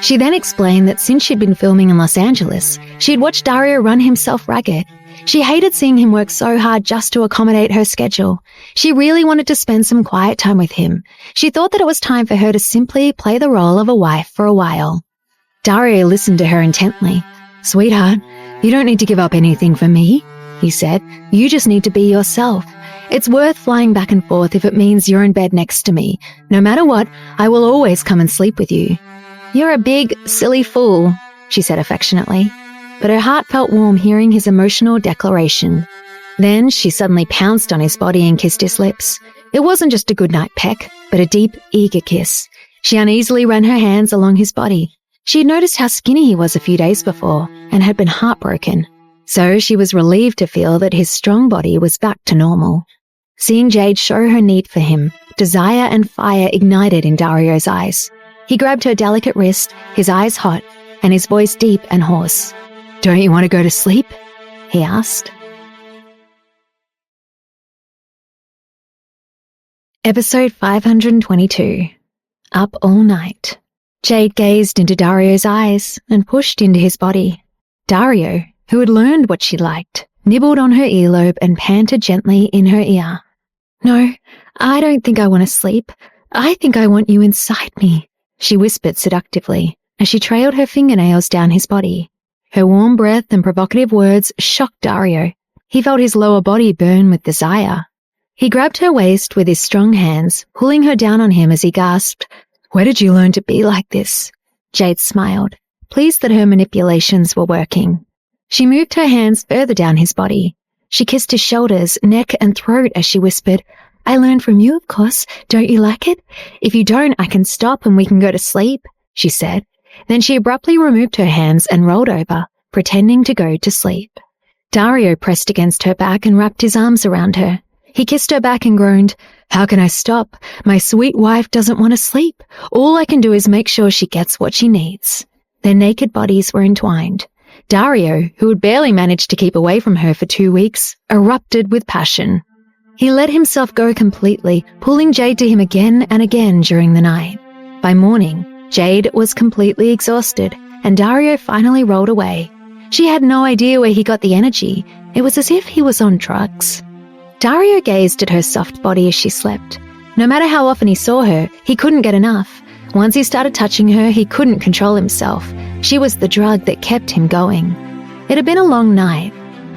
She then explained that since she'd been filming in Los Angeles, she'd watched Dario run himself ragged. She hated seeing him work so hard just to accommodate her schedule. She really wanted to spend some quiet time with him. She thought that it was time for her to simply play the role of a wife for a while. Dario listened to her intently. "Sweetheart, you don't need to give up anything for me," he said. "You just need to be yourself. It's worth flying back and forth if it means you're in bed next to me. No matter what, I will always come and sleep with you." "You're a big, silly fool," she said affectionately. But her heart felt warm hearing his emotional declaration. Then she suddenly pounced on his body and kissed his lips. It wasn't just a goodnight peck, but a deep, eager kiss. She uneasily ran her hands along his body. She had noticed how skinny he was a few days before and had been heartbroken. So she was relieved to feel that his strong body was back to normal. Seeing Jade show her need for him, desire and fire ignited in Dario's eyes. He grabbed her delicate wrist, his eyes hot, and his voice deep and hoarse. "Don't you want to go to sleep?" he asked. Episode 522. Up All Night. Jade gazed into Dario's eyes and pushed into his body. Dario, who had learned what she liked, nibbled on her earlobe and panted gently in her ear. "No, I don't think I want to sleep. I think I want you inside me," she whispered seductively as she trailed her fingernails down his body. Her warm breath and provocative words shocked Dario. He felt his lower body burn with desire. He grabbed her waist with his strong hands, pulling her down on him as he gasped, "Where did you learn to be like this?" Jade smiled, pleased that her manipulations were working. She moved her hands further down his body. She kissed his shoulders, neck, and throat as she whispered, "I learned from you, of course. Don't you like it? If you don't, I can stop and we can go to sleep," she said. Then she abruptly removed her hands and rolled over, pretending to go to sleep. Dario pressed against her back and wrapped his arms around her. He kissed her back and groaned, "How can I stop? My sweet wife doesn't want to sleep. All I can do is make sure she gets what she needs." Their naked bodies were entwined. Dario, who had barely managed to keep away from her for 2 weeks, erupted with passion. He let himself go completely, pulling Jade to him again and again during the night. By morning, Jade was completely exhausted, and Dario finally rolled away. She had no idea where he got the energy. It was as if he was on drugs. Dario gazed at her soft body as she slept. No matter how often he saw her, he couldn't get enough. Once he started touching her, he couldn't control himself. She was the drug that kept him going. It had been a long night.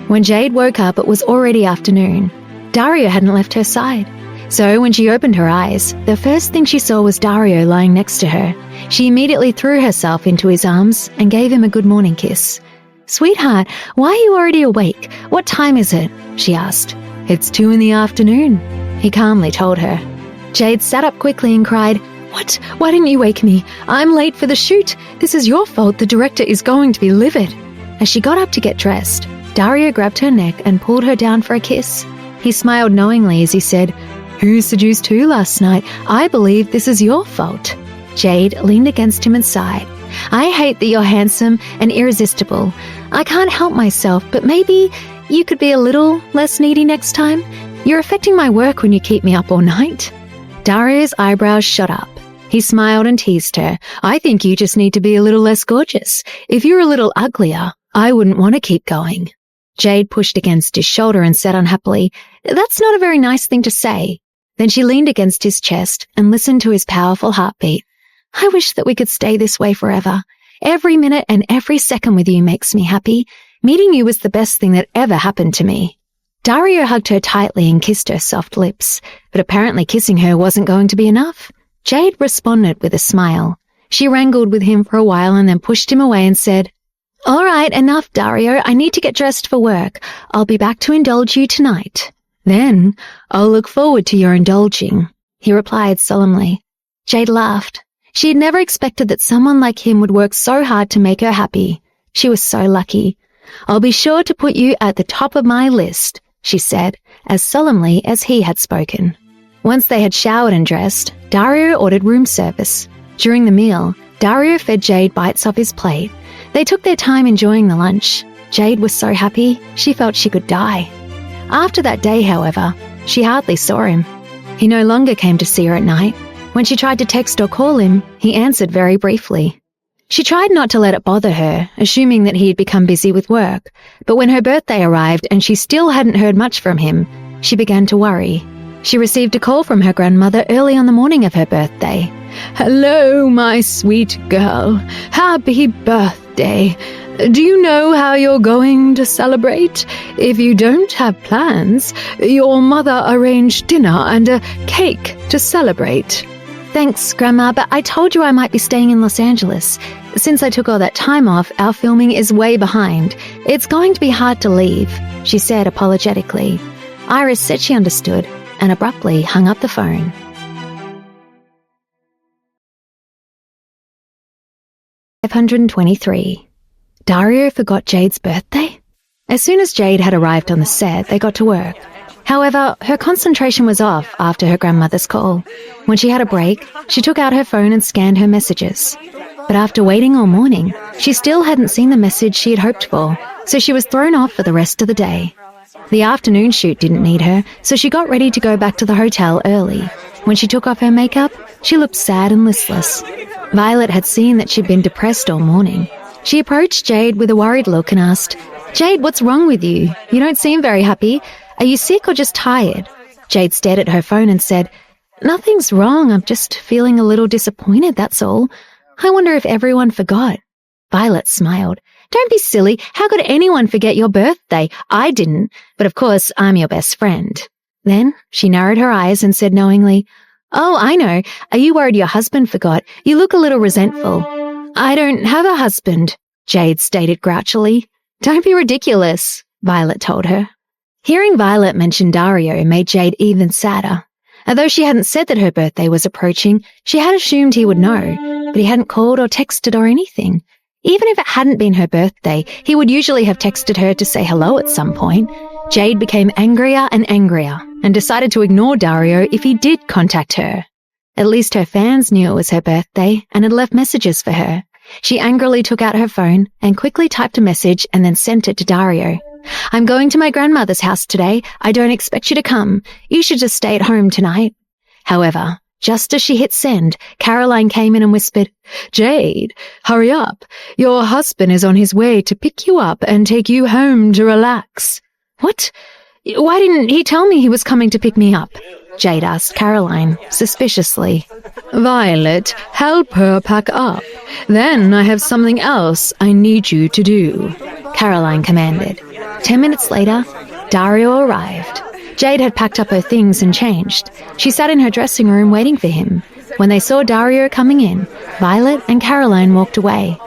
When Jade woke up, it was already afternoon. Dario hadn't left her side. So when she opened her eyes, the first thing she saw was Dario lying next to her. She immediately threw herself into his arms and gave him a good morning kiss. "Sweetheart, why are you already awake? What time is it?" she asked. "It's 2 in the afternoon," he calmly told her. Jade sat up quickly and cried, "What? Why didn't you wake me? I'm late for the shoot. This is your fault. The director is going to be livid." As she got up to get dressed, Dario grabbed her neck and pulled her down for a kiss. He smiled knowingly as he said, "Who seduced who last night? I believe this is your fault." Jade leaned against him and sighed. "I hate that you're handsome and irresistible. I can't help myself, but maybe you could be a little less needy next time. You're affecting my work when you keep me up all night." Dario's eyebrows shot up. He smiled and teased her. "I think you just need to be a little less gorgeous. If you're a little uglier, I wouldn't want to keep going." Jade pushed against his shoulder and said unhappily, "That's not a very nice thing to say." Then she leaned against his chest and listened to his powerful heartbeat. "I wish that we could stay this way forever. Every minute and every second with you makes me happy. Meeting you was the best thing that ever happened to me." Dario hugged her tightly and kissed her soft lips, but apparently kissing her wasn't going to be enough. Jade responded with a smile. She wrangled with him for a while and then pushed him away and said, "All right, enough, Dario. I need to get dressed for work. I'll be back to indulge you tonight." "Then I'll look forward to your indulging," he replied solemnly. Jade laughed. She had never expected that someone like him would work so hard to make her happy. She was so lucky. "I'll be sure to put you at the top of my list," she said, as solemnly as he had spoken. Once they had showered and dressed, Dario ordered room service. During the meal, Dario fed Jade bites off his plate. They took their time enjoying the lunch. Jade was so happy, she felt she could die. After that day, however, she hardly saw him. He no longer came to see her at night. When she tried to text or call him, he answered very briefly. She tried not to let it bother her, assuming that he had become busy with work. But when her birthday arrived and she still hadn't heard much from him, she began to worry. She received a call from her grandmother early on the morning of her birthday. "Hello, my sweet girl. Happy birthday. Do you know how you're going to celebrate? If you don't have plans, your mother arranged dinner and a cake to celebrate." "Thanks, Grandma, but I told you I might be staying in Los Angeles. Since I took all that time off, our filming is way behind. It's going to be hard to leave," she said apologetically. Iris said she understood and abruptly hung up the phone. 523. Dario forgot Jade's birthday? As soon as Jade had arrived on the set, they got to work. However, her concentration was off after her grandmother's call. When she had a break, she took out her phone and scanned her messages. But after waiting all morning, she still hadn't seen the message she had hoped for, so she was thrown off for the rest of the day. The afternoon shoot didn't need her, so she got ready to go back to the hotel early. When she took off her makeup, she looked sad and listless. Violet had seen that she'd been depressed all morning. She approached Jade with a worried look and asked, "Jade, what's wrong with you? You don't seem very happy. Are you sick or just tired?" Jade stared at her phone and said, "Nothing's wrong. I'm just feeling a little disappointed, that's all. I wonder if everyone forgot." Violet smiled. "Don't be silly. How could anyone forget your birthday? I didn't. But of course, I'm your best friend." Then she narrowed her eyes and said knowingly, "Oh, I know. Are you worried your husband forgot? You look a little resentful." "I don't have a husband," Jade stated grouchily. "Don't be ridiculous," Violet told her. Hearing Violet mention Dario made Jade even sadder. Although she hadn't said that her birthday was approaching, she had assumed he would know, but he hadn't called or texted or anything. Even if it hadn't been her birthday, he would usually have texted her to say hello at some point. Jade became angrier and angrier. and decided to ignore Dario if he did contact her. At least her fans knew it was her birthday and had left messages for her. She angrily took out her phone and quickly typed a message and then sent it to Dario. "I'm going to my grandmother's house today. I don't expect you to come. You should just stay at home tonight." However, just as she hit send, Caroline came in and whispered, "Jade, hurry up. Your husband is on his way to pick you up and take you home to relax." "What? Why didn't he tell me he was coming to pick me up?" Jade asked Caroline, suspiciously. "Violet, help her pack up. Then I have something else I need you to do," Caroline commanded. 10 minutes later, Dario arrived. Jade had packed up her things and changed. She sat in her dressing room waiting for him. When they saw Dario coming in, Violet and Caroline walked away.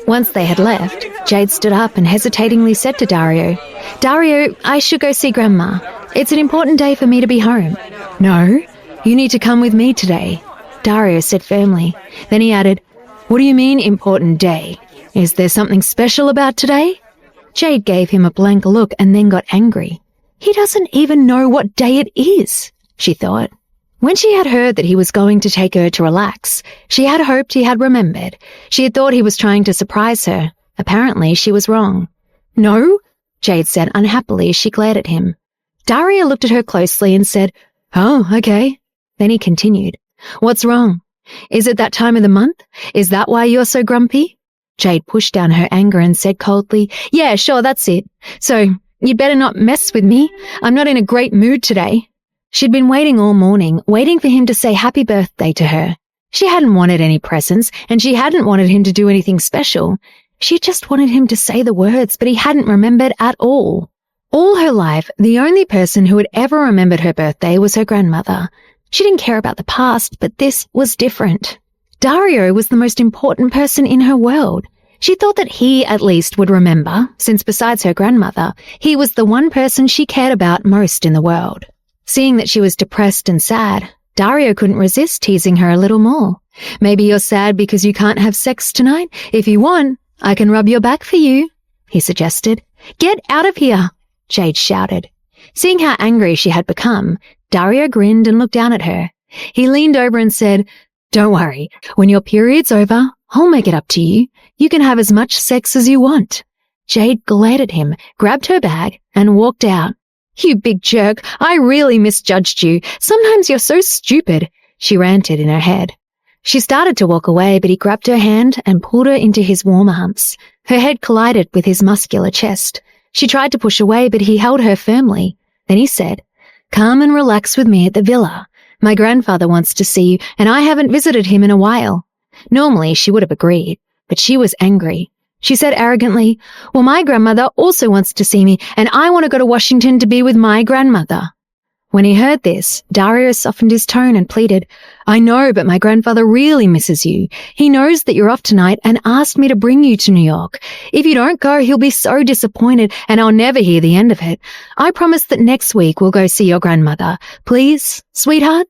Once they had left, Jade stood up and hesitatingly said to Dario, "Dario, I should go see Grandma. It's an important day for me to be home." "No, you need to come with me today," Dario said firmly. Then he added, "What do you mean, important day? Is there something special about today?" Jade gave him a blank look and then got angry. He doesn't even know what day it is, she thought. When she had heard that he was going to take her to relax, she had hoped he had remembered. She had thought he was trying to surprise her. Apparently, she was wrong. "No," Jade said unhappily as she glared at him. Dario looked at her closely and said, "Oh, okay." Then he continued, "What's wrong? Is it that time of the month? Is that why you're so grumpy?" Jade pushed down her anger and said coldly, "Yeah, sure, that's it. So, you'd better not mess with me. I'm not in a great mood today." She'd been waiting all morning, waiting for him to say happy birthday to her. She hadn't wanted any presents, and she hadn't wanted him to do anything special. She just wanted him to say the words, but he hadn't remembered at all. All her life, the only person who had ever remembered her birthday was her grandmother. She didn't care about the past, but this was different. Dario was the most important person in her world. She thought that he, at least, would remember, since besides her grandmother, he was the one person she cared about most in the world. Seeing that she was depressed and sad, Dario couldn't resist teasing her a little more. "Maybe you're sad because you can't have sex tonight? If you want, I can rub your back for you," he suggested. "Get out of here," Jade shouted. Seeing how angry she had become, Dario grinned and looked down at her. He leaned over and said, "Don't worry. When your period's over, I'll make it up to you. You can have as much sex as you want." Jade glared at him, grabbed her bag, and walked out. "You big jerk, I really misjudged you. Sometimes you're so stupid," she ranted in her head. She started to walk away, but he grabbed her hand and pulled her into his warm arms. Her head collided with his muscular chest. She tried to push away, but he held her firmly. Then he said, "Come and relax with me at the villa. My grandfather wants to see you, and I haven't visited him in a while." Normally, she would have agreed, but she was angry. She said arrogantly, "Well, my grandmother also wants to see me, and I want to go to Washington to be with my grandmother." When he heard this, Dario softened his tone and pleaded, "I know, but my grandfather really misses you. He knows that you're off tonight and asked me to bring you to New York. If you don't go, he'll be so disappointed, and I'll never hear the end of it. I promise that next week we'll go see your grandmother. Please, sweetheart?"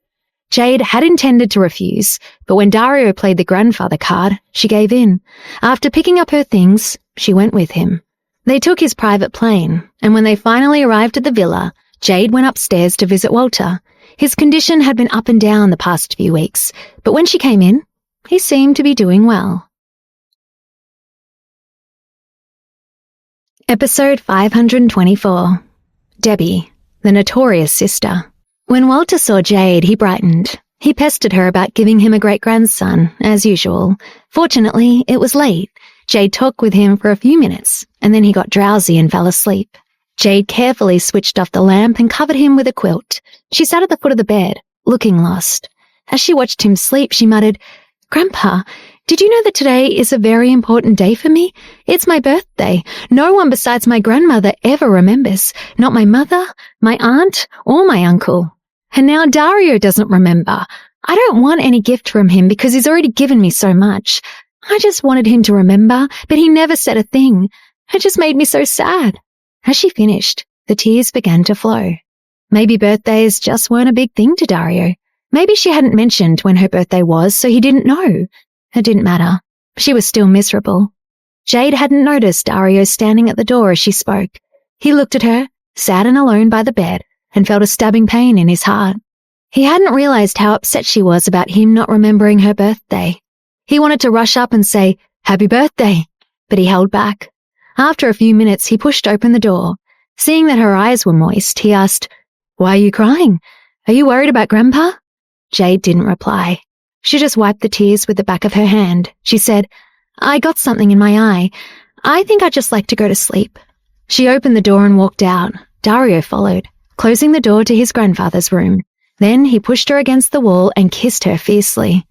Jade had intended to refuse, but when Dario played the grandfather card, she gave in. After picking up her things, she went with him. They took his private plane, and when they finally arrived at the villa, Jade went upstairs to visit Walter. His condition had been up and down the past few weeks, but when she came in, he seemed to be doing well. Episode 524. Debbie, the notorious sister. When Walter saw Jade, he brightened. He pestered her about giving him a great-grandson, as usual. Fortunately, it was late. Jade talked with him for a few minutes, and then he got drowsy and fell asleep. Jade carefully switched off the lamp and covered him with a quilt. She sat at the foot of the bed, looking lost. As she watched him sleep, she muttered, "Grandpa, did you know that today is a very important day for me? It's my birthday. No one besides my grandmother ever remembers. Not my mother, my aunt, or my uncle. And now Dario doesn't remember. I don't want any gift from him because he's already given me so much. I just wanted him to remember, but he never said a thing. It just made me so sad." As she finished, the tears began to flow. Maybe birthdays just weren't a big thing to Dario. Maybe she hadn't mentioned when her birthday was, so he didn't know. It didn't matter. She was still miserable. Jade hadn't noticed Dario standing at the door as she spoke. He looked at her, sad and alone by the bed, and felt a stabbing pain in his heart. He hadn't realized how upset she was about him not remembering her birthday. He wanted to rush up and say, "Happy birthday," but he held back. After a few minutes, he pushed open the door. Seeing that her eyes were moist, he asked, "Why are you crying? Are you worried about Grandpa?" Jade didn't reply. She just wiped the tears with the back of her hand. She said, "I got something in my eye. I think I'd just like to go to sleep." She opened the door and walked out. Dario followed, closing the door to his grandfather's room. Then he pushed her against the wall and kissed her fiercely.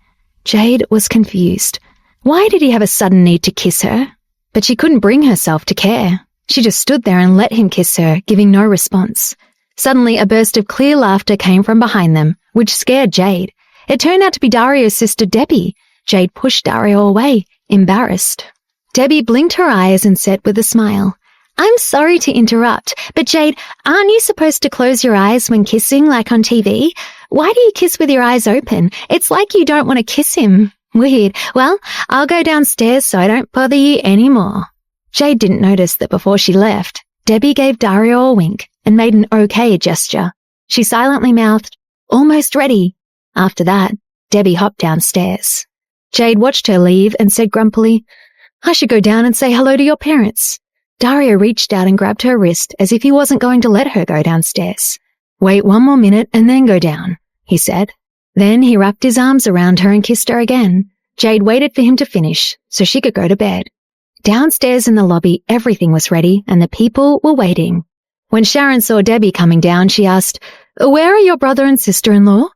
Jade was confused. Why did he have a sudden need to kiss her? But she couldn't bring herself to care. She just stood there and let him kiss her, giving no response. Suddenly, a burst of clear laughter came from behind them, which scared Jade. It turned out to be Dario's sister, Debbie. Jade pushed Dario away, embarrassed. Debbie blinked her eyes and said with a smile, "I'm sorry to interrupt, but Jade, aren't you supposed to close your eyes when kissing like on TV? Why do you kiss with your eyes open? It's like you don't want to kiss him." "Weird. Well, I'll go downstairs so I don't bother you anymore." Jade didn't notice that before she left, Debbie gave Dario a wink and made an okay gesture. She silently mouthed, "Almost ready." After that, Debbie hopped downstairs. Jade watched her leave and said grumpily, "I should go down and say hello to your parents." Dario reached out and grabbed her wrist as if he wasn't going to let her go downstairs. "Wait one more minute and then go down," he said. Then he wrapped his arms around her and kissed her again. Jade waited for him to finish so she could go to bed. Downstairs in the lobby, everything was ready and the people were waiting. When Sharon saw Debbie coming down, she asked, "Where are your brother and sister-in-law?"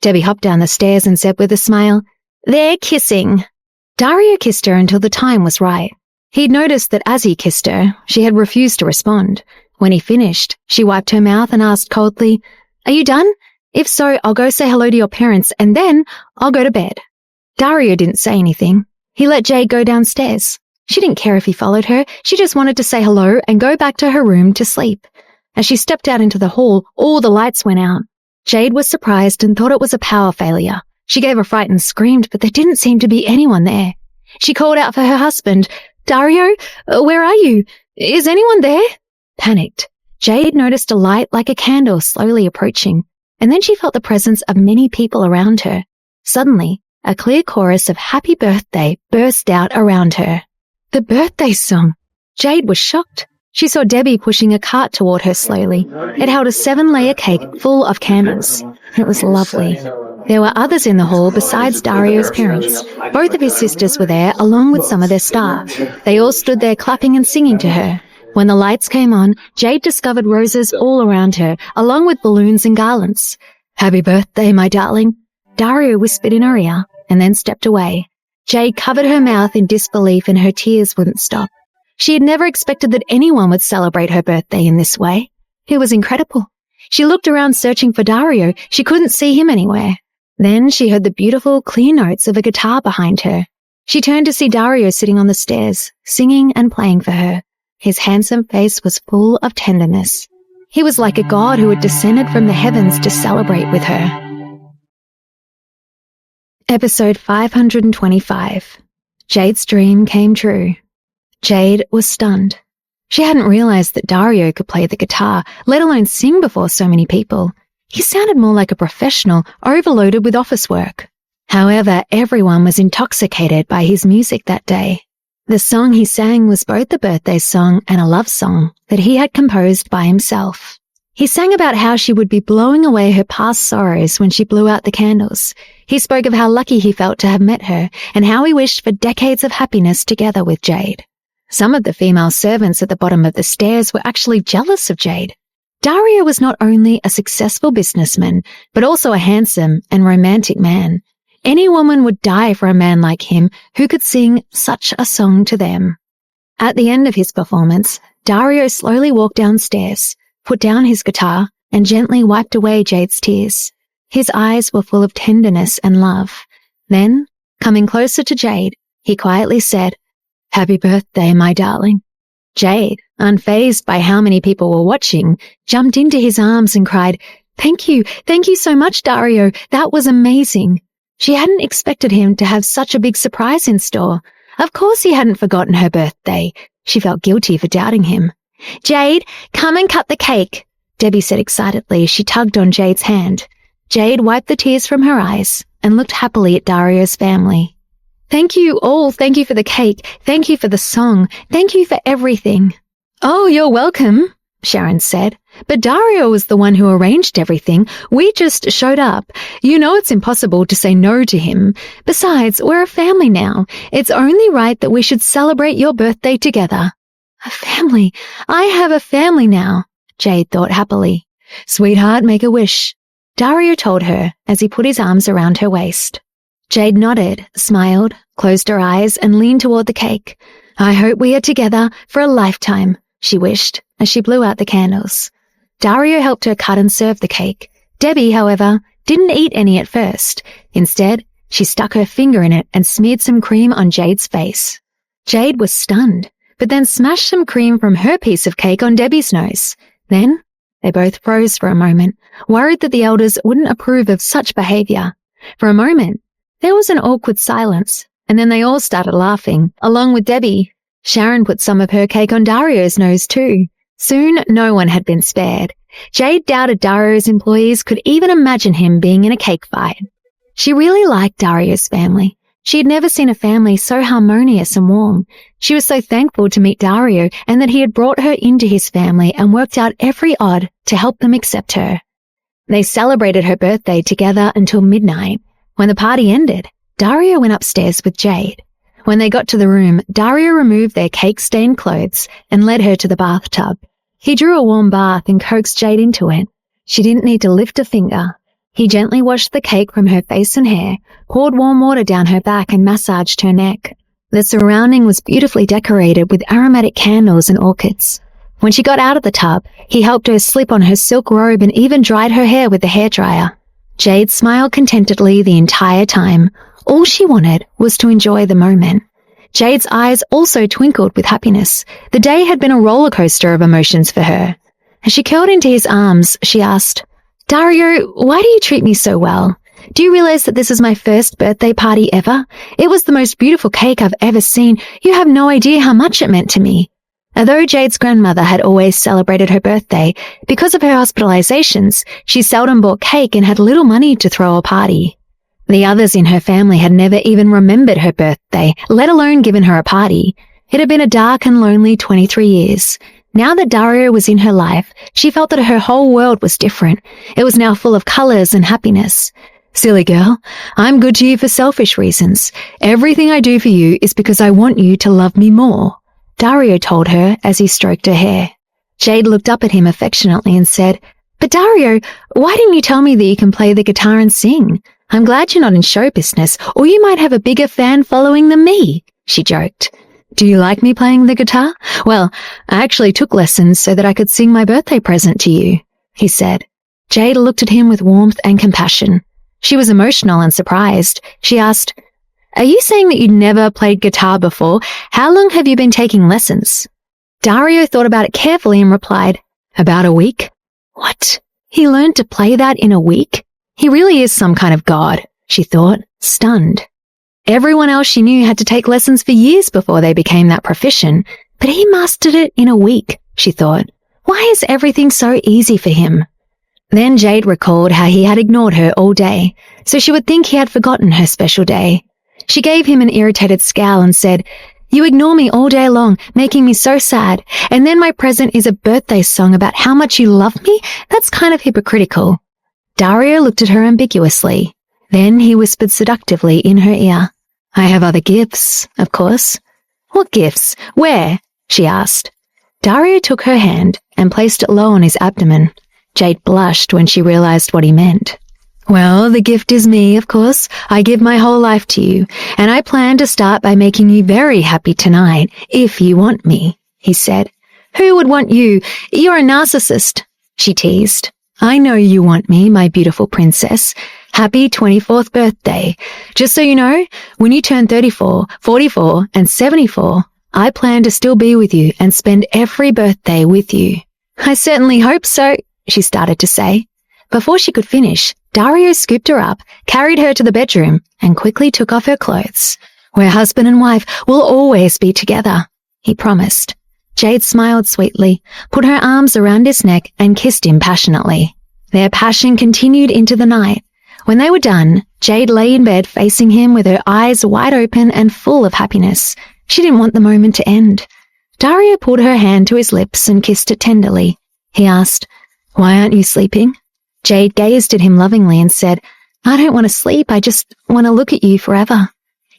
Debbie hopped down the stairs and said with a smile, "They're kissing." Dario kissed her until the time was right. He'd noticed that as he kissed her, she had refused to respond. When he finished, she wiped her mouth and asked coldly, "Are you done? If so, I'll go say hello to your parents and then I'll go to bed." Dario didn't say anything. He let Jade go downstairs. She didn't care if he followed her. She just wanted to say hello and go back to her room to sleep. As she stepped out into the hall, all the lights went out. Jade was surprised and thought it was a power failure. She gave a frightened scream, but there didn't seem to be anyone there. She called out for her husband. "Dario, where are you? Is anyone there?" Panicked, Jade noticed a light like a candle slowly approaching, and then she felt the presence of many people around her. Suddenly, a clear chorus of "Happy Birthday" burst out around her. The birthday song. Jade was shocked. She saw Debbie pushing a cart toward her slowly. It held a 7-layer cake full of candles. It was lovely. There were others in the hall besides Dario's parents. Both of his sisters were there along with some of their staff. They all stood there clapping and singing to her. When the lights came on, Jade discovered roses all around her, along with balloons and garlands. "Happy birthday, my darling," Dario whispered in her ear, and then stepped away. Jade covered her mouth in disbelief and her tears wouldn't stop. She had never expected that anyone would celebrate her birthday in this way. It was incredible. She looked around searching for Dario. She couldn't see him anywhere. Then she heard the beautiful, clear notes of a guitar behind her. She turned to see Dario sitting on the stairs, singing and playing for her. His handsome face was full of tenderness. He was like a god who had descended from the heavens to celebrate with her. Episode 525. Jade's dream came true. Jade was stunned. She hadn't realized that Dario could play the guitar, let alone sing before so many people. He sounded more like a professional, overloaded with office work. However, everyone was intoxicated by his music that day. The song he sang was both a birthday song and a love song that he had composed by himself. He sang about how she would be blowing away her past sorrows when she blew out the candles. He spoke of how lucky he felt to have met her and how he wished for decades of happiness together with Jade. Some of the female servants at the bottom of the stairs were actually jealous of Jade. Dario was not only a successful businessman, but also a handsome and romantic man. Any woman would die for a man like him who could sing such a song to them. At the end of his performance, Dario slowly walked downstairs, put down his guitar, and gently wiped away Jade's tears. His eyes were full of tenderness and love. Then, coming closer to Jade, he quietly said, "Happy birthday, my darling." Jade, unfazed by how many people were watching, jumped into his arms and cried, Thank you so much, Dario. That was amazing." She hadn't expected him to have such a big surprise in store. Of course he hadn't forgotten her birthday. She felt guilty for doubting him. "Jade, come and cut the cake." Debbie said excitedly as she tugged on Jade's hand. Jade wiped the tears from her eyes and looked happily at Dario's family. Thank you all. Thank you for the cake. Thank you for the song. Thank you for everything. Oh, you're welcome, Sharon said. But Dario was the one who arranged everything. We just showed up. You know it's impossible to say no to him. Besides, we're a family now. It's only right that we should celebrate your birthday together. A family. I have a family now, Jade thought happily. Sweetheart, make a wish, Dario told her as he put his arms around her waist. Jade nodded, smiled, closed her eyes, and leaned toward the cake. I hope we are together for a lifetime, she wished, as she blew out the candles. Dario helped her cut and serve the cake. Debbie, however, didn't eat any at first. Instead, she stuck her finger in it and smeared some cream on Jade's face. Jade was stunned, but then smashed some cream from her piece of cake on Debbie's nose. Then, they both froze for a moment, worried that the elders wouldn't approve of such behavior. For a moment, there was an awkward silence, and then they all started laughing, along with Debbie. Sharon put some of her cake on Dario's nose too. Soon, no one had been spared. Jade doubted Dario's employees could even imagine him being in a cake fight. She really liked Dario's family. She had never seen a family so harmonious and warm. She was so thankful to meet Dario and that he had brought her into his family and worked out every odd to help them accept her. They celebrated her birthday together until midnight. When the party ended, Dario went upstairs with Jade. When they got to the room, Dario removed their cake-stained clothes and led her to the bathtub. He drew a warm bath and coaxed Jade into it. She didn't need to lift a finger. He gently washed the cake from her face and hair, poured warm water down her back and massaged her neck. The surrounding was beautifully decorated with aromatic candles and orchids. When she got out of the tub, he helped her slip on her silk robe and even dried her hair with the hairdryer. Jade smiled contentedly the entire time. All she wanted was to enjoy the moment. Jade's eyes also twinkled with happiness. The day had been a roller coaster of emotions for her. As she curled into his arms, she asked, Dario, why do you treat me so well? Do you realize that this is my first birthday party ever? It was the most beautiful cake I've ever seen. You have no idea how much it meant to me. Although Jade's grandmother had always celebrated her birthday, because of her hospitalizations, she seldom bought cake and had little money to throw a party. The others in her family had never even remembered her birthday, let alone given her a party. It had been a dark and lonely 23 years. Now that Dario was in her life, she felt that her whole world was different. It was now full of colors and happiness. Silly girl, I'm good to you for selfish reasons. Everything I do for you is because I want you to love me more, Dario told her as he stroked her hair. Jade looked up at him affectionately and said, But Dario, why didn't you tell me that you can play the guitar and sing? I'm glad you're not in show business, or you might have a bigger fan following than me, she joked. Do you like me playing the guitar? Well, I actually took lessons so that I could sing my birthday present to you, he said. Jade looked at him with warmth and compassion. She was emotional and surprised. She asked, Are you saying that you'd never played guitar before? How long have you been taking lessons? Dario thought about it carefully and replied, About a week. What? He learned to play that in a week? He really is some kind of god, she thought, stunned. Everyone else she knew had to take lessons for years before they became that proficient, but he mastered it in a week, she thought. Why is everything so easy for him? Then Jade recalled how he had ignored her all day, so she would think he had forgotten her special day. She gave him an irritated scowl and said, You ignore me all day long, making me so sad, and then my present is a birthday song about how much you love me? That's kind of hypocritical. Dario looked at her ambiguously. Then he whispered seductively in her ear, I have other gifts, of course. What gifts? Where? She asked. Dario took her hand and placed it low on his abdomen. Jade blushed when she realized what he meant. Well, the gift is me, of course. I give my whole life to you, and I plan to start by making you very happy tonight, if you want me, he said. Who would want you? You're a narcissist, she teased. I know you want me, my beautiful princess. Happy 24th birthday. Just so you know, when you turn 34, 44, and 74, I plan to still be with you and spend every birthday with you. I certainly hope so, she started to say. Before she could finish, Dario scooped her up, carried her to the bedroom, and quickly took off her clothes. We're husband and wife, we'll always be together, he promised. Jade smiled sweetly, put her arms around his neck and kissed him passionately. Their passion continued into the night. When they were done, Jade lay in bed facing him with her eyes wide open and full of happiness. She didn't want the moment to end. Dario pulled her hand to his lips and kissed it tenderly. He asked, "Why aren't you sleeping?" Jade gazed at him lovingly and said, "I don't want to sleep, I just want to look at you forever."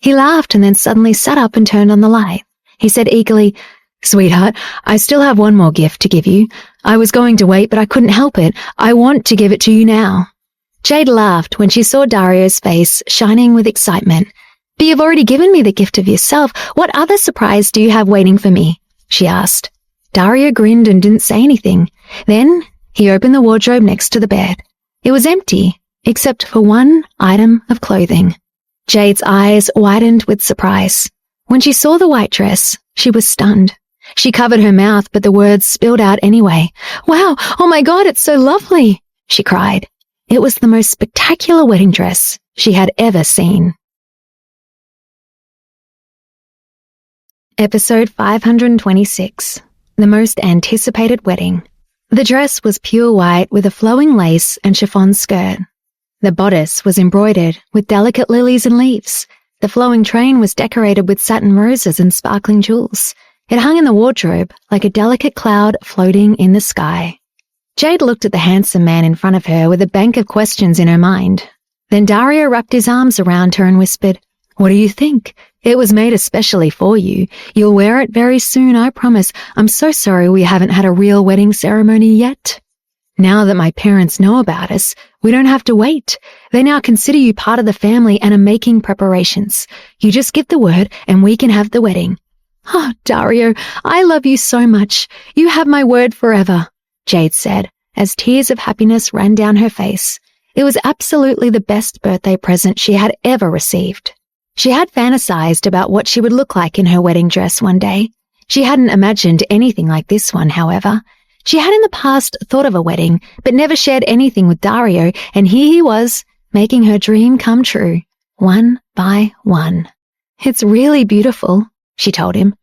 He laughed and then suddenly sat up and turned on the light. He said eagerly, "Sweetheart, I still have one more gift to give you. I was going to wait, but I couldn't help it. I want to give it to you now." Jade laughed when she saw Dario's face shining with excitement. "But you've already given me the gift of yourself. What other surprise do you have waiting for me?" she asked. Dario grinned and didn't say anything. Then he opened the wardrobe next to the bed. It was empty, except for one item of clothing. Jade's eyes widened with surprise. When she saw the white dress, she was stunned. She covered her mouth, but the words spilled out anyway. "Wow, oh my God, it's so lovely," she cried. It was the most spectacular wedding dress she had ever seen. Episode 526, The Most Anticipated Wedding. The dress was pure white with a flowing lace and chiffon skirt. The bodice was embroidered with delicate lilies and leaves. The flowing train was decorated with satin roses and sparkling jewels. It hung in the wardrobe like a delicate cloud floating in the sky. Jade looked at the handsome man in front of her with a bank of questions in her mind. Then Dario wrapped his arms around her and whispered, "What do you think? It was made especially for you. You'll wear it very soon, I promise. I'm so sorry we haven't had a real wedding ceremony yet. Now that my parents know about us, we don't have to wait. They now consider you part of the family and are making preparations. You just give the word and we can have the wedding." "Oh, Dario, I love you so much. You have my word forever," Jade said, as tears of happiness ran down her face. It was absolutely the best birthday present she had ever received. She had fantasized about what she would look like in her wedding dress one day. She hadn't imagined anything like this one, however. She had in the past thought of a wedding, but never shared anything with Dario, and here he was, making her dream come true, one by one. "It's really beautiful," she told him.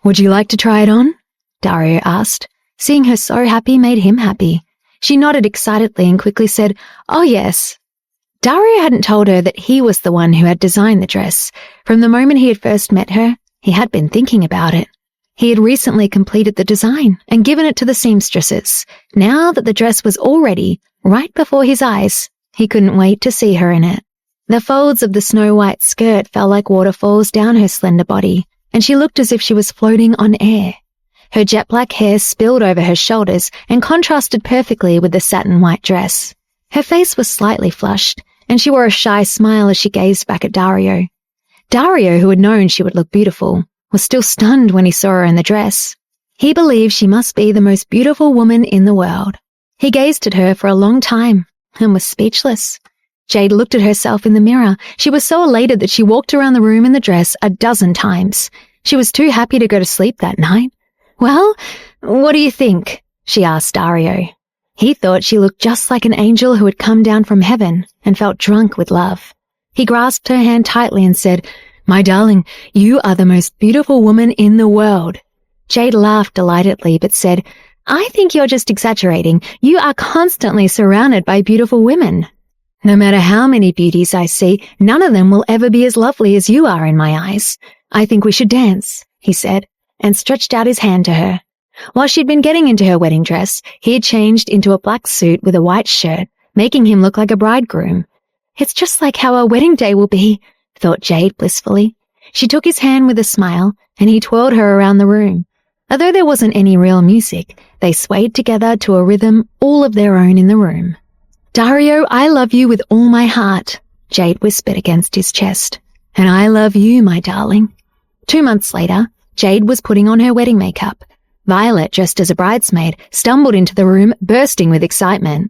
"Would you like to try it on?" Dario asked. Seeing her so happy made him happy. She nodded excitedly and quickly said, "Oh yes." Dario hadn't told her that he was the one who had designed the dress. From the moment he had first met her, he had been thinking about it. He had recently completed the design and given it to the seamstresses. Now that the dress was all ready, right before his eyes, he couldn't wait to see her in it. The folds of the snow-white skirt fell like waterfalls down her slender body, and she looked as if she was floating on air. Her jet-black hair spilled over her shoulders and contrasted perfectly with the satin white dress. Her face was slightly flushed, and she wore a shy smile as she gazed back at Dario. Dario, who had known she would look beautiful, was still stunned when he saw her in the dress. He believed she must be the most beautiful woman in the world. He gazed at her for a long time and was speechless. Jade looked at herself in the mirror. She was so elated that she walked around the room in the dress a dozen times. She was too happy to go to sleep that night. "Well, what do you think?" she asked Dario. He thought she looked just like an angel who had come down from heaven and felt drunk with love. He grasped her hand tightly and said, "My darling, you are the most beautiful woman in the world." Jade laughed delightedly but said, "I think you're just exaggerating. You are constantly surrounded by beautiful women. No matter how many beauties I see, none of them will ever be as lovely as you are in my eyes. I think we should dance," he said, and stretched out his hand to her. While she'd been getting into her wedding dress, he had changed into a black suit with a white shirt, making him look like a bridegroom. "It's just like how our wedding day will be," thought Jade blissfully. She took his hand with a smile, and he twirled her around the room. Although there wasn't any real music, they swayed together to a rhythm all of their own in the room. "Dario, I love you with all my heart," Jade whispered against his chest. "And I love you, my darling." 2 months later, Jade was putting on her wedding makeup. Violet, dressed as a bridesmaid, stumbled into the room, bursting with excitement.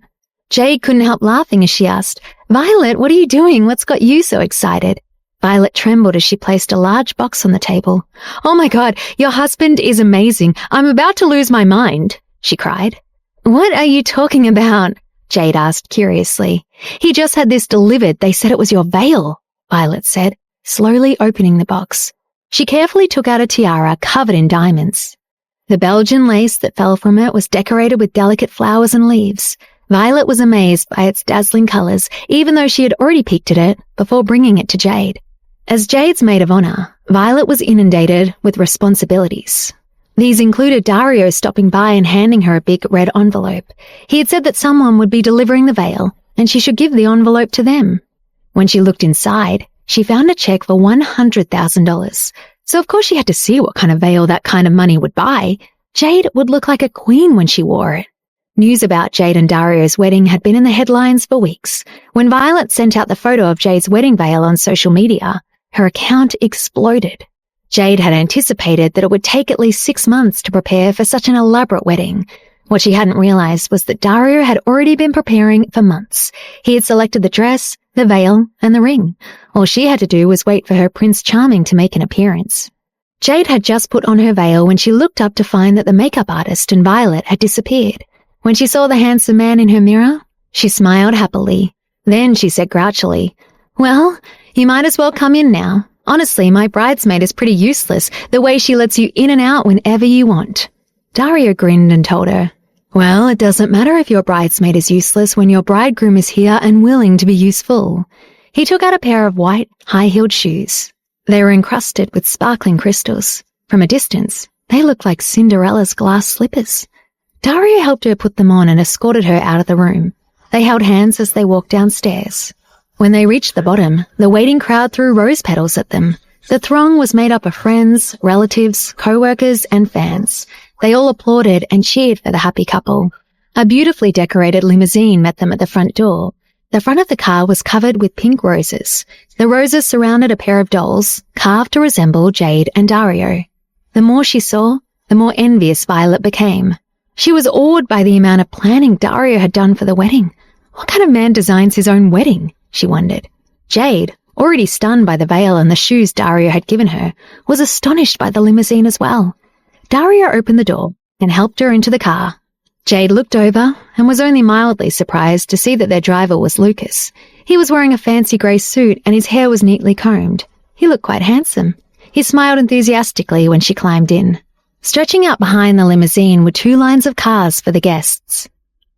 Jade couldn't help laughing as she asked, "Violet, what are you doing? What's got you so excited?" Violet trembled as she placed a large box on the table. "Oh my God, your husband is amazing. I'm about to lose my mind," she cried. "What are you talking about?" Jade asked curiously. "He just had this delivered. They said it was your veil," Violet said, slowly opening the box. She carefully took out a tiara covered in diamonds. The Belgian lace that fell from it was decorated with delicate flowers and leaves. Violet was amazed by its dazzling colors, even though she had already peeked at it before bringing it to Jade. As Jade's maid of honor, Violet was inundated with responsibilities. These included Dario stopping by and handing her a big red envelope. He had said that someone would be delivering the veil, and she should give the envelope to them. When she looked inside, she found a check for $100,000. So of course she had to see what kind of veil that kind of money would buy. Jade would look like a queen when she wore it. News about Jade and Dario's wedding had been in the headlines for weeks. When Violet sent out the photo of Jade's wedding veil on social media, her account exploded. Jade had anticipated that it would take at least 6 months to prepare for such an elaborate wedding. What she hadn't realized was that Dario had already been preparing for months. He had selected the dress, the veil, and the ring. All she had to do was wait for her Prince Charming to make an appearance. Jade had just put on her veil when she looked up to find that the makeup artist and Violet had disappeared. When she saw the handsome man in her mirror, she smiled happily. Then she said grouchily, "Well, you might as well come in now. Honestly, my bridesmaid is pretty useless, the way she lets you in and out whenever you want." Dario grinned and told her, "Well, it doesn't matter if your bridesmaid is useless when your bridegroom is here and willing to be useful." He took out a pair of white, high-heeled shoes. They were encrusted with sparkling crystals. From a distance, they looked like Cinderella's glass slippers. Dario helped her put them on and escorted her out of the room. They held hands as they walked downstairs. When they reached the bottom, the waiting crowd threw rose petals at them. The throng was made up of friends, relatives, co-workers, and fans. They all applauded and cheered for the happy couple. A beautifully decorated limousine met them at the front door. The front of the car was covered with pink roses. The roses surrounded a pair of dolls, carved to resemble Jade and Dario. The more she saw, the more envious Violet became. She was awed by the amount of planning Dario had done for the wedding. What kind of man designs his own wedding? She wondered. Jade, already stunned by the veil and the shoes Dario had given her, was astonished by the limousine as well. Dario opened the door and helped her into the car. Jade looked over and was only mildly surprised to see that their driver was Lucas. He was wearing a fancy grey suit and his hair was neatly combed. He looked quite handsome. He smiled enthusiastically when she climbed in. Stretching out behind the limousine were 2 lines of cars for the guests.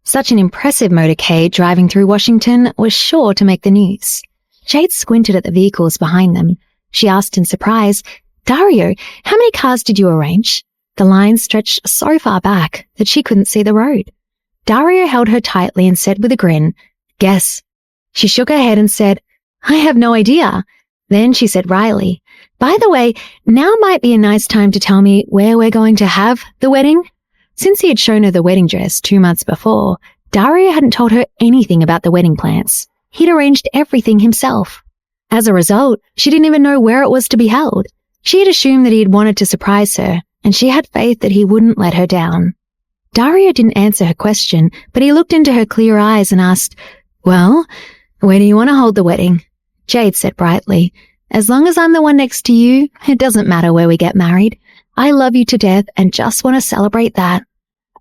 Such an impressive motorcade driving through Washington was sure to make the news. Jade squinted at the vehicles behind them. She asked in surprise, "Dario, how many cars did you arrange?" The lines stretched so far back that she couldn't see the road. Dario held her tightly and said with a grin, "Guess." She shook her head and said, "I have no idea." Then she said wryly, "By the way, now might be a nice time to tell me where we're going to have the wedding." Since he had shown her the wedding dress 2 months before, Dario hadn't told her anything about the wedding plans. He'd arranged everything himself. As a result, she didn't even know where it was to be held. She had assumed that he had wanted to surprise her, and she had faith that he wouldn't let her down. Dario didn't answer her question, but he looked into her clear eyes and asked, "Well, where do you want to hold the wedding?" Jade said brightly, "As long as I'm the one next to you, it doesn't matter where we get married. I love you to death and just want to celebrate that."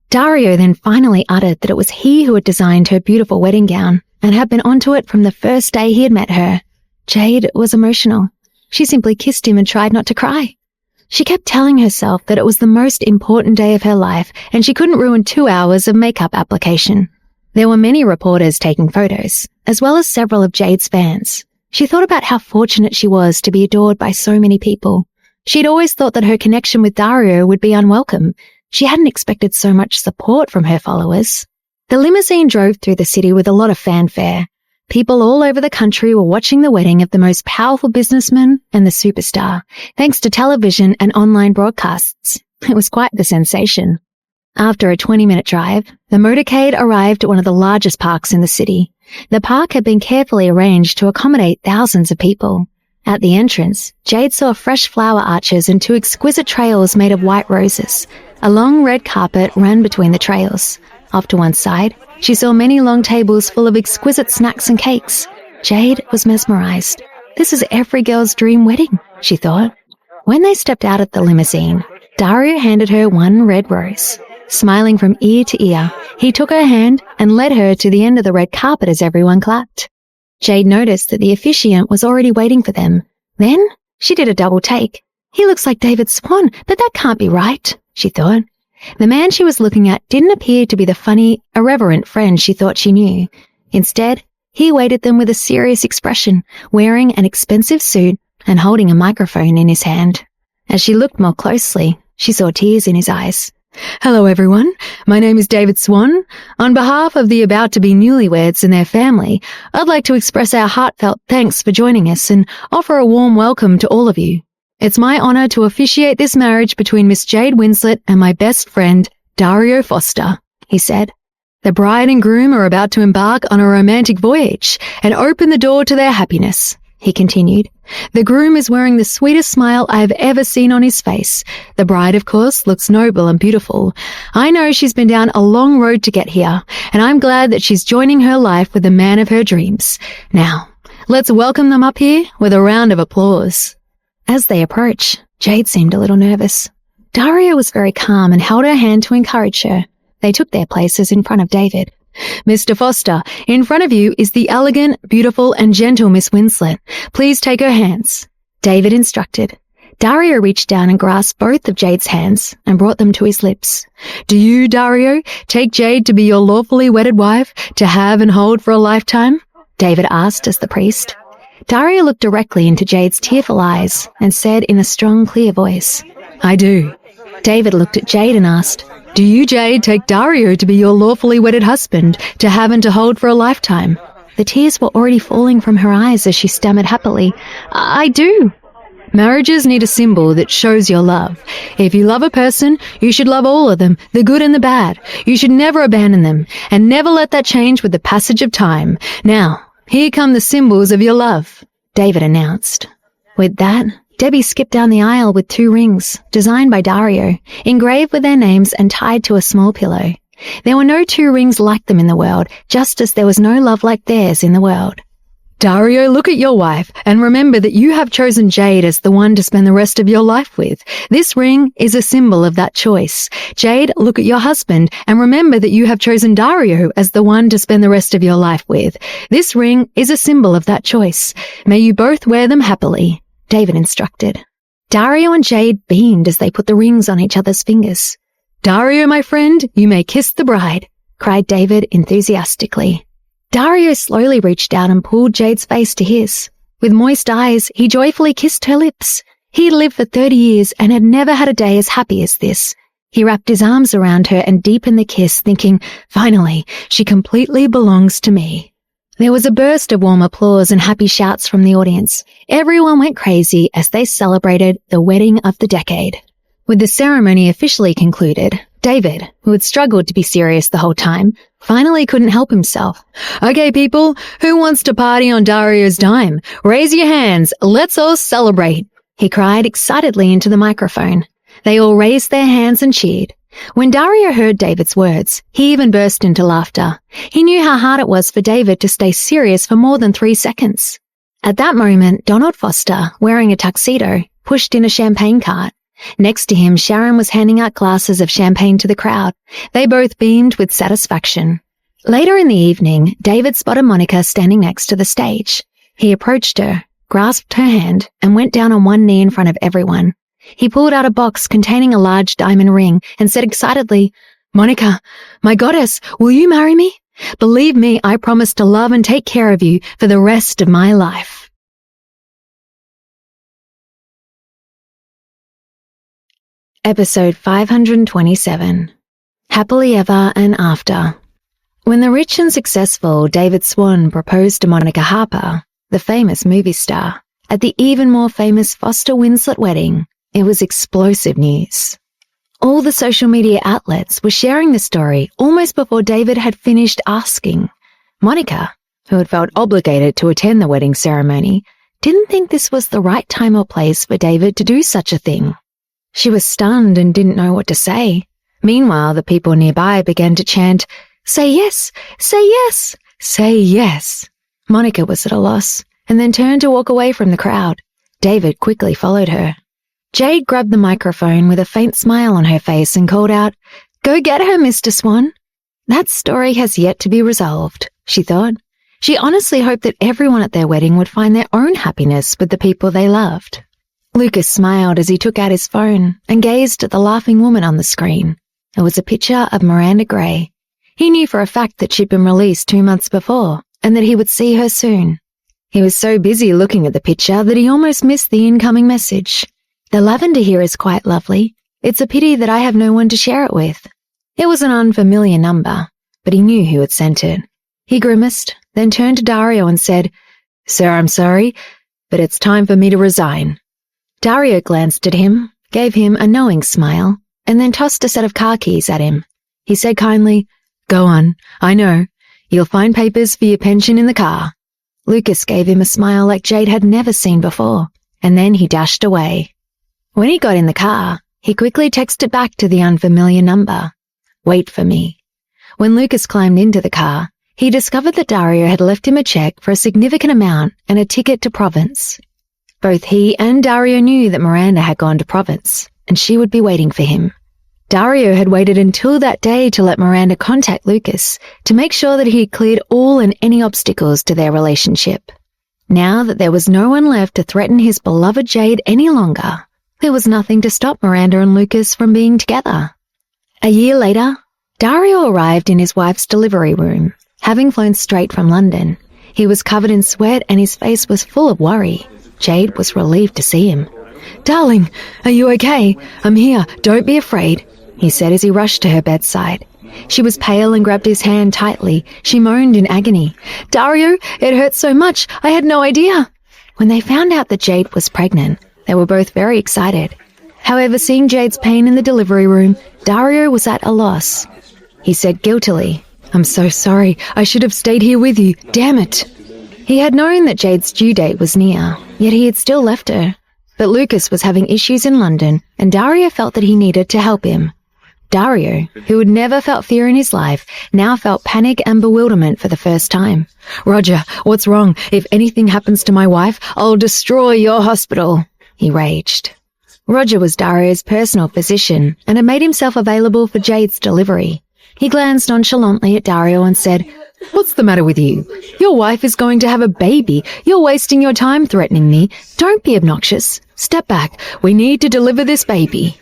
Dario then finally uttered that it was he who had designed her beautiful wedding gown and had been onto it from the first day he had met her. Jade was emotional. She simply kissed him and tried not to cry. She kept telling herself that it was the most important day of her life and she couldn't ruin 2 hours of makeup application. There were many reporters taking photos, as well as several of Jade's fans. She thought about how fortunate she was to be adored by so many people. She'd always thought that her connection with Dario would be unwelcome. She hadn't expected so much support from her followers. The limousine drove through the city with a lot of fanfare. People all over the country were watching the wedding of the most powerful businessman and the superstar, thanks to television and online broadcasts. It was quite the sensation. After a 20-minute drive, the motorcade arrived at one of the largest parks in the city. The park had been carefully arranged to accommodate thousands of people. At the entrance, Jade saw fresh flower arches and 2 exquisite trails made of white roses. A long red carpet ran between the trails. Off to one side, she saw many long tables full of exquisite snacks and cakes. Jade was mesmerized. This is every girl's dream wedding, she thought. When they stepped out of the limousine, Dario handed her 1 red rose. Smiling from ear to ear, he took her hand and led her to the end of the red carpet as everyone clapped. Jade noticed that the officiant was already waiting for them. Then she did a double take. "He looks like David Swan, but that can't be right," she thought. The man she was looking at didn't appear to be the funny, irreverent friend she thought she knew. Instead, he awaited them with a serious expression, wearing an expensive suit and holding a microphone in his hand. As she looked more closely, she saw tears in his eyes. "Hello, everyone. My name is David Swan. On behalf of the about-to-be newlyweds and their family, I'd like to express our heartfelt thanks for joining us and offer a warm welcome to all of you. It's my honor to officiate this marriage between Miss Jade Winslet and my best friend, Dario Foster," he said. "The bride and groom are about to embark on a romantic voyage and open the door to their happiness," he continued. "The groom is wearing the sweetest smile I have ever seen on his face. The bride, of course, looks noble and beautiful. I know she's been down a long road to get here, and I'm glad that she's joining her life with the man of her dreams. Now, let's welcome them up here with a round of applause." As they approached, Jade seemed a little nervous. Dario was very calm and held her hand to encourage her. They took their places in front of David. "Mr. Foster, in front of you is the elegant, beautiful, and gentle Miss Winslet. Please take her hands," David instructed. Dario reached down and grasped both of Jade's hands and brought them to his lips. "Do you, Dario, take Jade to be your lawfully wedded wife, to have and hold for a lifetime?" David asked as the priest. Dario looked directly into Jade's tearful eyes and said in a strong, clear voice, "I do." David looked at Jade and asked, "Do you, Jade, take Dario to be your lawfully wedded husband, to have and to hold for a lifetime?" The tears were already falling from her eyes as she stammered happily, "I do." Marriages need a symbol that shows your love. If you love a person, you should love all of them, the good and the bad. You should never abandon them, and never let that change with the passage of time. Now, here come the symbols of your love," David announced. With that, Debbie skipped down the aisle with 2 rings, designed by Dario, engraved with their names and tied to a small pillow. There were no 2 rings like them in the world, just as there was no love like theirs in the world. "Dario, look at your wife, and remember that you have chosen Jade as the one to spend the rest of your life with. This ring is a symbol of that choice. Jade, look at your husband, and remember that you have chosen Dario as the one to spend the rest of your life with. This ring is a symbol of that choice. May you both wear them happily," David instructed. Dario and Jade beamed as they put the rings on each other's fingers. "Dario, my friend, you may kiss the bride," cried David enthusiastically. Dario slowly reached out and pulled Jade's face to his. With moist eyes, he joyfully kissed her lips. He had lived for 30 years and had never had a day as happy as this. He wrapped his arms around her and deepened the kiss, thinking, "Finally, she completely belongs to me." There was a burst of warm applause and happy shouts from the audience. Everyone went crazy as they celebrated the wedding of the decade. With the ceremony officially concluded, David, who had struggled to be serious the whole time, finally couldn't help himself. "Okay, people, who wants to party on Dario's dime? Raise your hands. Let's all celebrate," he cried excitedly into the microphone. They all raised their hands and cheered. When Dario heard David's words, he even burst into laughter. He knew how hard it was for David to stay serious for more than 3 seconds. At that moment, Donald Foster, wearing a tuxedo, pushed in a champagne cart. Next to him, Sharon was handing out glasses of champagne to the crowd. They both beamed with satisfaction. Later in the evening, David spotted Monica standing next to the stage. He approached her, grasped her hand, and went down on one knee in front of everyone. He pulled out a box containing a large diamond ring and said excitedly, "Monica, my goddess, will you marry me? Believe me, I promise to love and take care of you for the rest of my life." Episode 527. Happily Ever and After. When the rich and successful David Swan proposed to Monica Harper, the famous movie star, at the even more famous Foster Winslet wedding, it was explosive news. All the social media outlets were sharing the story almost before David had finished asking. Monica, who had felt obligated to attend the wedding ceremony, didn't think this was the right time or place for David to do such a thing. She was stunned and didn't know what to say. Meanwhile, the people nearby began to chant, "Say yes! Say yes! Say yes!" Monica was at a loss, and then turned to walk away from the crowd. David quickly followed her. Jade grabbed the microphone with a faint smile on her face and called out, "Go get her, Mr. Swan." That story has yet to be resolved, she thought. She honestly hoped that everyone at their wedding would find their own happiness with the people they loved. Lucas smiled as he took out his phone and gazed at the laughing woman on the screen. It was a picture of Miranda Gray. He knew for a fact that she'd been released 2 months before and that he would see her soon. He was so busy looking at the picture that he almost missed the incoming message. The lavender here is quite lovely. It's a pity that I have no one to share it with. It was an unfamiliar number, but he knew who had sent it. He grimaced, then turned to Dario and said, "Sir, I'm sorry, but it's time for me to resign." Dario glanced at him, gave him a knowing smile, and then tossed a set of car keys at him. He said kindly, "Go on, I know. You'll find papers for your pension in the car." Lucas gave him a smile like Jade had never seen before, and then he dashed away. When he got in the car, he quickly texted back to the unfamiliar number, "Wait for me." When Lucas climbed into the car, he discovered that Dario had left him a check for a significant amount and a ticket to Provence. Both he and Dario knew that Miranda had gone to Provence, and she would be waiting for him. Dario had waited until that day to let Miranda contact Lucas to make sure that he had cleared all and any obstacles to their relationship. Now that there was no one left to threaten his beloved Jade any longer, there was nothing to stop Miranda and Lucas from being together. A year later, Dario arrived in his wife's delivery room, having flown straight from London. He was covered in sweat and his face was full of worry. Jade was relieved to see him. "Darling, are you okay? I'm here, don't be afraid," he said as he rushed to her bedside. She was pale and grabbed his hand tightly. She moaned in agony. "Dario, it hurts so much, I had no idea." When they found out that Jade was pregnant, they were both very excited. However, seeing Jade's pain in the delivery room, Dario was at a loss. He said guiltily, "I'm so sorry, I should have stayed here with you, damn it." He had known that Jade's due date was near, yet he had still left her. But Lucas was having issues in London, and Dario felt that he needed to help him. Dario, who had never felt fear in his life, now felt panic and bewilderment for the first time. "Roger, what's wrong? If anything happens to my wife, I'll destroy your hospital," he raged. Roger was Dario's personal physician and had made himself available for Jade's delivery. He glanced nonchalantly at Dario and said, "What's the matter with you? Your wife is going to have a baby. You're wasting your time threatening me. Don't be obnoxious. Step back. We need to deliver this baby."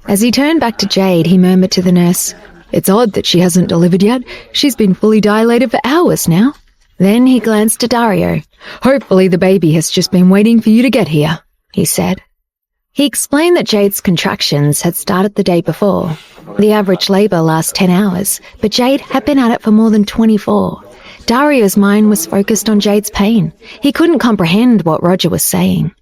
As he turned back to Jade, he murmured to the nurse, "It's odd that she hasn't delivered yet. She's been fully dilated for hours now." Then he glanced at Dario. "Hopefully the baby has just been waiting for you to get here," he said. He explained that Jade's contractions had started the day before. The average labour lasts 10 hours, but Jade had been at it for more than 24. Dario's mind was focused on Jade's pain. He couldn't comprehend what Roger was saying.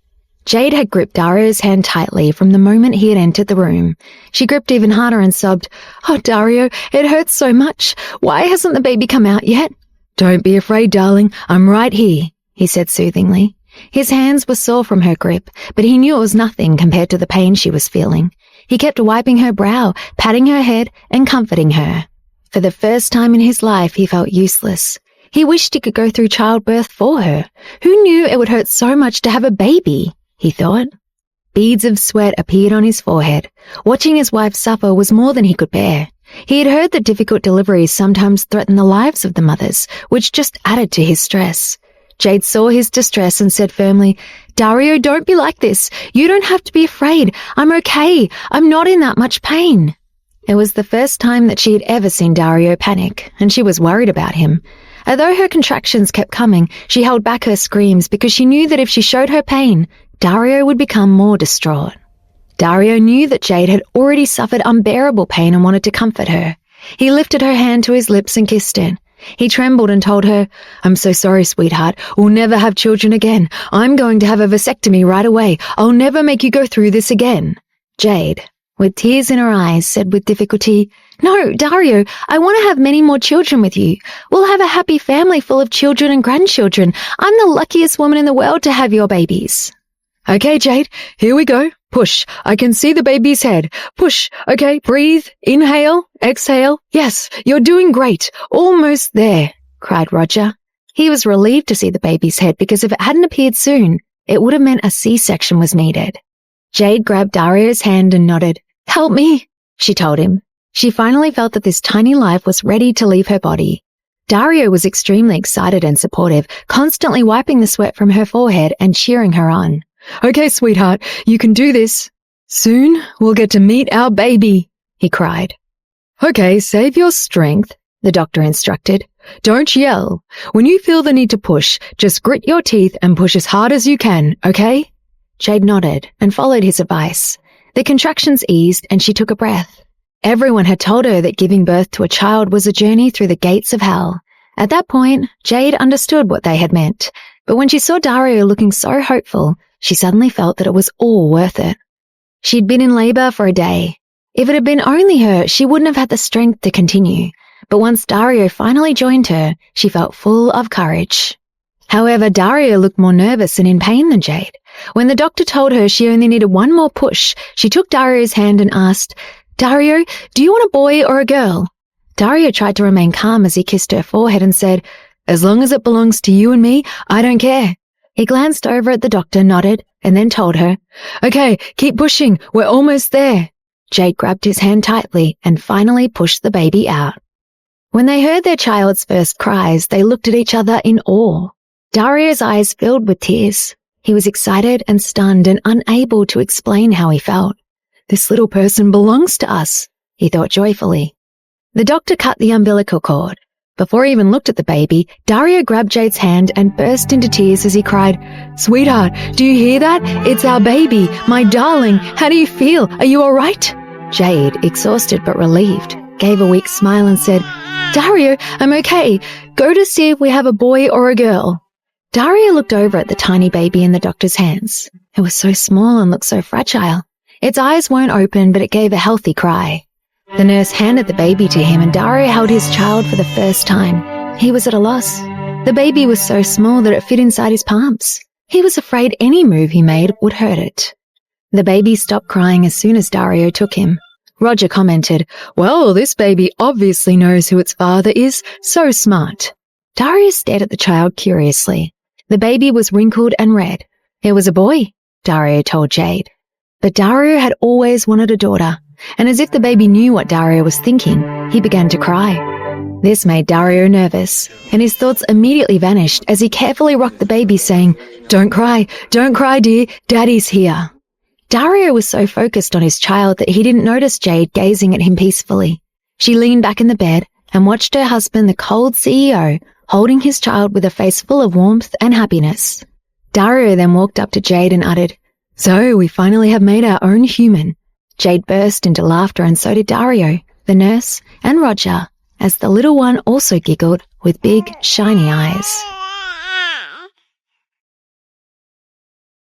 Jade had gripped Dario's hand tightly from the moment he had entered the room. She gripped even harder and sobbed, "Oh, Dario, it hurts so much. Why hasn't the baby come out yet?" "Don't be afraid, darling. I'm right here," he said soothingly. His hands were sore from her grip, but he knew it was nothing compared to the pain she was feeling. He kept wiping her brow, patting her head, and comforting her. For the first time in his life, he felt useless. He wished he could go through childbirth for her. Who knew it would hurt so much to have a baby, he thought. Beads of sweat appeared on his forehead. Watching his wife suffer was more than he could bear. He had heard that difficult deliveries sometimes threaten the lives of the mothers, which just added to his stress. Jade saw his distress and said firmly, "Dario, don't be like this. You don't have to be afraid. I'm okay. I'm not in that much pain." It was the first time that she had ever seen Dario panic, and she was worried about him. Although her contractions kept coming, she held back her screams because she knew that if she showed her pain, Dario would become more distraught. Dario knew that Jade had already suffered unbearable pain and wanted to comfort her. He lifted her hand to his lips and kissed it. He trembled and told her, "I'm so sorry, sweetheart. We'll never have children again. I'm going to have a vasectomy right away. I'll never make you go through this again." Jade, with tears in her eyes, said with difficulty, "No, Dario, I want to have many more children with you. We'll have a happy family full of children and grandchildren. I'm the luckiest woman in the world to have your babies." "Okay, Jade, here we go. Push. I can see the baby's head. Push. Okay, breathe. Inhale. Exhale. Yes, you're doing great. Almost there," cried Roger. He was relieved to see the baby's head because if it hadn't appeared soon, it would have meant a C-section was needed. Jade grabbed Dario's hand and nodded. "Help me," she told him. She finally felt that this tiny life was ready to leave her body. Dario was extremely excited and supportive, constantly wiping the sweat from her forehead and cheering her on. "Okay, sweetheart, you can do this. Soon we'll get to meet our baby," he cried. Okay, save your strength, the doctor instructed. Don't yell. When you feel the need to push, just grit your teeth and push as hard as you can, okay? Jade nodded and followed his advice. The contractions eased and she took a breath. Everyone had told her that giving birth to a child was a journey through the gates of hell. At that point, Jade understood what they had meant, but when she saw Dario looking so hopeful, she suddenly felt that it was all worth it. She'd been in labor for a day. If it had been only her, she wouldn't have had the strength to continue. But once Dario finally joined her, she felt full of courage. However, Dario looked more nervous and in pain than Jade. When the doctor told her she only needed one more push, she took Dario's hand and asked, "Dario, do you want a boy or a girl?" Dario tried to remain calm as he kissed her forehead and said, "As long as it belongs to you and me, I don't care." He glanced over at the doctor, nodded, and then told her, "Okay, keep pushing, we're almost there." Jade grabbed his hand tightly and finally pushed the baby out. When they heard their child's first cries, they looked at each other in awe. Dario's eyes filled with tears. He was excited and stunned and unable to explain how he felt. "This little person belongs to us," he thought joyfully. The doctor cut the umbilical cord. Before he even looked at the baby, Dario grabbed Jade's hand and burst into tears as he cried, "Sweetheart, do you hear that? It's our baby, my darling. How do you feel? Are you all right?" Jade, exhausted but relieved, gave a weak smile and said, "Dario, I'm okay. Go to see if we have a boy or a girl." Dario looked over at the tiny baby in the doctor's hands. It was so small and looked so fragile. Its eyes weren't open, but it gave a healthy cry. The nurse handed the baby to him and Dario held his child for the first time. He was at a loss. The baby was so small that it fit inside his palms. He was afraid any move he made would hurt it. The baby stopped crying as soon as Dario took him. Roger commented, "Well, this baby obviously knows who its father is. So smart." Dario stared at the child curiously. The baby was wrinkled and red. It was a boy, Dario told Jade. But Dario had always wanted a daughter, and as if the baby knew what Dario was thinking, he began to cry. This made Dario nervous, and his thoughts immediately vanished as he carefully rocked the baby, saying, don't cry, dear, Daddy's here." Dario was so focused on his child that he didn't notice Jade gazing at him peacefully. She leaned back in the bed and watched her husband, the cold CEO, holding his child with a face full of warmth and happiness. Dario then walked up to Jade and uttered, "So we finally have made our own human." Jade burst into laughter and so did Dario, the nurse, and Roger, as the little one also giggled with big, shiny eyes.